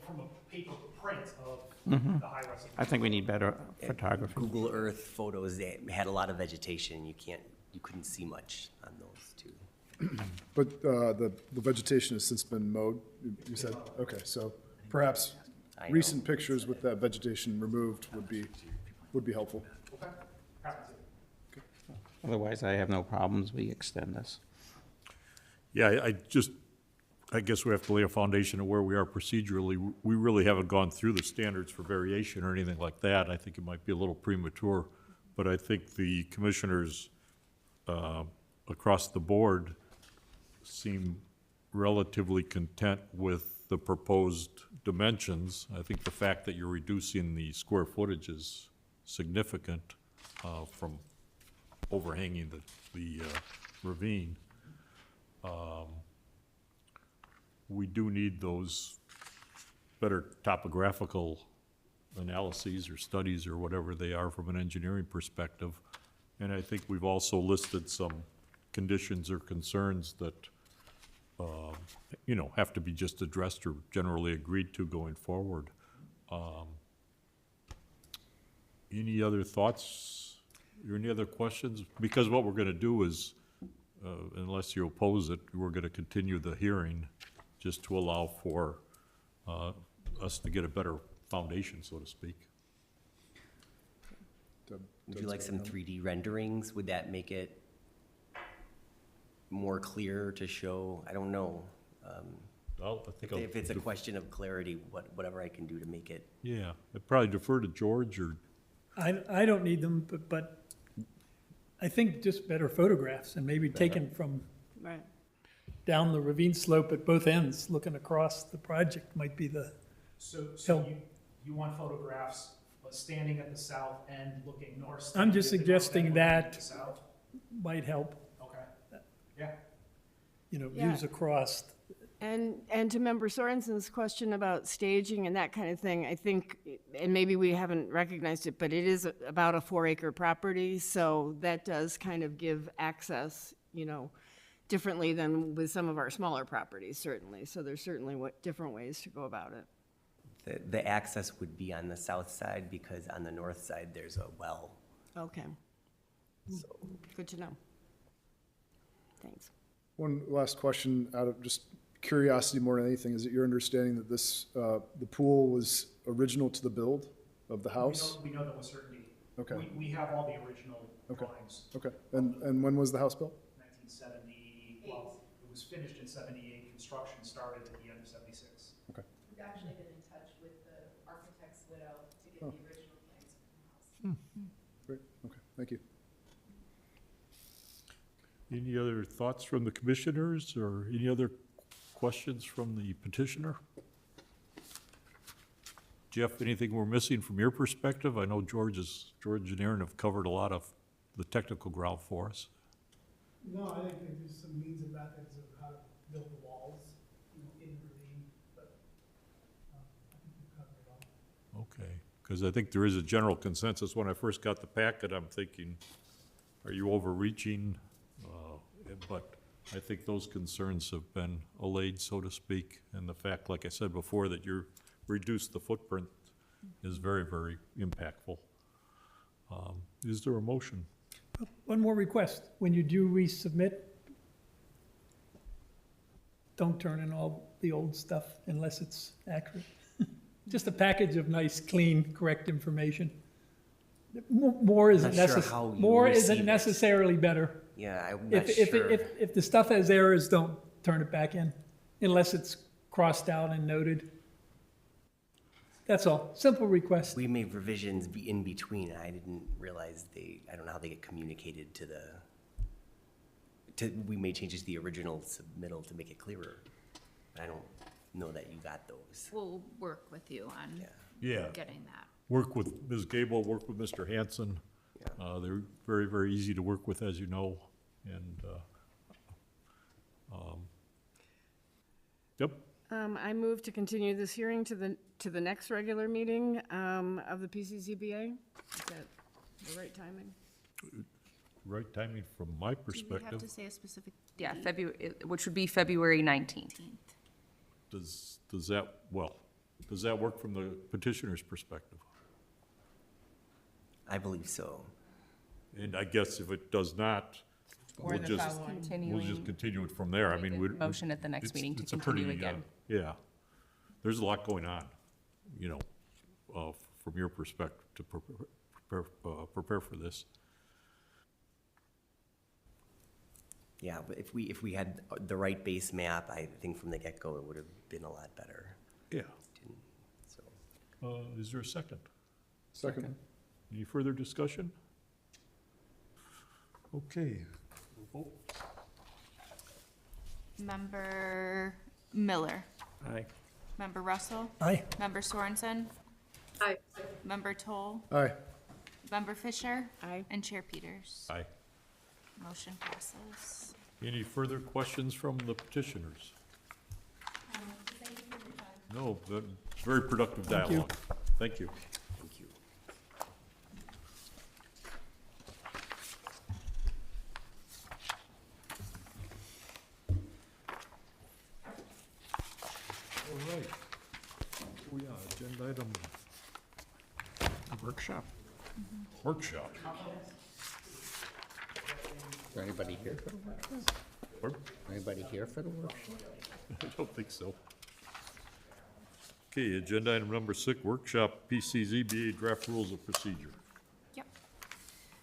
from a paper print of the high resolution. I think we need better photography. Google Earth photos, they had a lot of vegetation. You couldn't see much on those too. But the vegetation has since been mowed, you said? Okay, so perhaps I know. recent pictures with that vegetation removed would be helpful. Okay, happy to. Otherwise, I have no problems. We extend this. Yeah, I guess we have to lay a foundation of where we are procedurally. We really haven't gone through the standards for variation or anything like that. I think it might be a little premature, but I think the commissioners across the board seem relatively content with the proposed dimensions. I think the fact that you're reducing the square footage is significant from overhanging the ravine. We do need those better topographical analyses or studies or whatever they are from an engineering perspective. And I think we've also listed some conditions or concerns that, have to be just addressed or generally agreed to going forward. Any other thoughts or any other questions? Because what we're going to do is, unless you oppose it, we're going to continue the hearing just to allow for us to get a better foundation, so to speak. Would you like some 3D renderings? Would that make it more clear to show? I don't know. Well, I think If it's a question of clarity, whatever I can do to make it. Yeah, I'd probably defer to George or, I don't need them, but I think just better photographs and maybe taken from Right. down the ravine slope at both ends, looking across the project might be the So Help. you want photographs standing at the south end looking north. I'm just standing at the north suggesting end looking that- to the south. Might help, Okay, yeah. views across. And to Member Sorensen's question about staging and that kind of thing, I think, and maybe we haven't recognized it, but it is about a 4-acre property, so that does kind of give access, differently than with some of our smaller properties, certainly. So there's certainly different ways to go about it. The access would be on the south side because on the north side, there's a well. Okay. Good to know. Thanks. One last question out of just curiosity more than anything. Is it your understanding that this, the pool was original to the build of the house? We know that with certainty. Okay. We have all the original Okay. drawings. Okay. And when was the house built? 1970, well, it was finished in 78, construction started at the end of 76. Okay. We've actually been in touch with the architect's widow to get Oh. the original plans for the house. Great. Okay. Thank you. Any other thoughts from the commissioners or any other questions from the petitioner? Jeff, anything we're missing from your perspective? I know George and Aaron have covered a lot of the technical ground for us. No, I think there's some means and methods of how to build the walls, in ravine, but, I think we've covered it all. Okay, because I think there is a general consensus. When I first got the packet, I'm thinking, are you overreaching? But I think those concerns have been allayed, so to speak, and the fact, like I said before, that you're reduced the footprint is very, very impactful. Is there a motion? One more request, when you do resubmit, don't turn in all the old stuff unless it's accurate. Just a package of nice, clean, correct information. More isn't Not sure how you more receive isn't it. necessarily better. Yeah, I'm not If sure. the stuff has errors, don't turn it back in unless it's crossed out and noted. That's all, simple request. We made revisions in between, and I didn't realize I don't know how they get communicated we made changes to the original submittal to make it clearer. I don't know that you got those. We'll work with you on Yeah. getting that. Work with Ms. Gable, work with Mr. Hanson. They're very, very easy to work with, as you know, and, yep. I move to continue this hearing to the next regular meeting of the PCZBA. Is that the right timing? Right timing from my Do we have perspective. to say a specific Yeah, date? February, which would be February 19th. Does that work from the petitioner's perspective? I believe so. And I guess if it does not, we'll just continue it from there. I mean, we. Motion at the next meeting to it's a continue pretty, again. Yeah. There's a lot going on, from your perspective to prepare for this. Yeah, but if we had the right base map, I think from the get-go, it would have been a lot better. Yeah. So, Is there a second? Second. Any further discussion? Okay. We'll vote. Member Miller. Aye. Member Russell. Aye. Member Sorensen. Aye. Member Toll. Aye. Member Fisher. Aye. And Chair Peters. Aye. Motion passes. Any further questions from the petitioners? No, but very productive Thank you. dialogue. Thank you. thank you. All right. We are agenda item. Workshop. Workshop. Is there anybody here for the workshop? Pardon? Anybody here for the workshop? I don't think so. Okay, agenda item number 6, workshop PCZBA draft rules of procedure. Yep.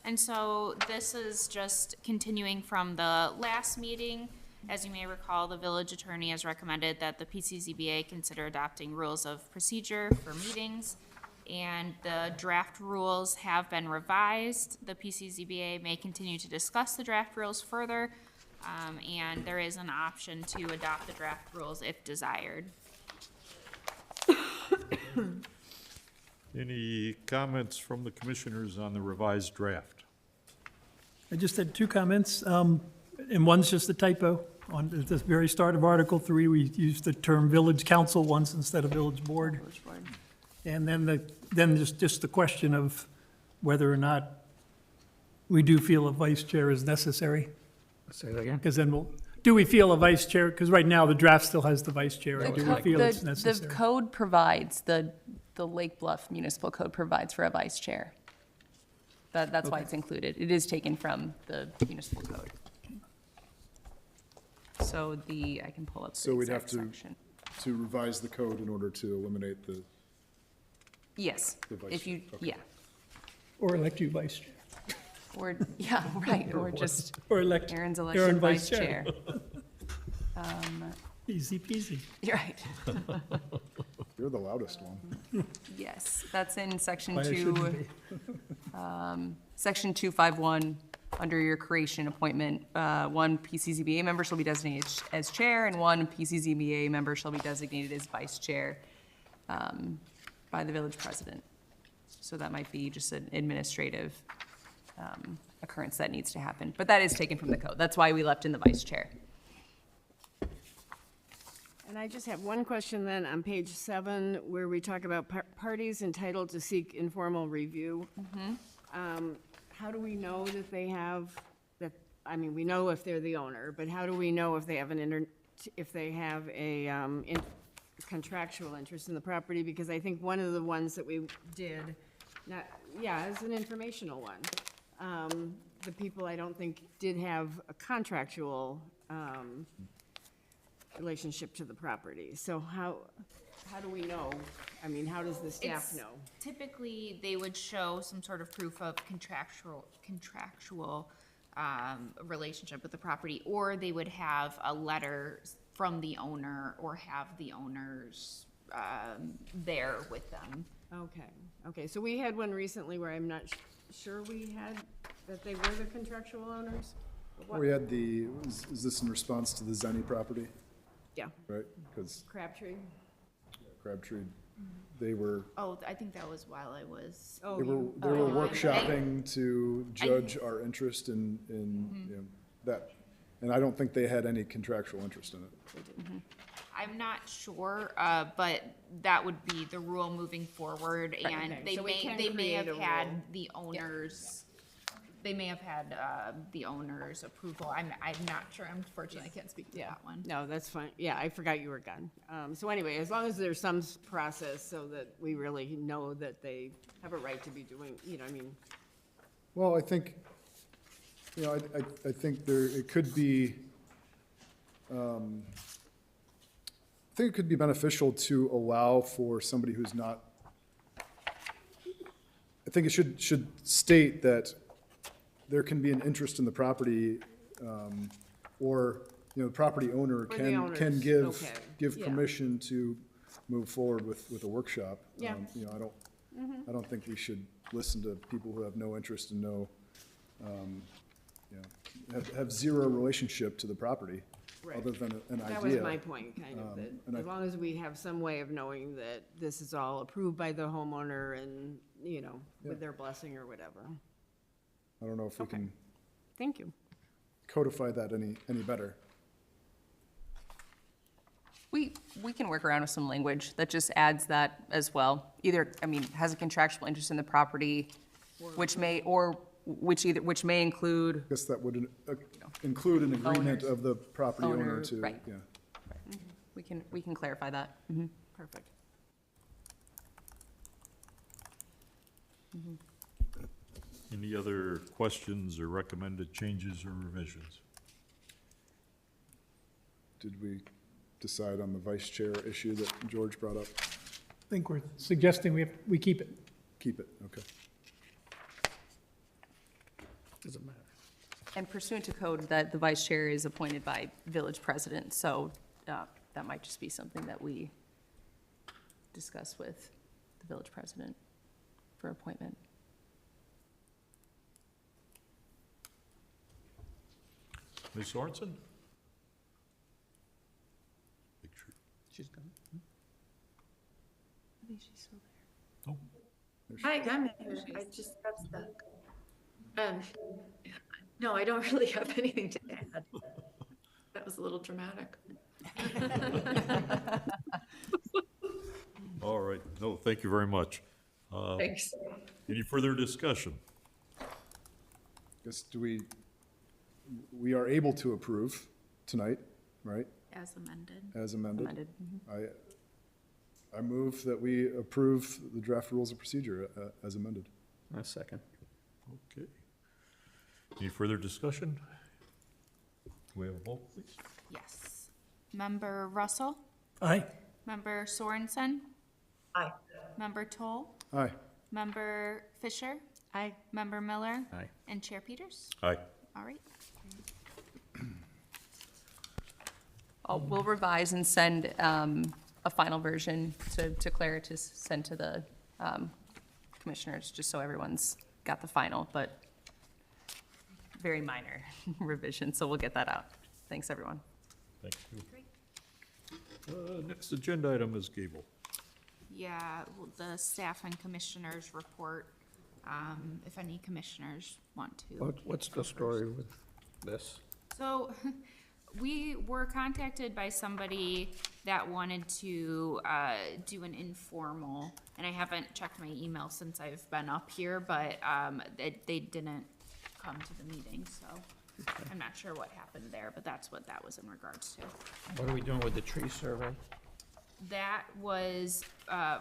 And so this is just continuing from the last meeting. As you may recall, the village attorney has recommended that the PCZBA consider adopting rules of procedure for meetings. And the draft rules have been revised. The PCZBA may continue to discuss the draft rules further. And there is an option to adopt the draft rules if desired. Any comments from the commissioners on the revised draft? I just had two comments, and one's just a typo. On at the very start of Article 3, we used the term village council once instead of village board. And then just the question of whether or not we do feel a vice chair is necessary. Say that again? Because then do we feel a vice chair? Because right now, the draft still has the vice chair. Or do we feel it's The necessary? code provides, the Lake Bluff Municipal Code provides for a vice chair. That's why it's included. It is taken from the municipal code. So I can pull up So the we'd have exact section. to revise the code in order to eliminate the, Yes, the vice if you, chair, okay. yeah, Or elect you vice chair. or, yeah, right, or just Or elect Aaron's Aaron election vice vice chair. chair. Easy peasy. You're right. you're the loudest one. Yes, that's in section Why I shouldn't 2, be. section 251, under your creation appointment. One PCZBA member shall be designated as chair, and one PCZBA member shall be designated as vice chair by the village president. So that might be just an administrative occurrence that needs to happen. But that is taken from the code. That's why we left in the vice chair. And I just have one question then on page 7, where we talk about parties entitled to seek informal review. How do we know that they have, that, I mean, we know if they're the owner, but how do we know if they have a contractual interest in the property? Because I think one of the ones that we did, is an informational one. The people I don't think did have a contractual relationship to the property. So how do we know? I mean, how does the staff It's- know? Typically, they would show some sort of proof of contractual relationship with the property, or they would have a letter from the owner, or have the owners there with them. Okay, so we had one recently where I'm not sure we had, that they were the contractual owners? What- We had is this in response to the Zenny property, Yeah, right? Because Crabtree. Crabtree, they were, Oh, I think that was while I was. Oh, they were, you- they were I- workshopping to judge our interest in, you know, that. And I don't think they had any contractual interest in it. I'm not sure, but that would be the rule moving forward, and Okay, they so we may, can they may create have a had rule. the owners, they may have had, the owner's approval. I'm not sure, unfortunately, I can't speak to that one. No, that's fine. Yeah, I forgot you were gone. So anyway, as long as there's some process so that we really know that they have a right to be doing, you know, I mean, Well, I think, you know, I think it could be, I think it could be beneficial to allow for somebody who's not, I think it should state that there can be an interest in the property, or, you know, the property owner Or the can owners, give, okay, give yeah. permission to move forward with a workshop. Yeah. You know, I don't think we should listen to people who have no interest and no, you know, have zero relationship to the property, Right. other than an idea. that was my point, kind of, and that I- as long as we have some way of knowing that this is all approved by the homeowner and, you know, with their blessing or whatever. I don't know if we Okay. can Thank you. codify that any better. We can work around with some language that just adds that as well. Either, I mean, has a contractual interest in the property, which may include, I guess that would include an agreement Owners. of the property owner Owner, to, right. yeah. we can clarify that. Perfect. Any other questions or recommended changes or revisions? Did we decide on the vice chair issue that George brought up? I think we're suggesting we keep it. Keep it, okay. Doesn't matter. And pursuant to code, that the vice chair is appointed by village president, so that might just be something that we discuss with the village president for appointment. Ms. Sorensen? She's gone. I think she's still there. Oh, Hi, I'm here. I just got stuck. No, I don't really have anything to add. That was a little dramatic. All right, no, thank you very much. Thanks. Any further discussion? Guess we are able to approve tonight, right, As amended. as amended? Amended, I move that we approve the draft rules of procedure as amended. A second. Okay. Any further discussion? Can we have a vote, please? Yes. Member Russell? Aye. Member Sorensen? Aye. Member Toll? Aye. Member Fisher? Aye. Member Miller? Aye. And Chair Peters? Aye. All right. We'll revise and send a final version to Claire to send to the commissioners, just so everyone's got the final, but very minor revision, so we'll get that out. Thanks, everyone. Thank you. Next agenda item is Gable. Yeah, well, the staff and commissioners report, if any commissioners want to. What's the story with this? So, we were contacted by somebody that wanted to do an informal, and I haven't checked my email since I've been up here, but they didn't come to the meeting, so I'm not sure what happened there, but that's what that was in regards to. What are we doing with the tree survey? That was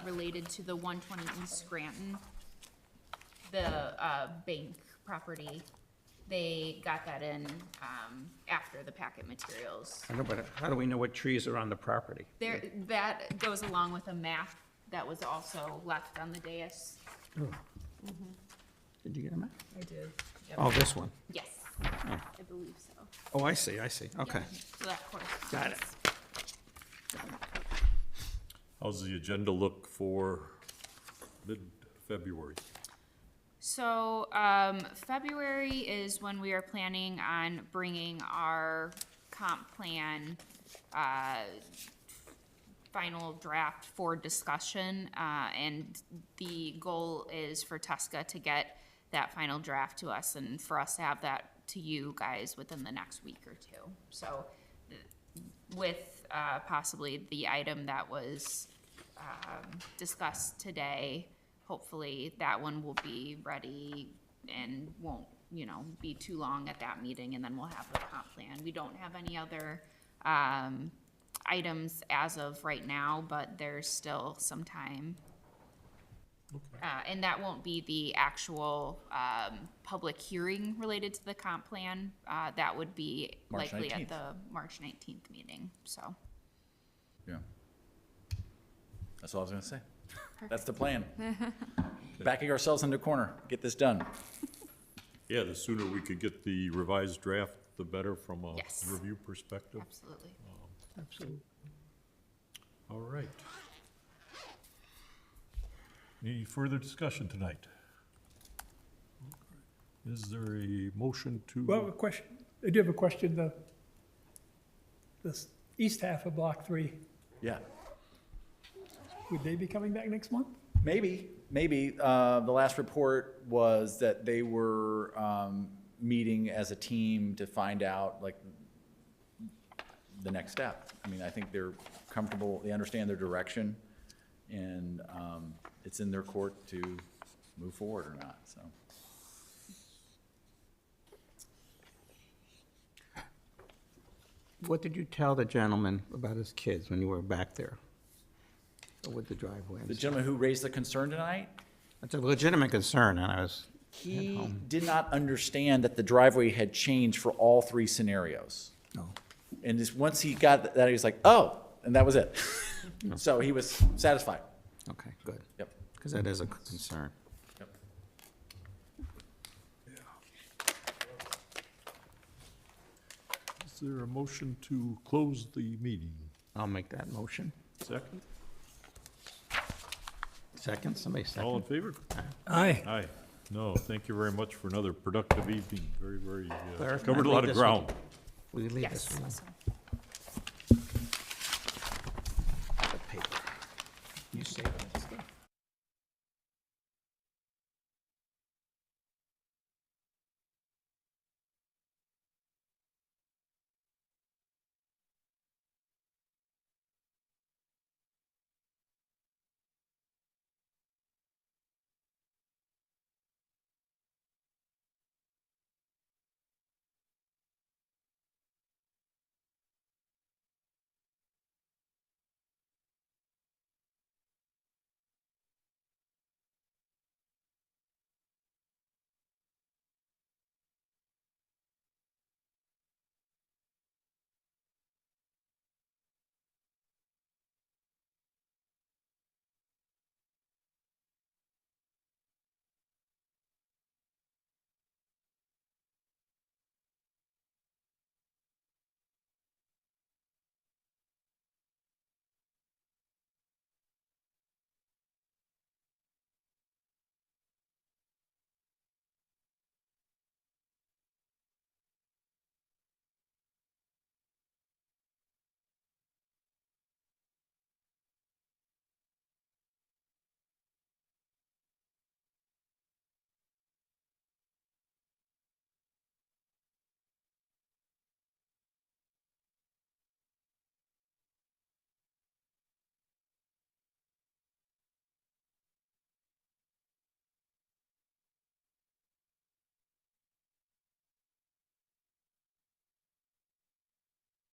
related to the 120 East Scranton, the bank property. They got that in after the packet materials. I know, but how do we know what trees are on the property? There, that goes along with a map that was also left on the dais. Did you get a map? I did. Oh, this one. Yes, I believe so. Oh, I see, okay. So that corresponds. Got it. How's the agenda look for mid-February? So, February is when we are planning on bringing our comp plan, final draft for discussion, and the goal is for Tuska to get that final draft to us and for us to have that to you guys within the next week or two. So, with, possibly the item that was, discussed today, hopefully that one will be ready and won't, be too long at that meeting, and then we'll have the comp plan. We don't have any other items as of right now, but there's still some time. And that won't be the actual public hearing related to the comp plan. That would be March likely 19th. at the March 19th meeting, so. Yeah. That's all I was gonna say. That's the plan. Backing ourselves into a corner, get this done. Yeah, the sooner we could get the revised draft, the better from a Yes. review perspective. Absolutely. Absolutely. All right. Any further discussion tonight? Is there a motion to? Well, a question, I do have a question, the east half of Block 3, Yeah. would they be coming back next month? Maybe. The last report was that they were meeting as a team to find out, like, the next step. I mean, I think they're comfortable, they understand their direction, and it's in their court to move forward or not, so. What did you tell the gentleman about his kids when you were back there? Or with the driveway? The gentleman who raised the concern tonight, It's a legitimate concern, and I was, he did not understand that the driveway had changed for all three scenarios. no. And just once he got that, he was like, oh, and that was it. So he was satisfied. Okay, good. Yep. Because that is a concern. Yep. Is there a motion to close the meeting? I'll make that motion. Second? Second, somebody All in second? favor? Aye. Aye. No, thank you very much for another productive evening. Very, Claire, can I covered a lot leave of this with ground. you? Will you leave Yes. this with me? awesome.